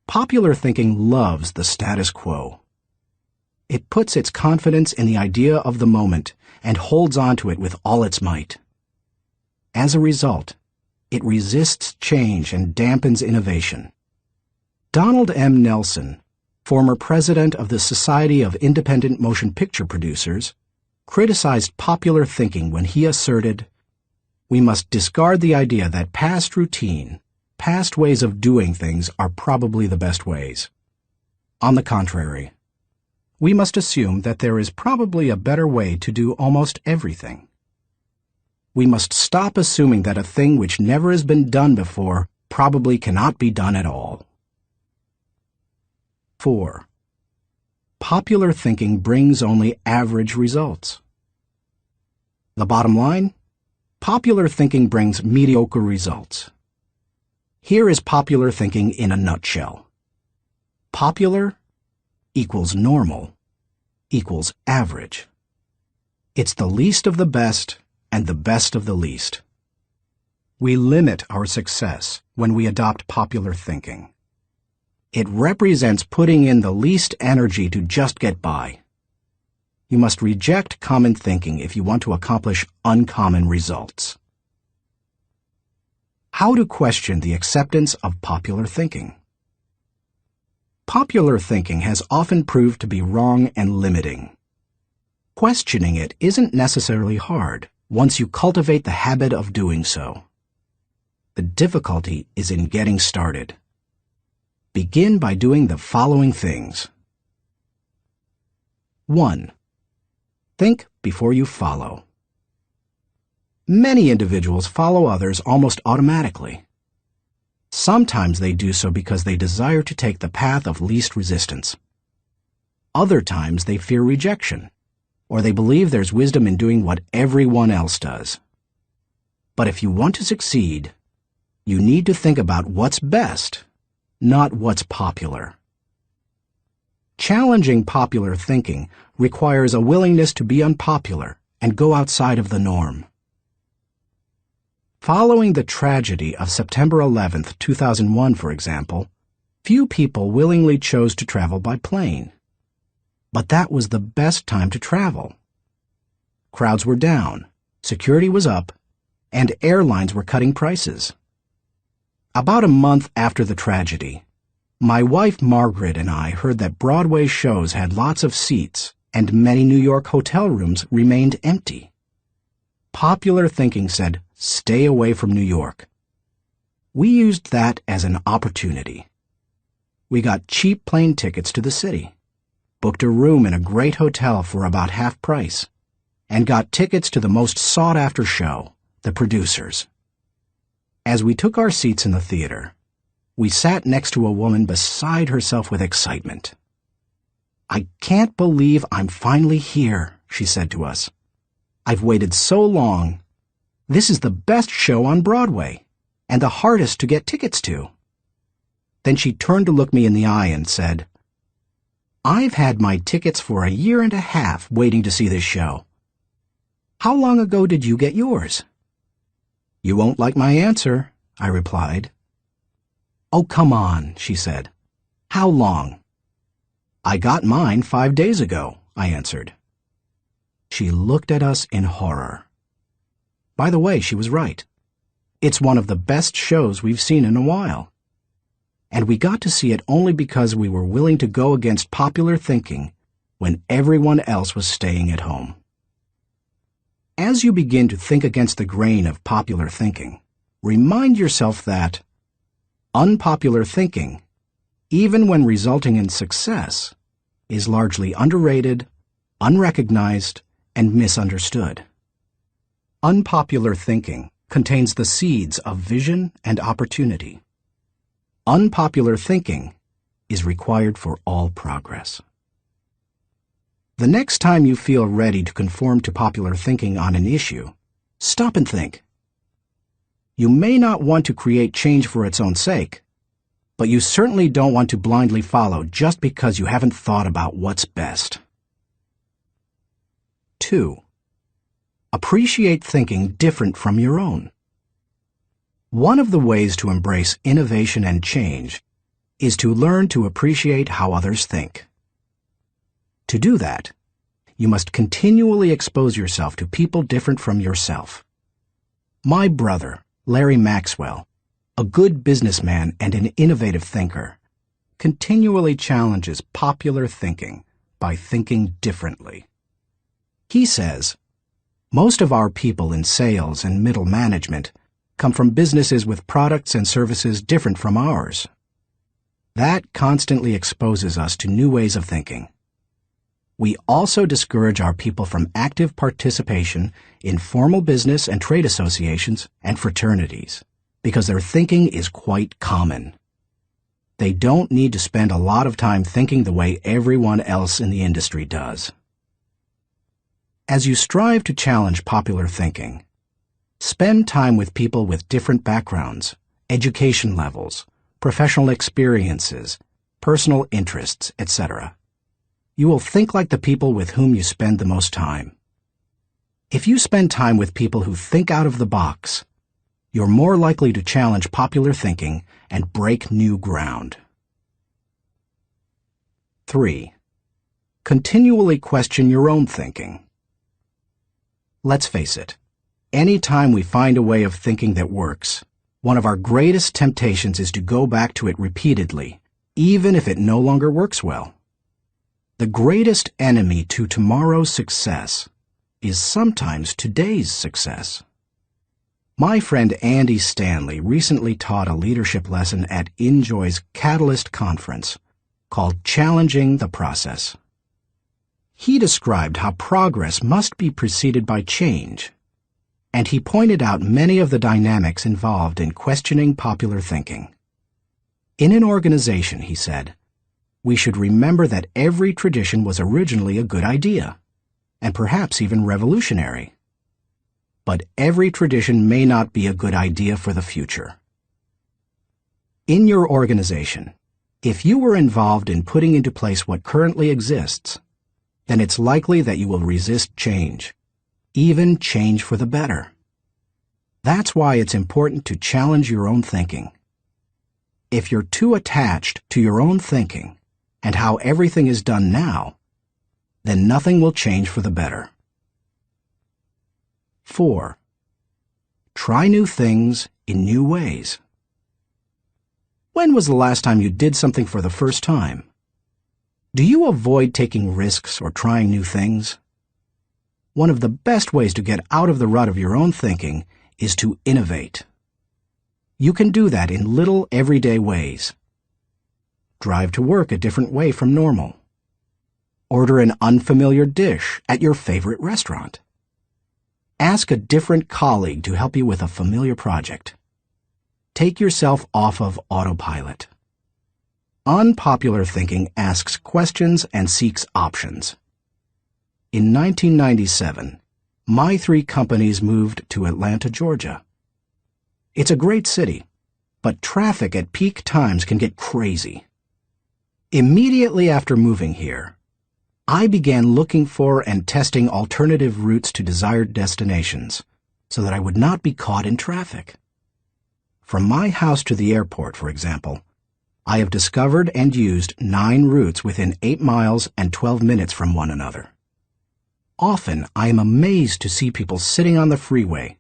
Popular thinking loves the status quo. It puts its confidence in the idea of the moment and holds on to it with all its might. As a result, it resists change and dampens innovation. Donald M. Nelson, former president of the Society of Independent Motion Picture Producers, criticized popular thinking when he asserted, "We must discard the idea that past routine, past ways of doing things are probably the best ways. On the contrary, we must assume that there is probably a better way to do almost everything. We must stop assuming that a thing which never has been done before probably cannot be done at all." 4. Popular thinking brings only average results. The bottom line? Popular thinking brings mediocre results. Here is popular thinking in a nutshell. Popular equals normal equals average. It's the least of the best and the best of the least. We limit our success when we adopt popular thinking. It represents putting in the least energy to just get by. You must reject common thinking if you want to accomplish uncommon results. How to question the acceptance of popular thinking. Popular thinking has often proved to be wrong and limiting. Questioning it isn't necessarily hard once you cultivate the habit of doing so. The difficulty is in getting started. Begin by doing the following things. 1. Think before you follow. Many individuals follow others almost automatically. Sometimes they do so because they desire to take the path of least resistance. Other times they fear rejection, or they believe there's wisdom in doing what everyone else does. But if you want to succeed, you need to think about what's best, not what's popular. Challenging popular thinking requires a willingness to be unpopular and go outside of the norm. Following the tragedy of September 11, 2001, for example, few people willingly chose to travel by plane. But that was the best time to travel. Crowds were down, security was up, and airlines were cutting prices. About a month after the tragedy, my wife Margaret and I heard that Broadway shows had lots of seats and many New York hotel rooms remained empty. Popular thinking said, "Stay away from New York." We used that as an opportunity. We got cheap plane tickets to the city, booked a room in a great hotel for about half price, and got tickets to the most sought-after show, The Producers. As we took our seats in the theater, we sat next to a woman beside herself with excitement. "I can't believe I'm finally here," she said to us. "I've waited so long. This is the best show on Broadway, and the hardest to get tickets to." Then she turned to look me in the eye and said, "I've had my tickets for a year and a half waiting to see this show. How long ago did you get yours?" "You won't like my answer," I replied. "Oh, come on," she said. "How long?" "I got mine 5 days ago," I answered. She looked at us in horror. By the way, she was right. It's one of the best shows we've seen in a while. And we got to see it only because we were willing to go against popular thinking when everyone else was staying at home. As you begin to think against the grain of popular thinking, remind yourself that unpopular thinking, even when resulting in success, is largely underrated, unrecognized, and misunderstood. Unpopular thinking contains the seeds of vision and opportunity. Unpopular thinking is required for all progress. The next time you feel ready to conform to popular thinking on an issue, stop and think. You may not want to create change for its own sake, but you certainly don't want to blindly follow just because you haven't thought about what's best. 2. Appreciate thinking different from your own. One of the ways to embrace innovation and change is to learn to appreciate how others think. To do that, you must continually expose yourself to people different from yourself. My brother, Larry Maxwell, a good businessman and an innovative thinker, continually challenges popular thinking by thinking differently. He says, most of our people in sales and middle management come from businesses with products and services different from ours. That constantly exposes us to new ways of thinking. We also discourage our people from active participation in formal business and trade associations and fraternities because their thinking is quite common. They don't need to spend a lot of time thinking the way everyone else in the industry does. As you strive to challenge popular thinking, spend time with people with different backgrounds, education levels, professional experiences, personal interests, etc. You will think like the people with whom you spend the most time. If you spend time with people who think out of the box, you're more likely to challenge popular thinking and break new ground. 3. Continually question your own thinking. Let's face it, any time we find a way of thinking that works, one of our greatest temptations is to go back to it repeatedly, even if it no longer works well. The greatest enemy to tomorrow's success is sometimes today's success. My friend Andy Stanley recently taught a leadership lesson at Enjoy's Catalyst Conference called Challenging the Process. He described how progress must be preceded by change, and he pointed out many of the dynamics involved in questioning popular thinking. In an organization, he said, we should remember that every tradition was originally a good idea, and perhaps even revolutionary. But every tradition may not be a good idea for the future. In your organization, if you were involved in putting into place what currently exists, then it's likely that you will resist change, even change for the better. That's why it's important to challenge your own thinking. If you're too attached to your own thinking, and how everything is done now, then nothing will change for the better. 4. Try new things in new ways. When was the last time you did something for the first time? Do you avoid taking risks or trying new things? One of the best ways to get out of the rut of your own thinking is to innovate. You can do that in little everyday ways. Drive to work a different way from normal. Order an unfamiliar dish at your favorite restaurant. Ask a different colleague to help you with a familiar project. Take yourself off of autopilot. Unpopular thinking asks questions and seeks options. In 1997, my 3 companies moved to Atlanta, Georgia. It's a great city, but traffic at peak times can get crazy. Immediately after moving here, I began looking for and testing alternative routes to desired destinations so that I would not be caught in traffic. From my house to the airport, for example, I have discovered and used 9 routes within 8 miles and 12 minutes from one another. Often, I am amazed to see people sitting on the freeway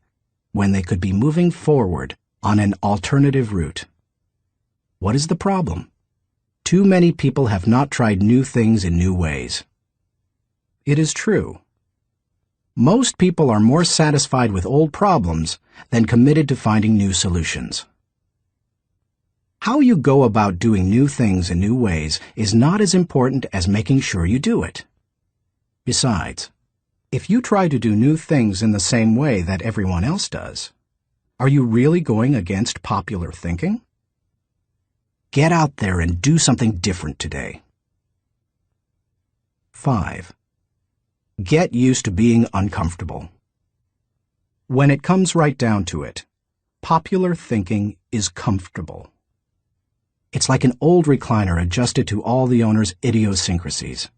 when they could be moving forward on an alternative route. What is the problem? Too many people have not tried new things in new ways. It is true. Most people are more satisfied with old problems than committed to finding new solutions. How you go about doing new things in new ways is not as important as making sure you do it. Besides, if you try to do new things in the same way that everyone else does, are you really going against popular thinking? Get out there and do something different today. 5. Get used to being uncomfortable. When it comes right down to it, popular thinking is comfortable. It's like an old recliner adjusted to all the owner's idiosyncrasies.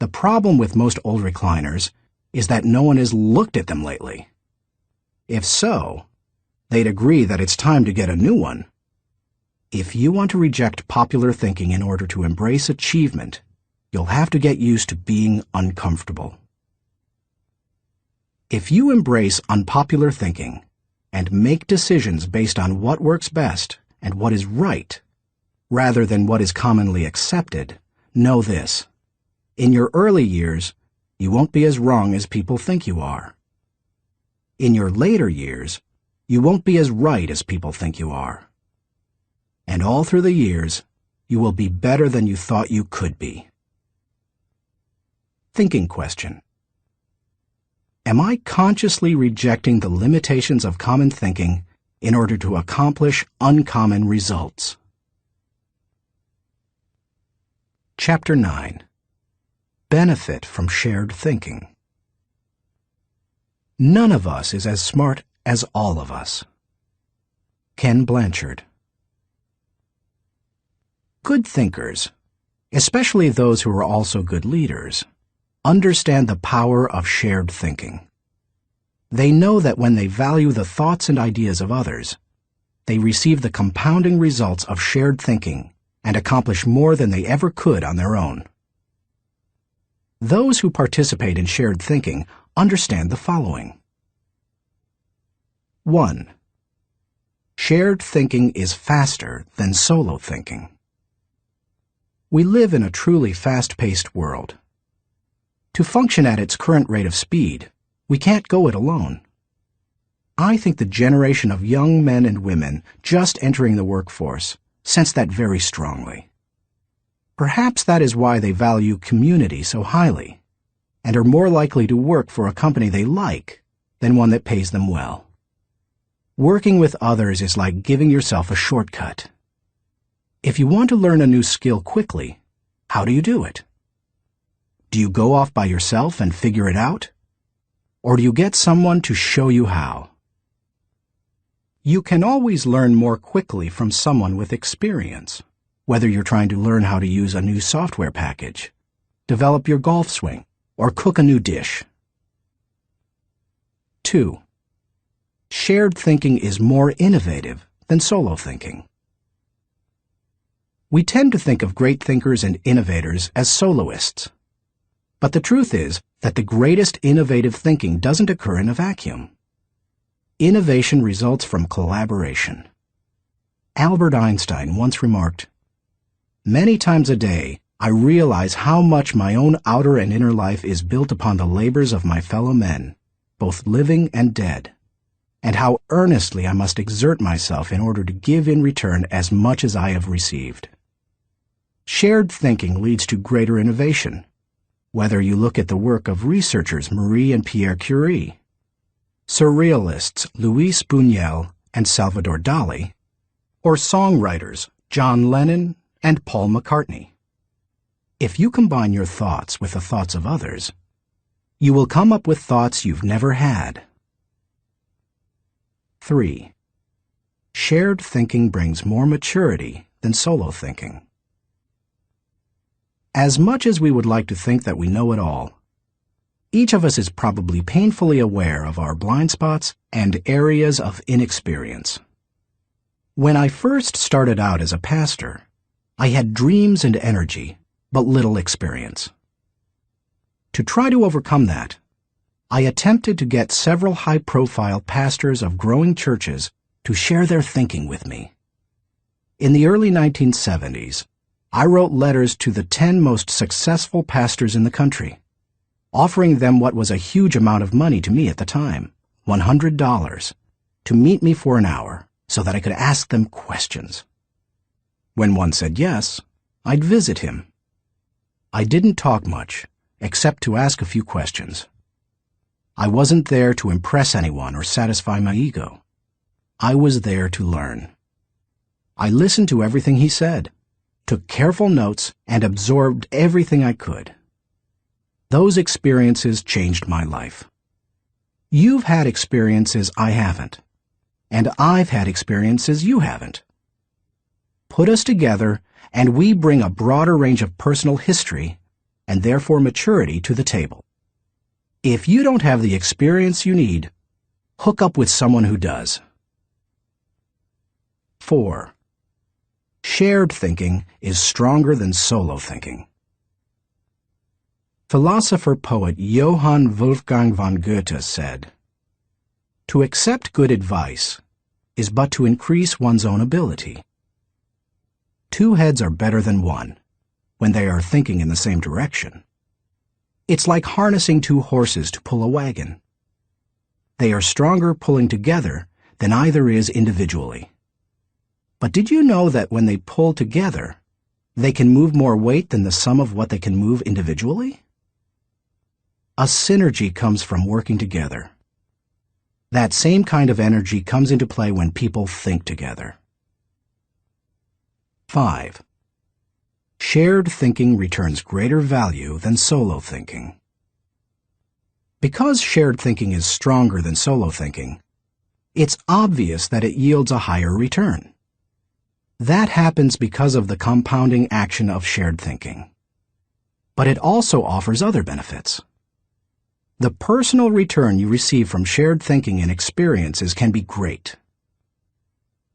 The problem with most old recliners is that no one has looked at them lately. If so, they'd agree that it's time to get a new one. If you want to reject popular thinking in order to embrace achievement, you'll have to get used to being uncomfortable. If you embrace unpopular thinking and make decisions based on what works best and what is right, rather than what is commonly accepted, know this: in your early years, you won't be as wrong as people think you are. In your later years, you won't be as right as people think you are. And all through the years, you will be better than you thought you could be. Thinking question. Am I consciously rejecting the limitations of common thinking in order to accomplish uncommon results? Chapter 9. Benefit from shared thinking. None of us is as smart as all of us. Ken Blanchard. Good thinkers, especially those who are also good leaders, understand the power of shared thinking. They know that when they value the thoughts and ideas of others, they receive the compounding results of shared thinking and accomplish more than they ever could on their own. Those who participate in shared thinking understand the following. 1. Shared thinking is faster than solo thinking. We live in a truly fast-paced world. To function at its current rate of speed, we can't go it alone. I think the generation of young men and women just entering the workforce sense that very strongly. Perhaps that is why they value community so highly, and are more likely to work for a company they like than one that pays them well. Working with others is like giving yourself a shortcut. If you want to learn a new skill quickly, how do you do it? Do you go off by yourself and figure it out? Or do you get someone to show you how? You can always learn more quickly from someone with experience, whether you're trying to learn how to use a new software package, develop your golf swing, or cook a new dish. 2. Shared thinking is more innovative than solo thinking. We tend to think of great thinkers and innovators as soloists. But the truth is that the greatest innovative thinking doesn't occur in a vacuum. Innovation results from collaboration. Albert Einstein once remarked, "Many times a day, I realize how much my own outer and inner life is built upon the labors of my fellow men, both living and dead, and how earnestly I must exert myself in order to give in return as much as I have received." Shared thinking leads to greater innovation, whether you look at the work of researchers Marie and Pierre Curie, surrealists Luis Buñuel and Salvador Dali, or songwriters John Lennon and Paul McCartney. If you combine your thoughts with the thoughts of others, you will come up with thoughts you've never had. 3. Shared thinking brings more maturity than solo thinking. As much as we would like to think that we know it all, each of us is probably painfully aware of our blind spots and areas of inexperience. When I first started out as a pastor, I had dreams and energy, but little experience. To try to overcome that, I attempted to get several high-profile pastors of growing churches to share their thinking with me. In the early 1970s, I wrote letters to the 10 most successful pastors in the country, offering them what was a huge amount of money to me at the time, $100, to meet me for an hour so that I could ask them questions. When one said yes, I'd visit him. I didn't talk much, except to ask a few questions. I wasn't there to impress anyone or satisfy my ego. I was there to learn. I listened to everything he said, took careful notes, and absorbed everything I could. Those experiences changed my life. You've had experiences I haven't, and I've had experiences you haven't. Put us together, and we bring a broader range of personal history, and therefore maturity, to the table. If you don't have the experience you need, hook up with someone who does. 4. Shared thinking is stronger than solo thinking. Philosopher-poet Johann Wolfgang von Goethe said, "To accept good advice is but to increase one's own ability. Two heads are better than one when they are thinking in the same direction. It's like harnessing two horses to pull a wagon. They are stronger pulling together than either is individually. But did you know that when they pull together, they can move more weight than the sum of what they can move individually? A synergy comes from working together. That same kind of energy comes into play when people think together." 5. Shared thinking returns greater value than solo thinking. Because shared thinking is stronger than solo thinking, it's obvious that it yields a higher return. That happens because of the compounding action of shared thinking. But it also offers other benefits. The personal return you receive from shared thinking and experiences can be great.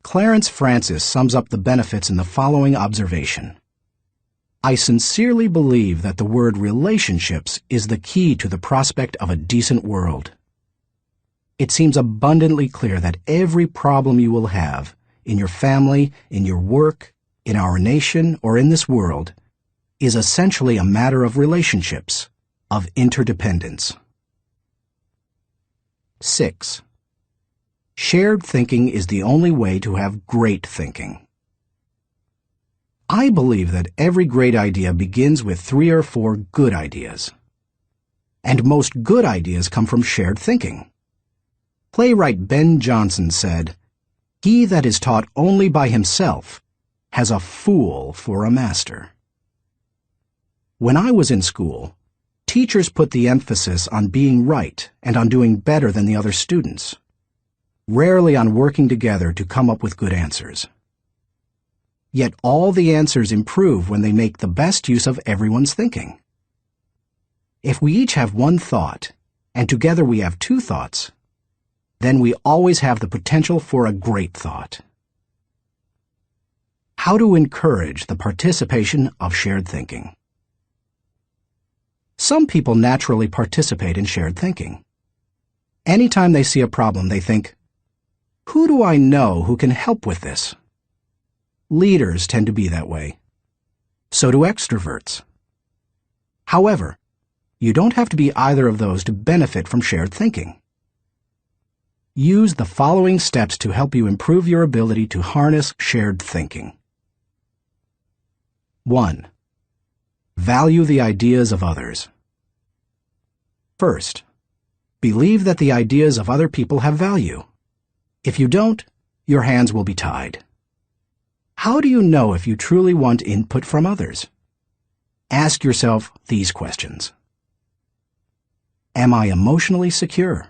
Clarence Francis sums up the benefits in the following observation: "I sincerely believe that the word relationships is the key to the prospect of a decent world. It seems abundantly clear that every problem you will have, in your family, in your work, in our nation, or in this world, is essentially a matter of relationships, of interdependence." 6. Shared thinking is the only way to have great thinking. I believe that every great idea begins with 3 or 4 good ideas. And most good ideas come from shared thinking. Playwright Ben Jonson said, "He that is taught only by himself has a fool for a master." When I was in school, teachers put the emphasis on being right and on doing better than the other students, rarely on working together to come up with good answers. Yet all the answers improve when they make the best use of everyone's thinking. If we each have one thought, and together we have 2 thoughts, then we always have the potential for a great thought. How to encourage the participation of shared thinking. Some people naturally participate in shared thinking. Anytime they see a problem, they think, "Who do I know who can help with this?" Leaders tend to be that way. So do extroverts. However, you don't have to be either of those to benefit from shared thinking. Use the following steps to help you improve your ability to harness shared thinking. 1. Value the ideas of others. First, believe that the ideas of other people have value. If you don't, your hands will be tied. How do you know if you truly want input from others? Ask yourself these questions. Am I emotionally secure?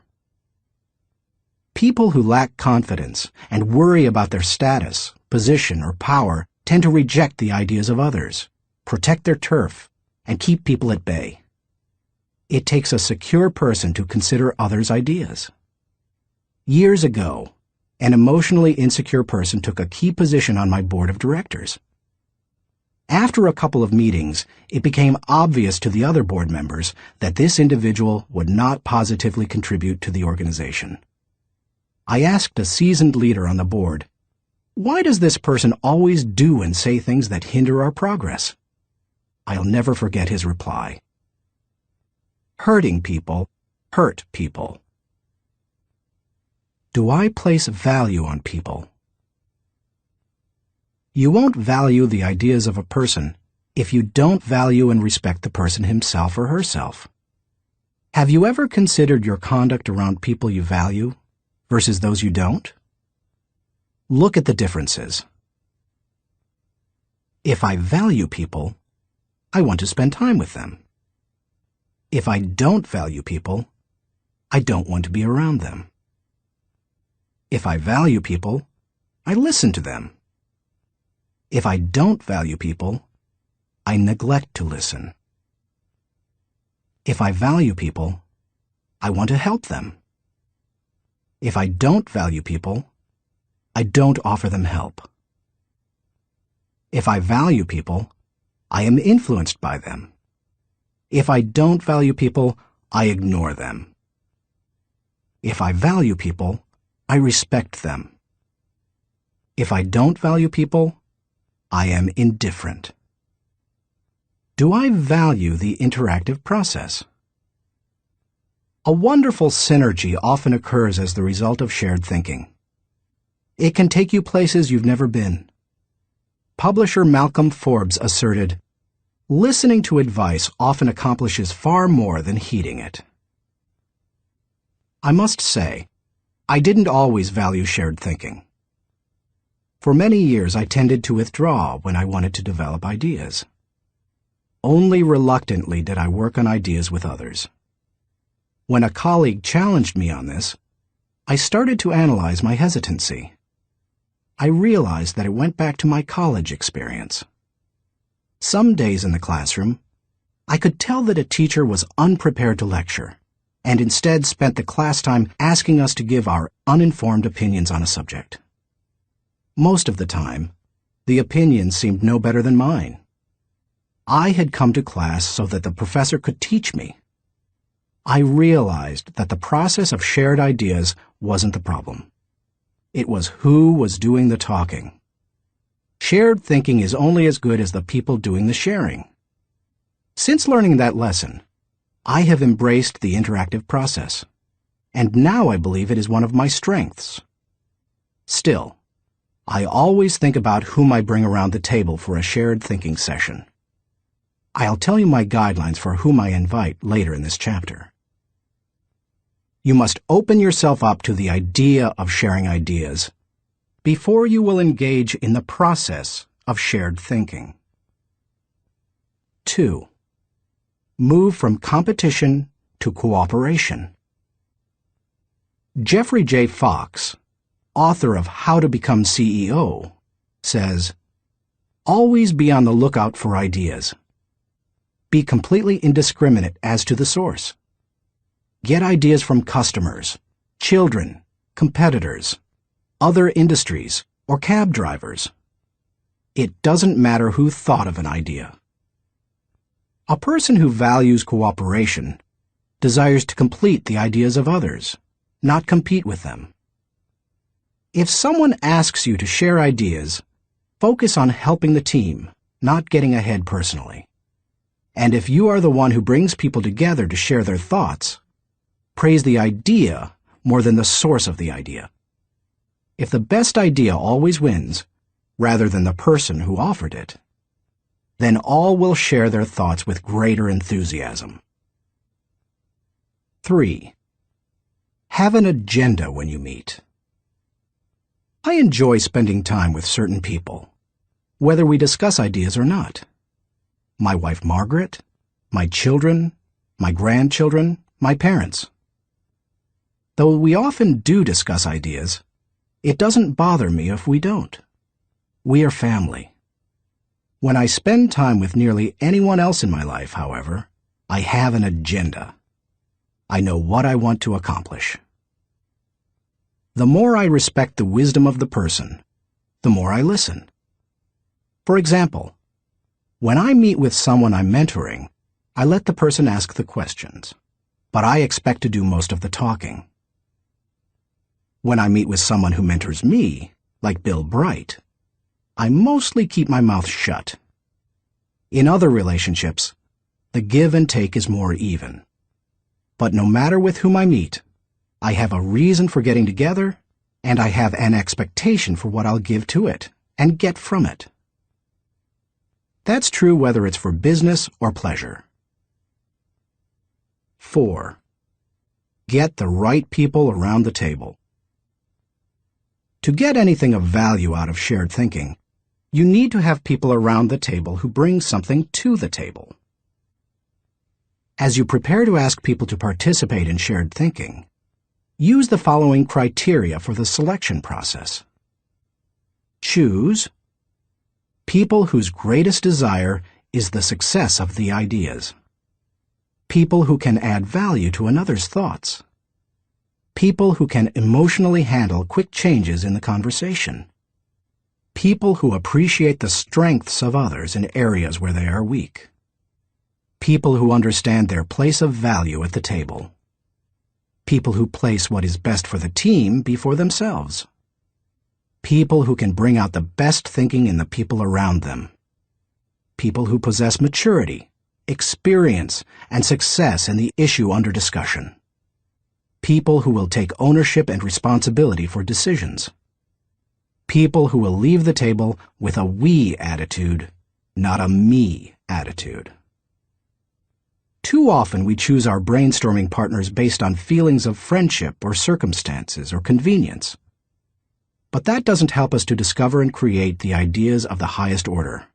People who lack confidence and worry about their status, position, or power tend to reject the ideas of others, protect their turf, and keep people at bay. It takes a secure person to consider others' ideas. Years ago, an emotionally insecure person took a key position on my board of directors. After a couple of meetings, it became obvious to the other board members that this individual would not positively contribute to the organization. I asked a seasoned leader on the board, "Why does this person always do and say things that hinder our progress?" I'll never forget his reply. "Hurting people hurt people." Do I place value on people? You won't value the ideas of a person if you don't value and respect the person himself or herself. Have you ever considered your conduct around people you value versus those you don't? Look at the differences. If I value people, I want to spend time with them. If I don't value people, I don't want to be around them. If I value people, I listen to them. If I don't value people, I neglect to listen. If I value people, I want to help them. If I don't value people, I don't offer them help. If I value people, I am influenced by them. If I don't value people, I ignore them. If I value people, I respect them. If I don't value people, I am indifferent. Do I value the interactive process? A wonderful synergy often occurs as the result of shared thinking. It can take you places you've never been. Publisher Malcolm Forbes asserted, "Listening to advice often accomplishes far more than heeding it." I must say, I didn't always value shared thinking. For many years, I tended to withdraw when I wanted to develop ideas. Only reluctantly did I work on ideas with others. When a colleague challenged me on this, I started to analyze my hesitancy. I realized that it went back to my college experience. Some days in the classroom, I could tell that a teacher was unprepared to lecture, and instead spent the class time asking us to give our uninformed opinions on a subject. Most of the time, the opinions seemed no better than mine. I had come to class so that the professor could teach me. I realized that the process of shared ideas wasn't the problem. It was who was doing the talking. Shared thinking is only as good as the people doing the sharing. Since learning that lesson, I have embraced the interactive process, and now I believe it is one of my strengths. Still, I always think about whom I bring around the table for a shared thinking session. I'll tell you my guidelines for whom I invite later in this chapter. You must open yourself up to the idea of sharing ideas before you will engage in the process of shared thinking. 2. Move from competition to cooperation. Jeffrey J. Fox, author of How to Become CEO, says, "Always be on the lookout for ideas. Be completely indiscriminate as to the source. Get ideas from customers, children, competitors, other industries, or cab drivers. It doesn't matter who thought of an idea." A person who values cooperation desires to complete the ideas of others, not compete with them. If someone asks you to share ideas, focus on helping the team, not getting ahead personally. And if you are the one who brings people together to share their thoughts, praise the idea more than the source of the idea. If the best idea always wins, rather than the person who offered it, then all will share their thoughts with greater enthusiasm. 3. Have an agenda when you meet. I enjoy spending time with certain people, whether we discuss ideas or not. My wife Margaret, my children, my grandchildren, my parents. Though we often do discuss ideas, it doesn't bother me if we don't. We are family. When I spend time with nearly anyone else in my life, however, I have an agenda. I know what I want to accomplish. The more I respect the wisdom of the person, the more I listen. For example, when I meet with someone I'm mentoring, I let the person ask the questions, but I expect to do most of the talking. When I meet with someone who mentors me, like Bill Bright, I mostly keep my mouth shut. In other relationships, the give and take is more even. But no matter with whom I meet, I have a reason for getting together, and I have an expectation for what I'll give to it and get from it. That's true whether it's for business or pleasure. 4. Get the right people around the table. To get anything of value out of shared thinking, you need to have people around the table who bring something to the table. As you prepare to ask people to participate in shared thinking, use the following criteria for the selection process. Choose people whose greatest desire is the success of the ideas. People who can add value to another's thoughts. People who can emotionally handle quick changes in the conversation. People who appreciate the strengths of others in areas where they are weak. People who understand their place of value at the table. People who place what is best for the team before themselves. People who can bring out the best thinking in the people around them. People who possess maturity, experience, and success in the issue under discussion. People who will take ownership and responsibility for decisions. People who will leave the table with a we attitude, not a me attitude. Too often we choose our brainstorming partners based on feelings of friendship or circumstances or convenience. But that doesn't help us to discover and create the ideas of the highest order.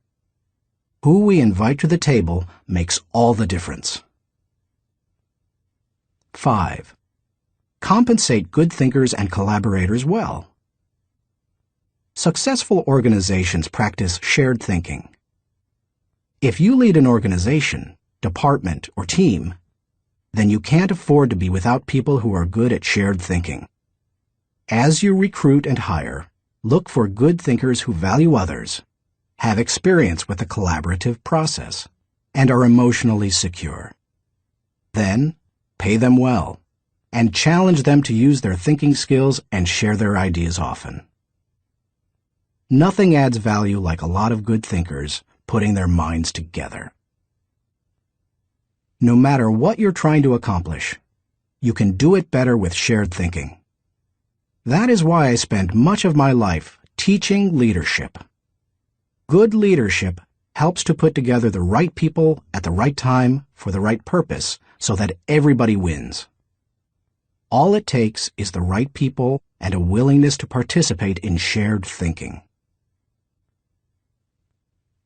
Who we invite to the table makes all the difference. 5. Compensate good thinkers and collaborators well. Successful organizations practice shared thinking. If you lead an organization, department, or team, then you can't afford to be without people who are good at shared thinking. As you recruit and hire, look for good thinkers who value others, have experience with the collaborative process, and are emotionally secure. Then, pay them well, and challenge them to use their thinking skills and share their ideas often. Nothing adds value like a lot of good thinkers putting their minds together. No matter what you're trying to accomplish, you can do it better with shared thinking. That is why I spend much of my life teaching leadership. Good leadership helps to put together the right people at the right time for the right purpose so that everybody wins. All it takes is the right people and a willingness to participate in shared thinking.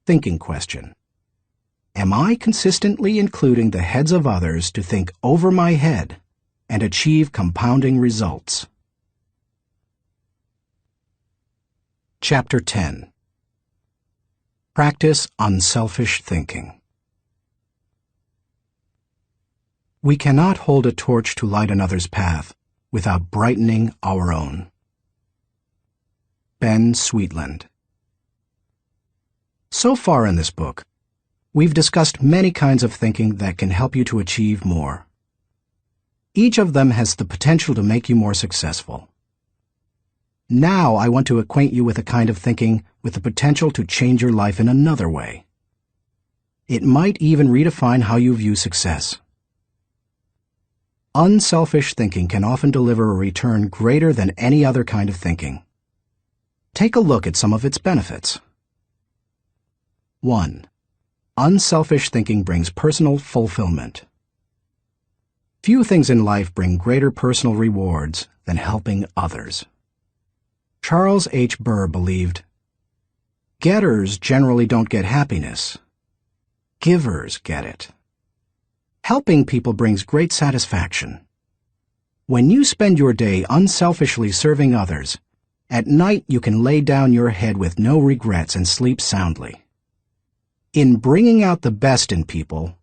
Thinking question. Am I consistently including the heads of others to think over my head and achieve compounding results? Chapter 10. Practice unselfish thinking. We cannot hold a torch to light another's path without brightening our own. Ben Sweetland. So far in this book, we've discussed many kinds of thinking that can help you to achieve more. Each of them has the potential to make you more successful. Now I want to acquaint you with a kind of thinking with the potential to change your life in another way. It might even redefine how you view success. Unselfish thinking can often deliver a return greater than any other kind of thinking. Take a look at some of its benefits. 1. Unselfish thinking brings personal fulfillment. Few things in life bring greater personal rewards than helping others. Charles H. Burr believed, "Getters generally don't get happiness. Givers get it." Helping people brings great satisfaction. When you spend your day unselfishly serving others, at night you can lay down your head with no regrets and sleep soundly. In Bringing Out the Best in People,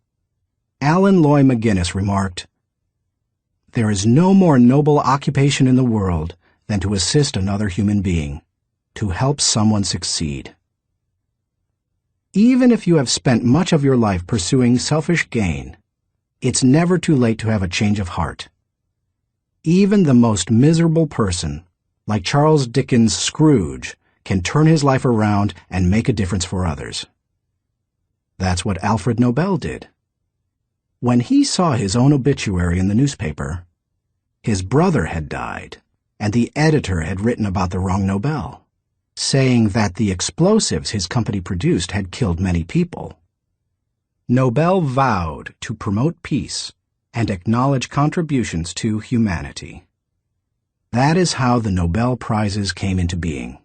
Alan Loy McGuinness remarked, "There is no more noble occupation in the world than to assist another human being, to help someone succeed." Even if you have spent much of your life pursuing selfish gain, it's never too late to have a change of heart. Even the most miserable person, like Charles Dickens' Scrooge, can turn his life around and make a difference for others. That's what Alfred Nobel did. When he saw his own obituary in the newspaper, his brother had died, and the editor had written about the wrong Nobel, saying that the explosives his company produced had killed many people. Nobel vowed to promote peace and acknowledge contributions to humanity. That is how the Nobel Prizes came into being.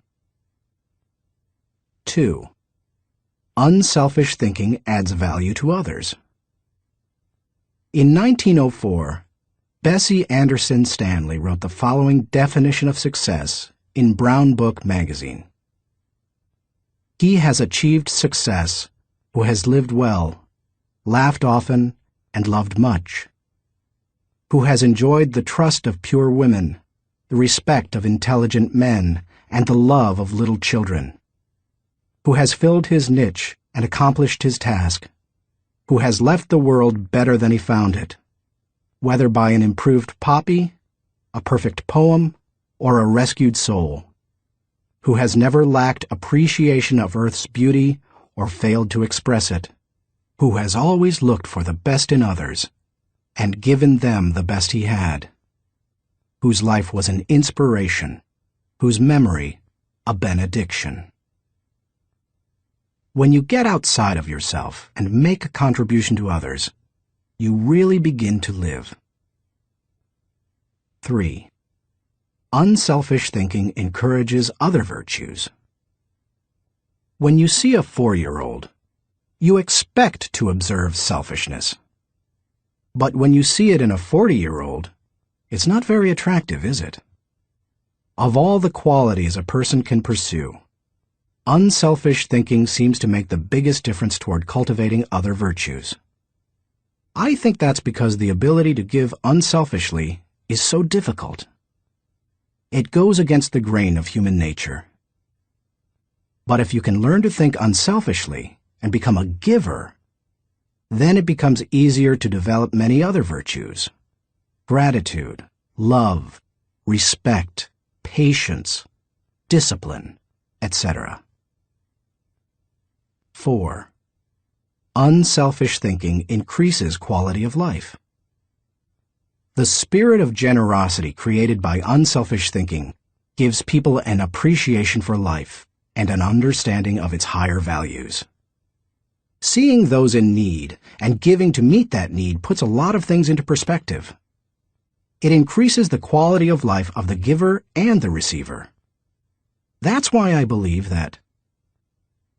2. Unselfish thinking adds value to others. In 1904, Bessie Anderson Stanley wrote the following definition of success in Brown Book magazine. "He has achieved success who has lived well, laughed often, and loved much, who has enjoyed the trust of pure women, the respect of intelligent men, and the love of little children, who has filled his niche and accomplished his task, who has left the world better than he found it, whether by an improved copy, a perfect poem, or a rescued soul, who has never lacked appreciation of Earth's beauty or failed to express it, who has always looked for the best in others and given them the best he had, whose life was an inspiration, whose memory a benediction. When you get outside of yourself and make a contribution to others, you really begin to live. 3. Unselfish thinking encourages other virtues. When you see a 4-year-old, you expect to observe selfishness. But when you see it in a 40-year-old, it's not very attractive, is it? Of all the qualities a person can pursue, unselfish thinking seems to make the biggest difference toward cultivating other virtues. I think that's because the ability to give unselfishly is so difficult. It goes against the grain of human nature. But if you can learn to think unselfishly and become a giver, then it becomes easier to develop many other virtues: gratitude, love, respect, patience, discipline, etc. 4. Unselfish thinking increases quality of life. The spirit of generosity created by unselfish thinking gives people an appreciation for life and an understanding of its higher values. Seeing those in need and giving to meet that need puts a lot of things into perspective. It increases the quality of life of the giver and the receiver. That's why I believe that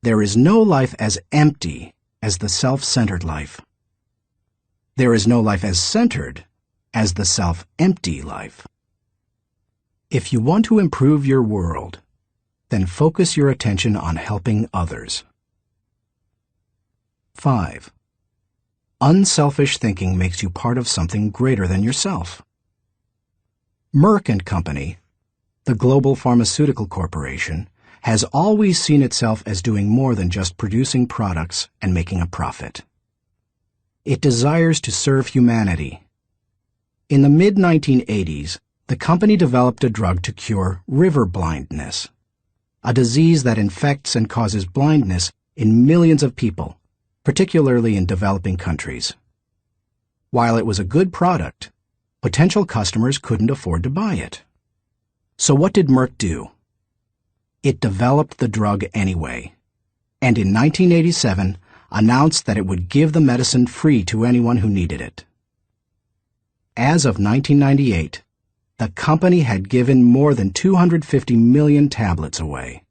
there is no life as empty as the self-centered life. There is no life as centered as the self-empty life. If you want to improve your world, then focus your attention on helping others. 5. Unselfish thinking makes you part of something greater than yourself. Merck & Company, the global pharmaceutical corporation, has always seen itself as doing more than just producing products and making a profit. It desires to serve humanity. In the mid-1980s, the company developed a drug to cure river blindness, a disease that infects and causes blindness in millions of people, particularly in developing countries. While it was a good product, potential customers couldn't afford to buy it. So what did Merck do? It developed the drug anyway, and in 1987 announced that it would give the medicine free to anyone who needed it. As of 1998, the company had given more than 250 million tablets away.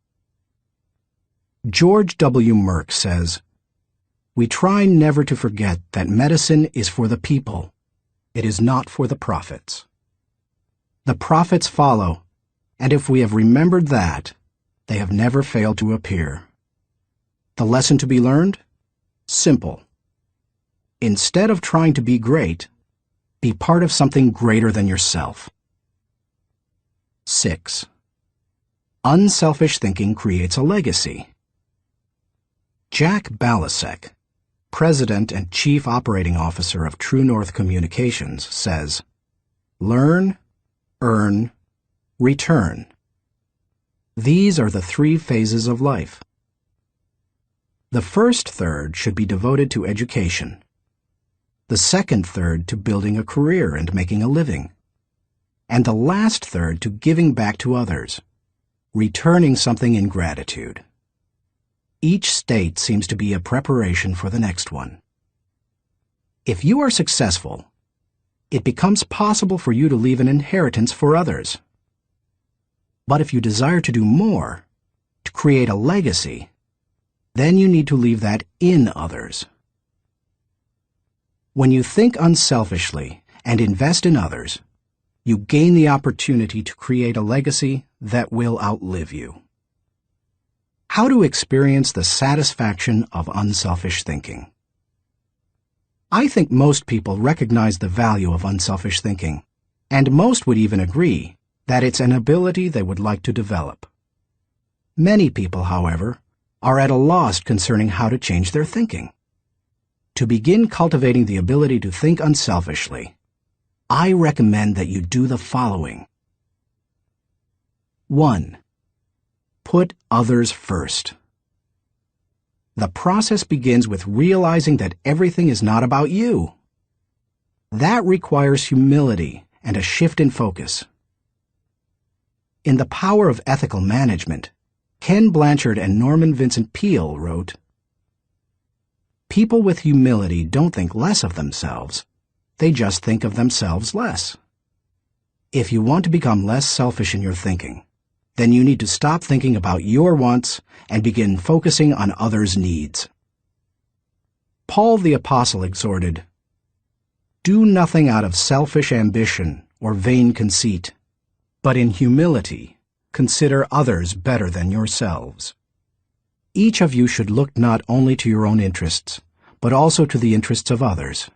George W. Merck says, "We try never to forget that medicine is for the people. It is not for the profits. The profits follow, and if we have remembered that, they have never failed to appear. The lesson to be learned? Simple. Instead of trying to be great, be part of something greater than yourself." 6. Unselfish thinking creates a legacy. Jack Balasek, President and Chief Operating Officer of True North Communications, says, "Learn, earn, return. These are the 3 phases of life. The first third should be devoted to education, the second third to building a career and making a living, and the last third to giving back to others, returning something in gratitude. Each state seems to be a preparation for the next one. If you are successful, it becomes possible for you to leave an inheritance for others. But if you desire to do more, to create a legacy, then you need to leave that in others. When you think unselfishly and invest in others, you gain the opportunity to create a legacy that will outlive you. How to experience the satisfaction of unselfish thinking. I think most people recognize the value of unselfish thinking, and most would even agree that it's an ability they would like to develop. Many people, however, are at a loss concerning how to change their thinking. To begin cultivating the ability to think unselfishly, I recommend that you do the following. 1. Put others first. The process begins with realizing that everything is not about you. That requires humility and a shift in focus. In The Power of Ethical Management, Ken Blanchard and Norman Vincent Peale wrote, "People with humility don't think less of themselves. They just think of themselves less." If you want to become less selfish in your thinking, then you need to stop thinking about your wants and begin focusing on others' needs. Paul the Apostle exhorted, "Do nothing out of selfish ambition or vain conceit, but in humility consider others better than yourselves." Each of you should look not only to your own interests, but also to the interests of others.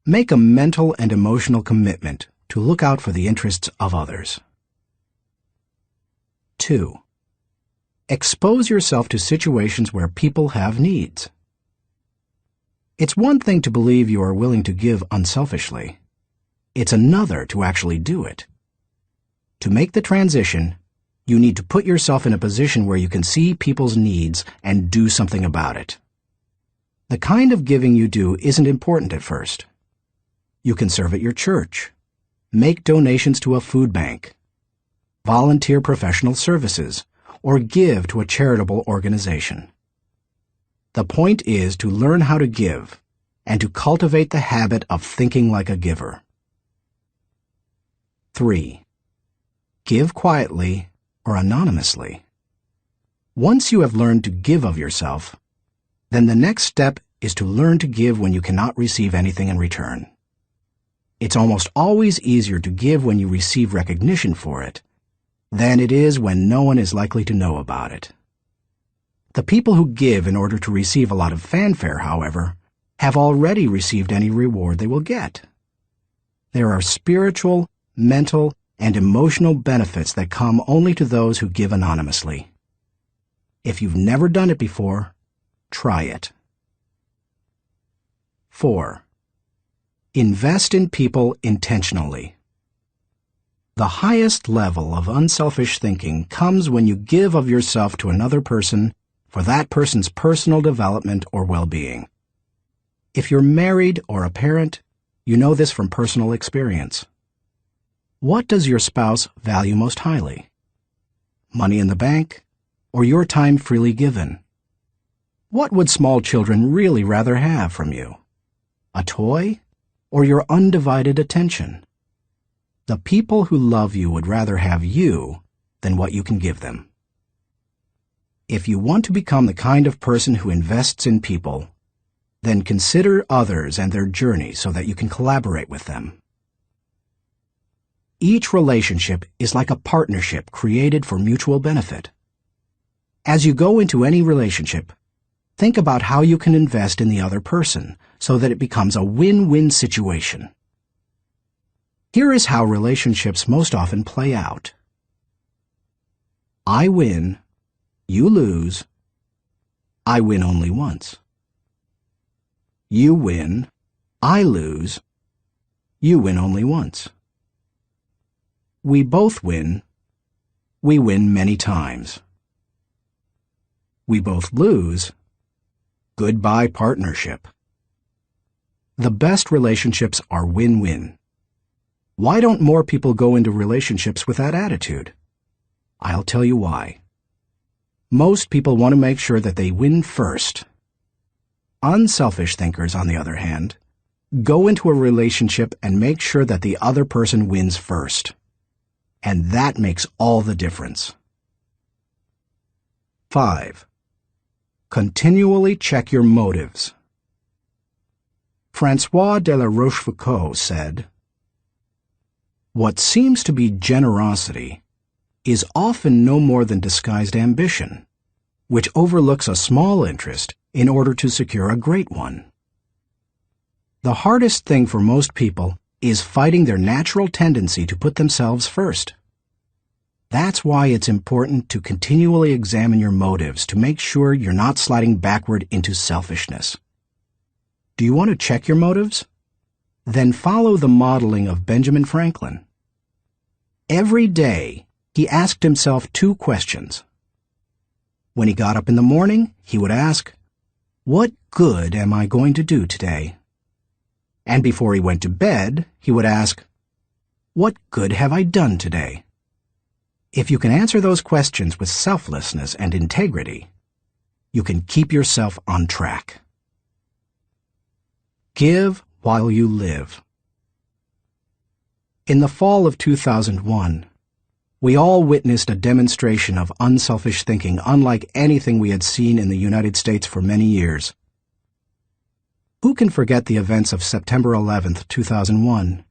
Make a mental and emotional commitment to look out for the interests of others. 2. Expose yourself to situations where people have needs. It's one thing to believe you are willing to give unselfishly. It's another to actually do it. To make the transition, you need to put yourself in a position where you can see people's needs and do something about it. The kind of giving you do isn't important at first. You can serve at your church, make donations to a food bank, volunteer professional services, or give to a charitable organization. The point is to learn how to give and to cultivate the habit of thinking like a giver. 3. Give quietly or anonymously. Once you have learned to give of yourself, then the next step is to learn to give when you cannot receive anything in return. It's almost always easier to give when you receive recognition for it than it is when no one is likely to know about it. The people who give in order to receive a lot of fanfare, however, have already received any reward they will get. There are spiritual, mental, and emotional benefits that come only to those who give anonymously. If you've never done it before, try it. 4. Invest in people intentionally. The highest level of unselfish thinking comes when you give of yourself to another person for that person's personal development or well-being. If you're married or a parent, you know this from personal experience. What does your spouse value most highly? Money in the bank, or your time freely given? What would small children really rather have from you? A toy, or your undivided attention? The people who love you would rather have you than what you can give them. If you want to become the kind of person who invests in people, then consider others and their journey so that you can collaborate with them. Each relationship is like a partnership created for mutual benefit. As you go into any relationship, think about how you can invest in the other person so that it becomes a win-win situation. Here is how relationships most often play out. I win, you lose, I win only once. You win, I lose, you win only once. We both win, we win many times. We both lose, goodbye partnership. The best relationships are win-win. Why don't more people go into relationships with that attitude? I'll tell you why. Most people want to make sure that they win first. Unselfish thinkers, on the other hand, go into a relationship and make sure that the other person wins first. And that makes all the difference. 5. Continually check your motives. François de la Rochefoucauld said, "What seems to be generosity is often no more than disguised ambition, which overlooks a small interest in order to secure a great one." The hardest thing for most people is fighting their natural tendency to put themselves first. That's why it's important to continually examine your motives to make sure you're not sliding backward into selfishness. Do you want to check your motives? Then follow the modeling of Benjamin Franklin. Every day, he asked himself 2 questions. When he got up in the morning, he would ask, "What good am I going to do today?" And before he went to bed, he would ask, "What good have I done today?" If you can answer those questions with selflessness and integrity, you can keep yourself on track. Give while you live. In the fall of 2001, we all witnessed a demonstration of unselfish thinking unlike anything we had seen in the United States for many years. Who can forget the events of September 11th, 2001?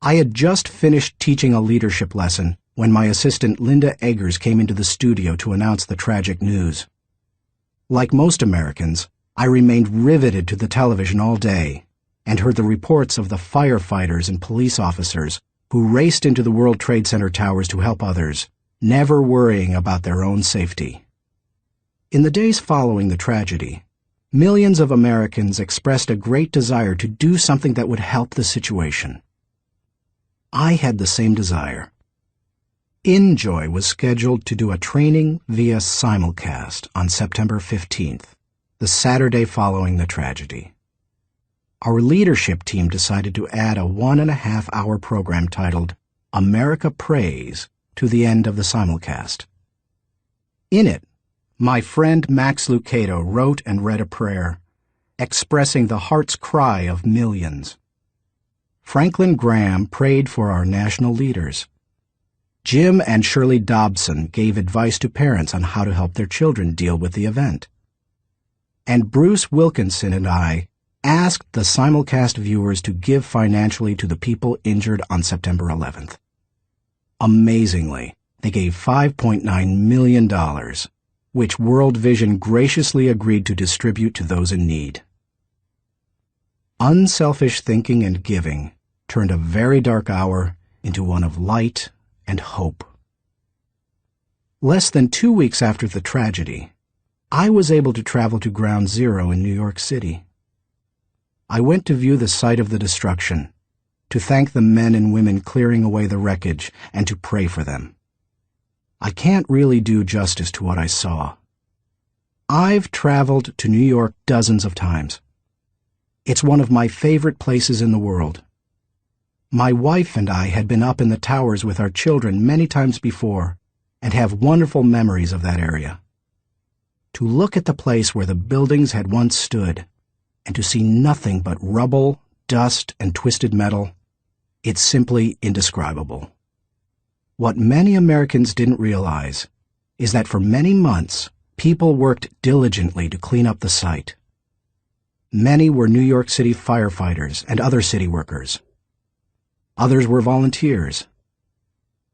I had just finished teaching a leadership lesson when my assistant Linda Eggers came into the studio to announce the tragic news. Like most Americans, I remained riveted to the television all day and heard the reports of the firefighters and police officers who raced into the World Trade Center towers to help others, never worrying about their own safety. In the days following the tragedy, millions of Americans expressed a great desire to do something that would help the situation. I had the same desire. InJoy was scheduled to do a training via simulcast on September 15th, the Saturday following the tragedy. Our leadership team decided to add a 1.5-hour program titled America Prays to the end of the simulcast. In it, my friend Max Lucado wrote and read a prayer, expressing the heart's cry of millions. Franklin Graham prayed for our national leaders. Jim and Shirley Dobson gave advice to parents on how to help their children deal with the event. And Bruce Wilkinson and I asked the simulcast viewers to give financially to the people injured on September 11th. Amazingly, they gave $5.9 million, which World Vision graciously agreed to distribute to those in need. Unselfish thinking and giving turned a very dark hour into one of light and hope. Less than 2 weeks after the tragedy, I was able to travel to Ground Zero in New York City. I went to view the site of the destruction, to thank the men and women clearing away the wreckage, and to pray for them. I can't really do justice to what I saw. I've traveled to New York dozens of times. It's one of my favorite places in the world. My wife and I had been up in the towers with our children many times before and have wonderful memories of that area. To look at the place where the buildings had once stood and to see nothing but rubble, dust, and twisted metal, it's simply indescribable. What many Americans didn't realize is that for many months, people worked diligently to clean up the site. Many were New York City firefighters and other city workers. Others were volunteers.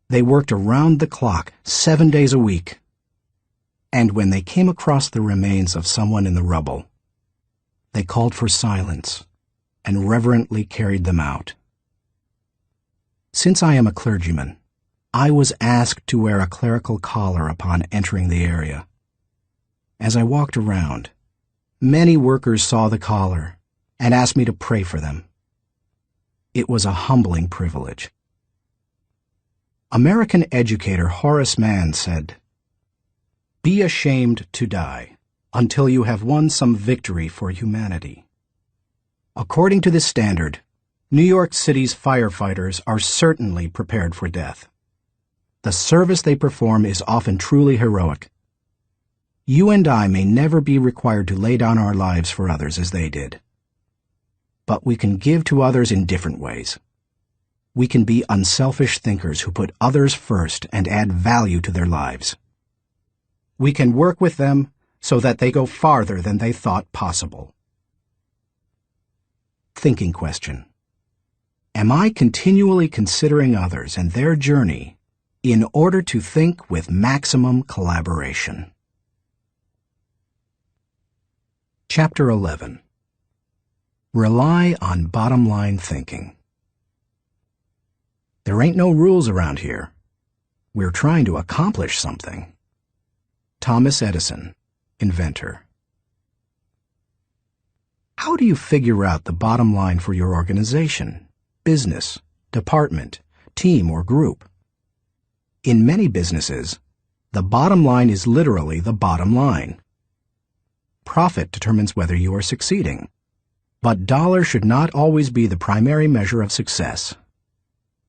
They worked around the clock, 7 days a week. And when they came across the remains of someone in the rubble, they called for silence and reverently carried them out. Since I am a clergyman, I was asked to wear a clerical collar upon entering the area. As I walked around, many workers saw the collar and asked me to pray for them. It was a humbling privilege. American educator Horace Mann said, "Be ashamed to die until you have won some victory for humanity." According to this standard, New York City's firefighters are certainly prepared for death. The service they perform is often truly heroic. You and I may never be required to lay down our lives for others as they did. But we can give to others in different ways. We can be unselfish thinkers who put others first and add value to their lives. We can work with them so that they go farther than they thought possible. Thinking question. Am I continually considering others and their journey in order to think with maximum collaboration? Chapter 11. Rely on bottom-line thinking. There ain't no rules around here. We're trying to accomplish something. Thomas Edison, inventor. How do you figure out the bottom line for your organization, business, department, team, or group? In many businesses, the bottom line is literally the bottom line. Profit determines whether you are succeeding, but dollars should not always be the primary measure of success.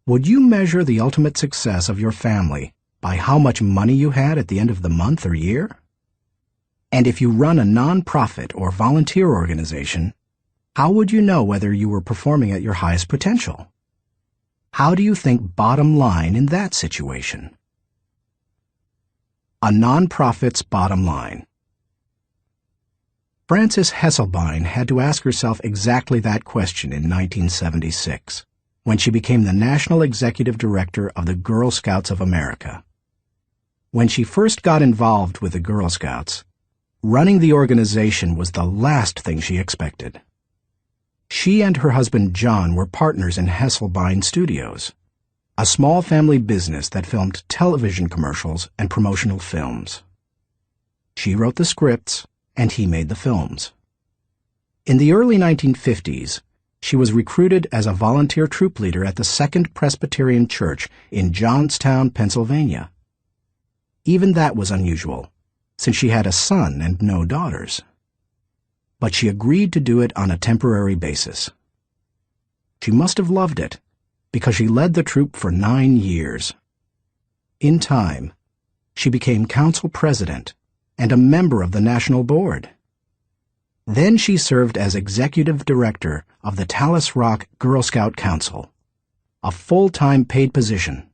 Would you measure the ultimate success of your family by how much money you had at the end of the month or year? And if you run a non-profit or volunteer organization, how would you know whether you were performing at your highest potential? How do you think bottom line in that situation? A non-profit's bottom line. Frances Hesselbein had to ask herself exactly that question in 1976, when she became the National Executive Director of the Girl Scouts of America. When she first got involved with the Girl Scouts, running the organization was the last thing she expected. She and her husband John were partners in Hesselbein Studios, a small family business that filmed television commercials and promotional films. She wrote the scripts, and he made the films. In the early 1950s, she was recruited as a volunteer troop leader at the Second Presbyterian Church in Johnstown, Pennsylvania. Even that was unusual, since she had a son and no daughters. But she agreed to do it on a temporary basis. She must have loved it, because she led the troop for 9 years. In time, she became council president and a member of the national board. Then she served as executive director of the Tallis Rock Girl Scout Council, a full-time paid position.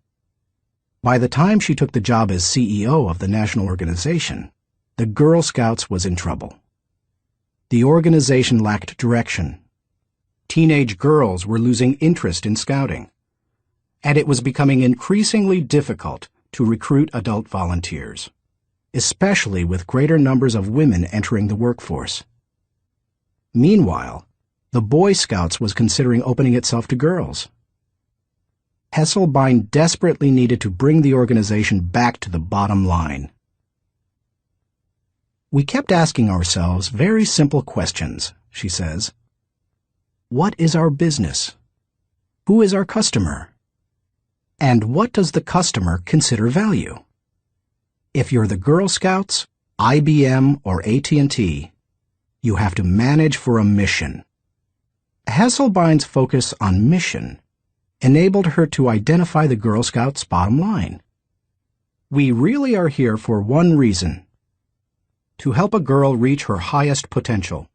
By the time she took the job as CEO of the national organization, the Girl Scouts was in trouble. The organization lacked direction. Teenage girls were losing interest in scouting, and it was becoming increasingly difficult to recruit adult volunteers, especially with greater numbers of women entering the workforce. Meanwhile, the Boy Scouts was considering opening itself to girls. Hesselbein desperately needed to bring the organization back to the bottom line. We kept asking ourselves very simple questions, she says. What is our business? Who is our customer? And what does the customer consider value? If you're the Girl Scouts, IBM, or AT&T, you have to manage for a mission. Hesselbein's focus on mission enabled her to identify the Girl Scouts' bottom line. We really are here for one reason: to help a girl reach her highest potential.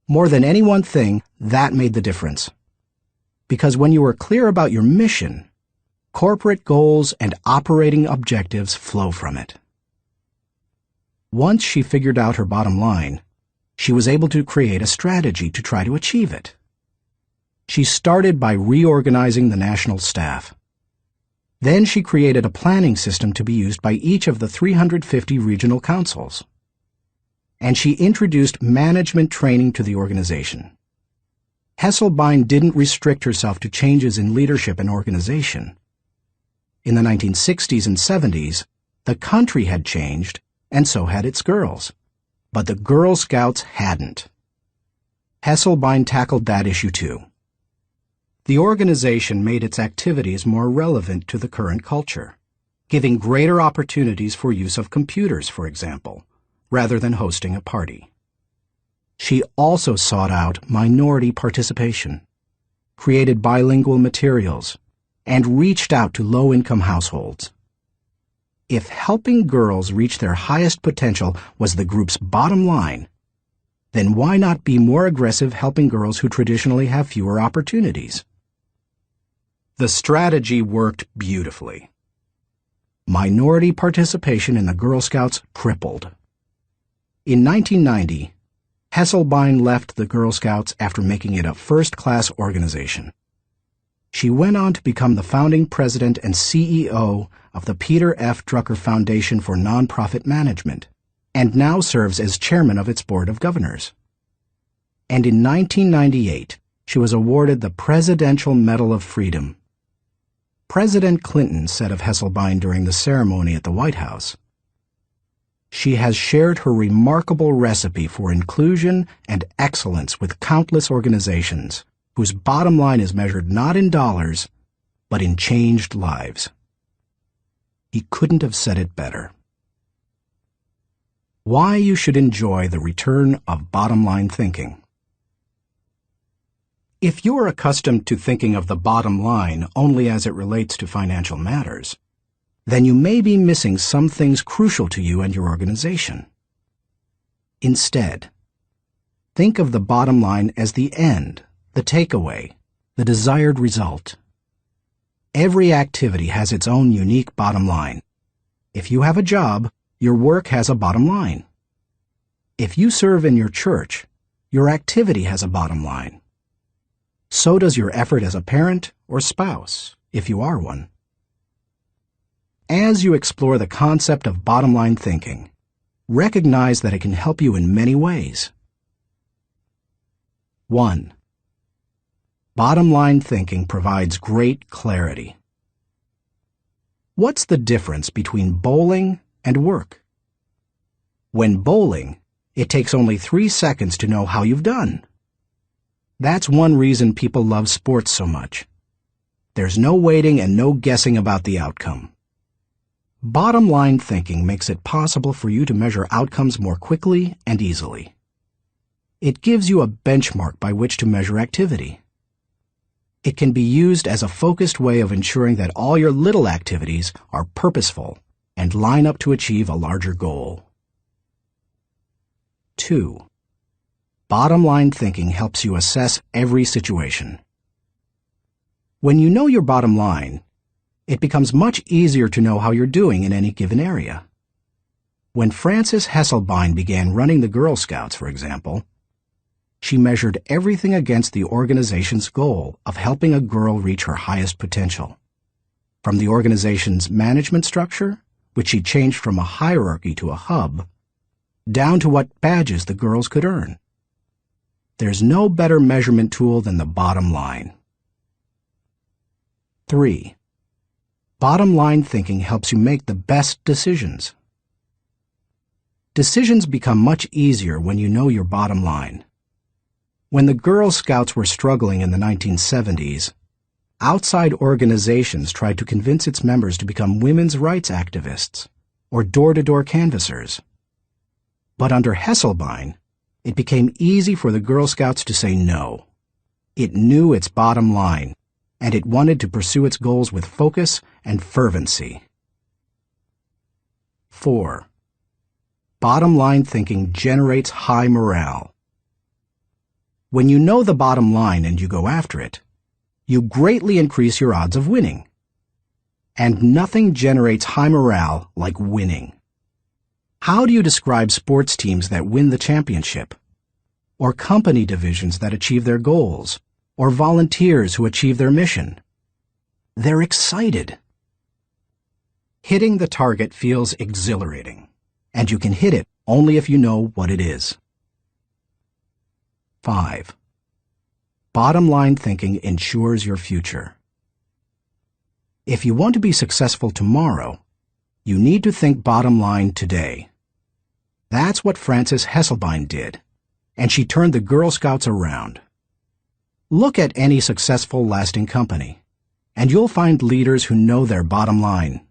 More than any one thing, that made the difference. Because when you are clear about your mission, corporate goals and operating objectives flow from it. Once she figured out her bottom line, she was able to create a strategy to try to achieve it. She started by reorganizing the national staff. Then she created a planning system to be used by each of the 350 regional councils. And she introduced management training to the organization. Hesselbein didn't restrict herself to changes in leadership and organization. In the 1960s and 70s, the country had changed, and so had its girls. But the Girl Scouts hadn't. Hesselbein tackled that issue too. The organization made its activities more relevant to the current culture, giving greater opportunities for use of computers, for example, rather than hosting a party. She also sought out minority participation, created bilingual materials, and reached out to low-income households. If helping girls reach their highest potential was the group's bottom line, then why not be more aggressive helping girls who traditionally have fewer opportunities? The strategy worked beautifully. Minority participation in the Girl Scouts tripled. In 1990, Hesselbein left the Girl Scouts after making it a first-class organization. She went on to become the founding president and CEO of the Peter F. Drucker Foundation for Nonprofit Management, and now serves as chairman of its board of governors. And in 1998, she was awarded the Presidential Medal of Freedom. President Clinton said of Hesselbein during the ceremony at the White House, She has shared her remarkable recipe for inclusion and excellence with countless organizations whose bottom line is measured not in dollars, but in changed lives. He couldn't have said it better. Why you should enjoy the return of bottom-line thinking. If you are accustomed to thinking of the bottom line only as it relates to financial matters, then you may be missing some things crucial to you and your organization. Instead, think of the bottom line as the end, the takeaway, the desired result. Every activity has its own unique bottom line. If you have a job, your work has a bottom line. If you serve in your church, your activity has a bottom line. So does your effort as a parent or spouse, if you are one. As you explore the concept of bottom-line thinking, recognize that it can help you in many ways. 1. Bottom-line thinking provides great clarity. What's the difference between bowling and work? When bowling, it takes only 3 seconds to know how you've done. That's one reason people love sports so much. There's no waiting and no guessing about the outcome. Bottom-line thinking makes it possible for you to measure outcomes more quickly and easily. It gives you a benchmark by which to measure activity. It can be used as a focused way of ensuring that all your little activities are purposeful and line up to achieve a larger goal. 2. Bottom-line thinking helps you assess every situation. When you know your bottom line, it becomes much easier to know how you're doing in any given area. When Frances Hesselbein began running the Girl Scouts, for example, she measured everything against the organization's goal of helping a girl reach her highest potential. From the organization's management structure, which she changed from a hierarchy to a hub, down to what badges the girls could earn. There's no better measurement tool than the bottom line. 3. Bottom-line thinking helps you make the best decisions. Decisions become much easier when you know your bottom line. When the Girl Scouts were struggling in the 1970s, outside organizations tried to convince its members to become women's rights activists or door-to-door canvassers. But under Hesselbein, it became easy for the Girl Scouts to say no. It knew its bottom line, and it wanted to pursue its goals with focus and fervency. 4. Bottom-line thinking generates high morale. When you know the bottom line and you go after it, you greatly increase your odds of winning. And nothing generates high morale like winning. How do you describe sports teams that win the championship? Or company divisions that achieve their goals? Or volunteers who achieve their mission? They're excited. Hitting the target feels exhilarating, and you can hit it only if you know what it is. 5. Bottom-line thinking ensures your future. If you want to be successful tomorrow, you need to think bottom line today. That's what Frances Hesselbein did, and she turned the Girl Scouts around. Look at any successful, lasting company, and you'll find leaders who know their bottom line.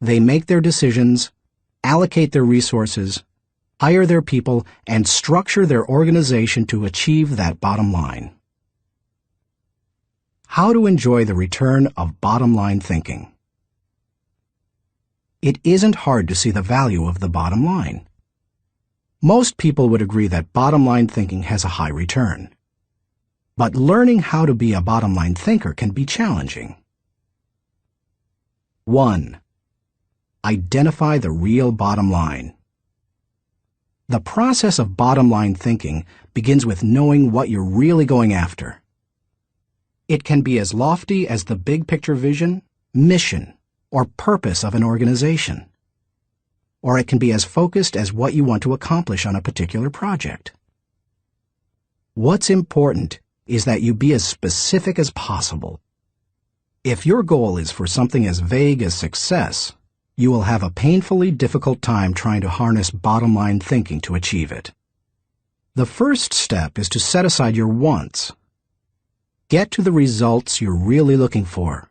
They make their decisions, allocate their resources, hire their people, and structure their organization to achieve that bottom line. How to enjoy the return of bottom-line thinking. It isn't hard to see the value of the bottom line. Most people would agree that bottom-line thinking has a high return. But learning how to be a bottom-line thinker can be challenging. 1. Identify the real bottom line. The process of bottom-line thinking begins with knowing what you're really going after. It can be as lofty as the big-picture vision, mission, or purpose of an organization. Or it can be as focused as what you want to accomplish on a particular project. What's important is that you be as specific as possible. If your goal is for something as vague as success, you will have a painfully difficult time trying to harness bottom-line thinking to achieve it. The first step is to set aside your wants. Get to the results you're really looking for,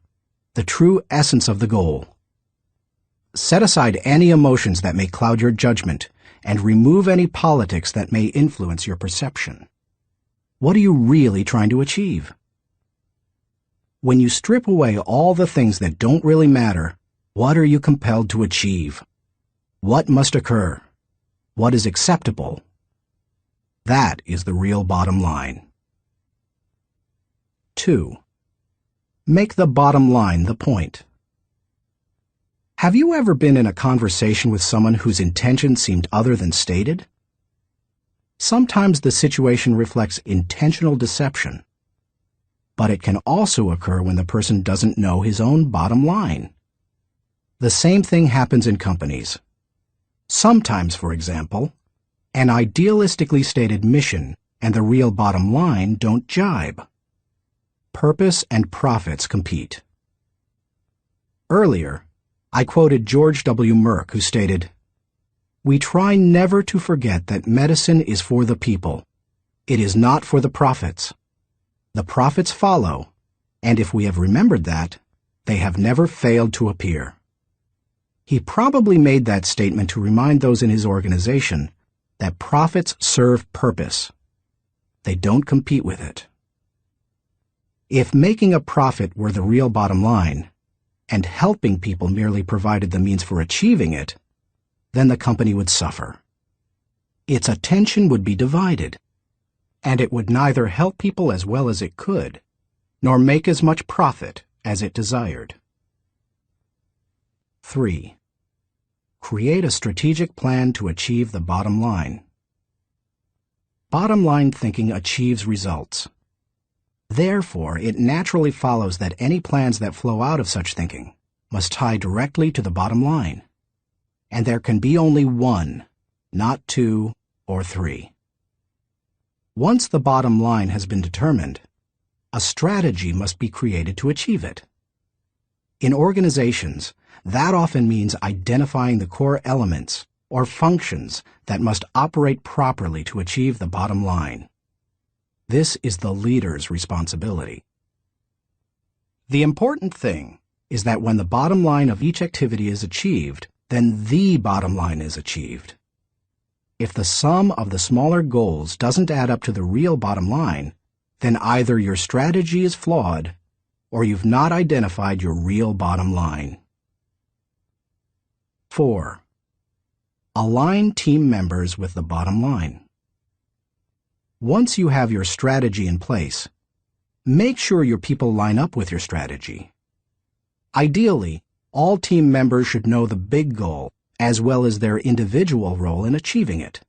the true essence of the goal. Set aside any emotions that may cloud your judgment and remove any politics that may influence your perception. What are you really trying to achieve? When you strip away all the things that don't really matter, what are you compelled to achieve? What must occur? What is acceptable? That is the real bottom line. 2. Make the bottom line the point. Have you ever been in a conversation with someone whose intention seemed other than stated? Sometimes the situation reflects intentional deception, but it can also occur when the person doesn't know his own bottom line. The same thing happens in companies. Sometimes, for example, an idealistically stated mission and the real bottom line don't jibe. Purpose and profits compete. Earlier, I quoted George W. Merck, who stated, "We try never to forget that medicine is for the people. It is not for the profits. The profits follow, and if we have remembered that, they have never failed to appear." He probably made that statement to remind those in his organization that profits serve purpose. They don't compete with it. If making a profit were the real bottom line, and helping people merely provided the means for achieving it, then the company would suffer. Its attention would be divided, and it would neither help people as well as it could, nor make as much profit as it desired. 3. Create a strategic plan to achieve the bottom line. Bottom line thinking achieves results. Therefore, it naturally follows that any plans that flow out of such thinking must tie directly to the bottom line. And there can be only one, not two or three. Once the bottom line has been determined, a strategy must be created to achieve it. In organizations, that often means identifying the core elements or functions that must operate properly to achieve the bottom line. This is the leader's responsibility. The important thing is that when the bottom line of each activity is achieved, then the bottom line is achieved. If the sum of the smaller goals doesn't add up to the real bottom line, then either your strategy is flawed or you've not identified your real bottom line. 4. Align team members with the bottom line. Once you have your strategy in place, make sure your people line up with your strategy. Ideally, all team members should know the big goal as well as their individual role in achieving it.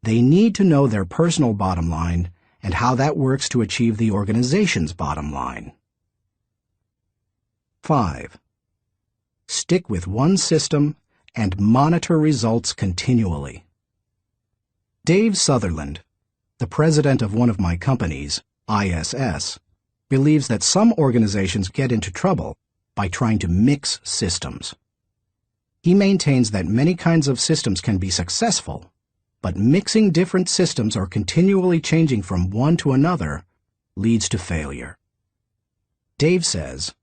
They need to know their personal bottom line and how that works to achieve the organization's bottom line. 5. Stick with one system and monitor results continually. Dave Sutherland, the president of one of my companies, ISS, believes that some organizations get into trouble by trying to mix systems. He maintains that many kinds of systems can be successful, but mixing different systems or continually changing from one to another leads to failure. Dave says,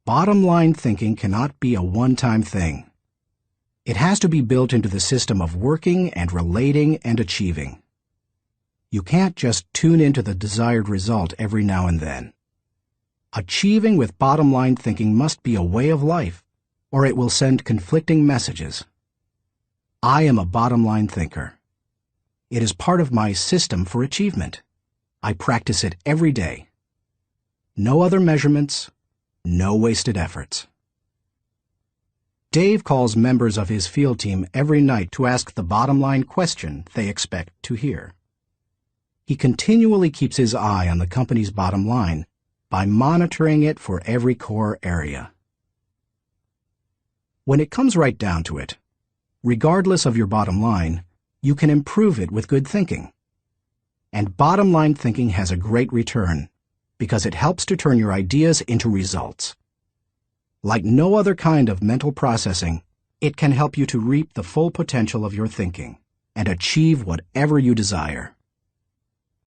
"Bottom line thinking cannot be a one-time thing. It has to be built into the system of working and relating and achieving. You can't just tune into the desired result every now and then. Achieving with bottom-line thinking must be a way of life, or it will send conflicting messages. I am a bottom-line thinker. It is part of my system for achievement. I practice it every day. No other measurements, no wasted efforts." Dave calls members of his field team every night to ask the bottom-line question they expect to hear. He continually keeps his eye on the company's bottom line by monitoring it for every core area. When it comes right down to it, regardless of your bottom line, you can improve it with good thinking. And bottom line thinking has a great return because it helps to turn your ideas into results. Like no other kind of mental processing, it can help you to reap the full potential of your thinking and achieve whatever you desire.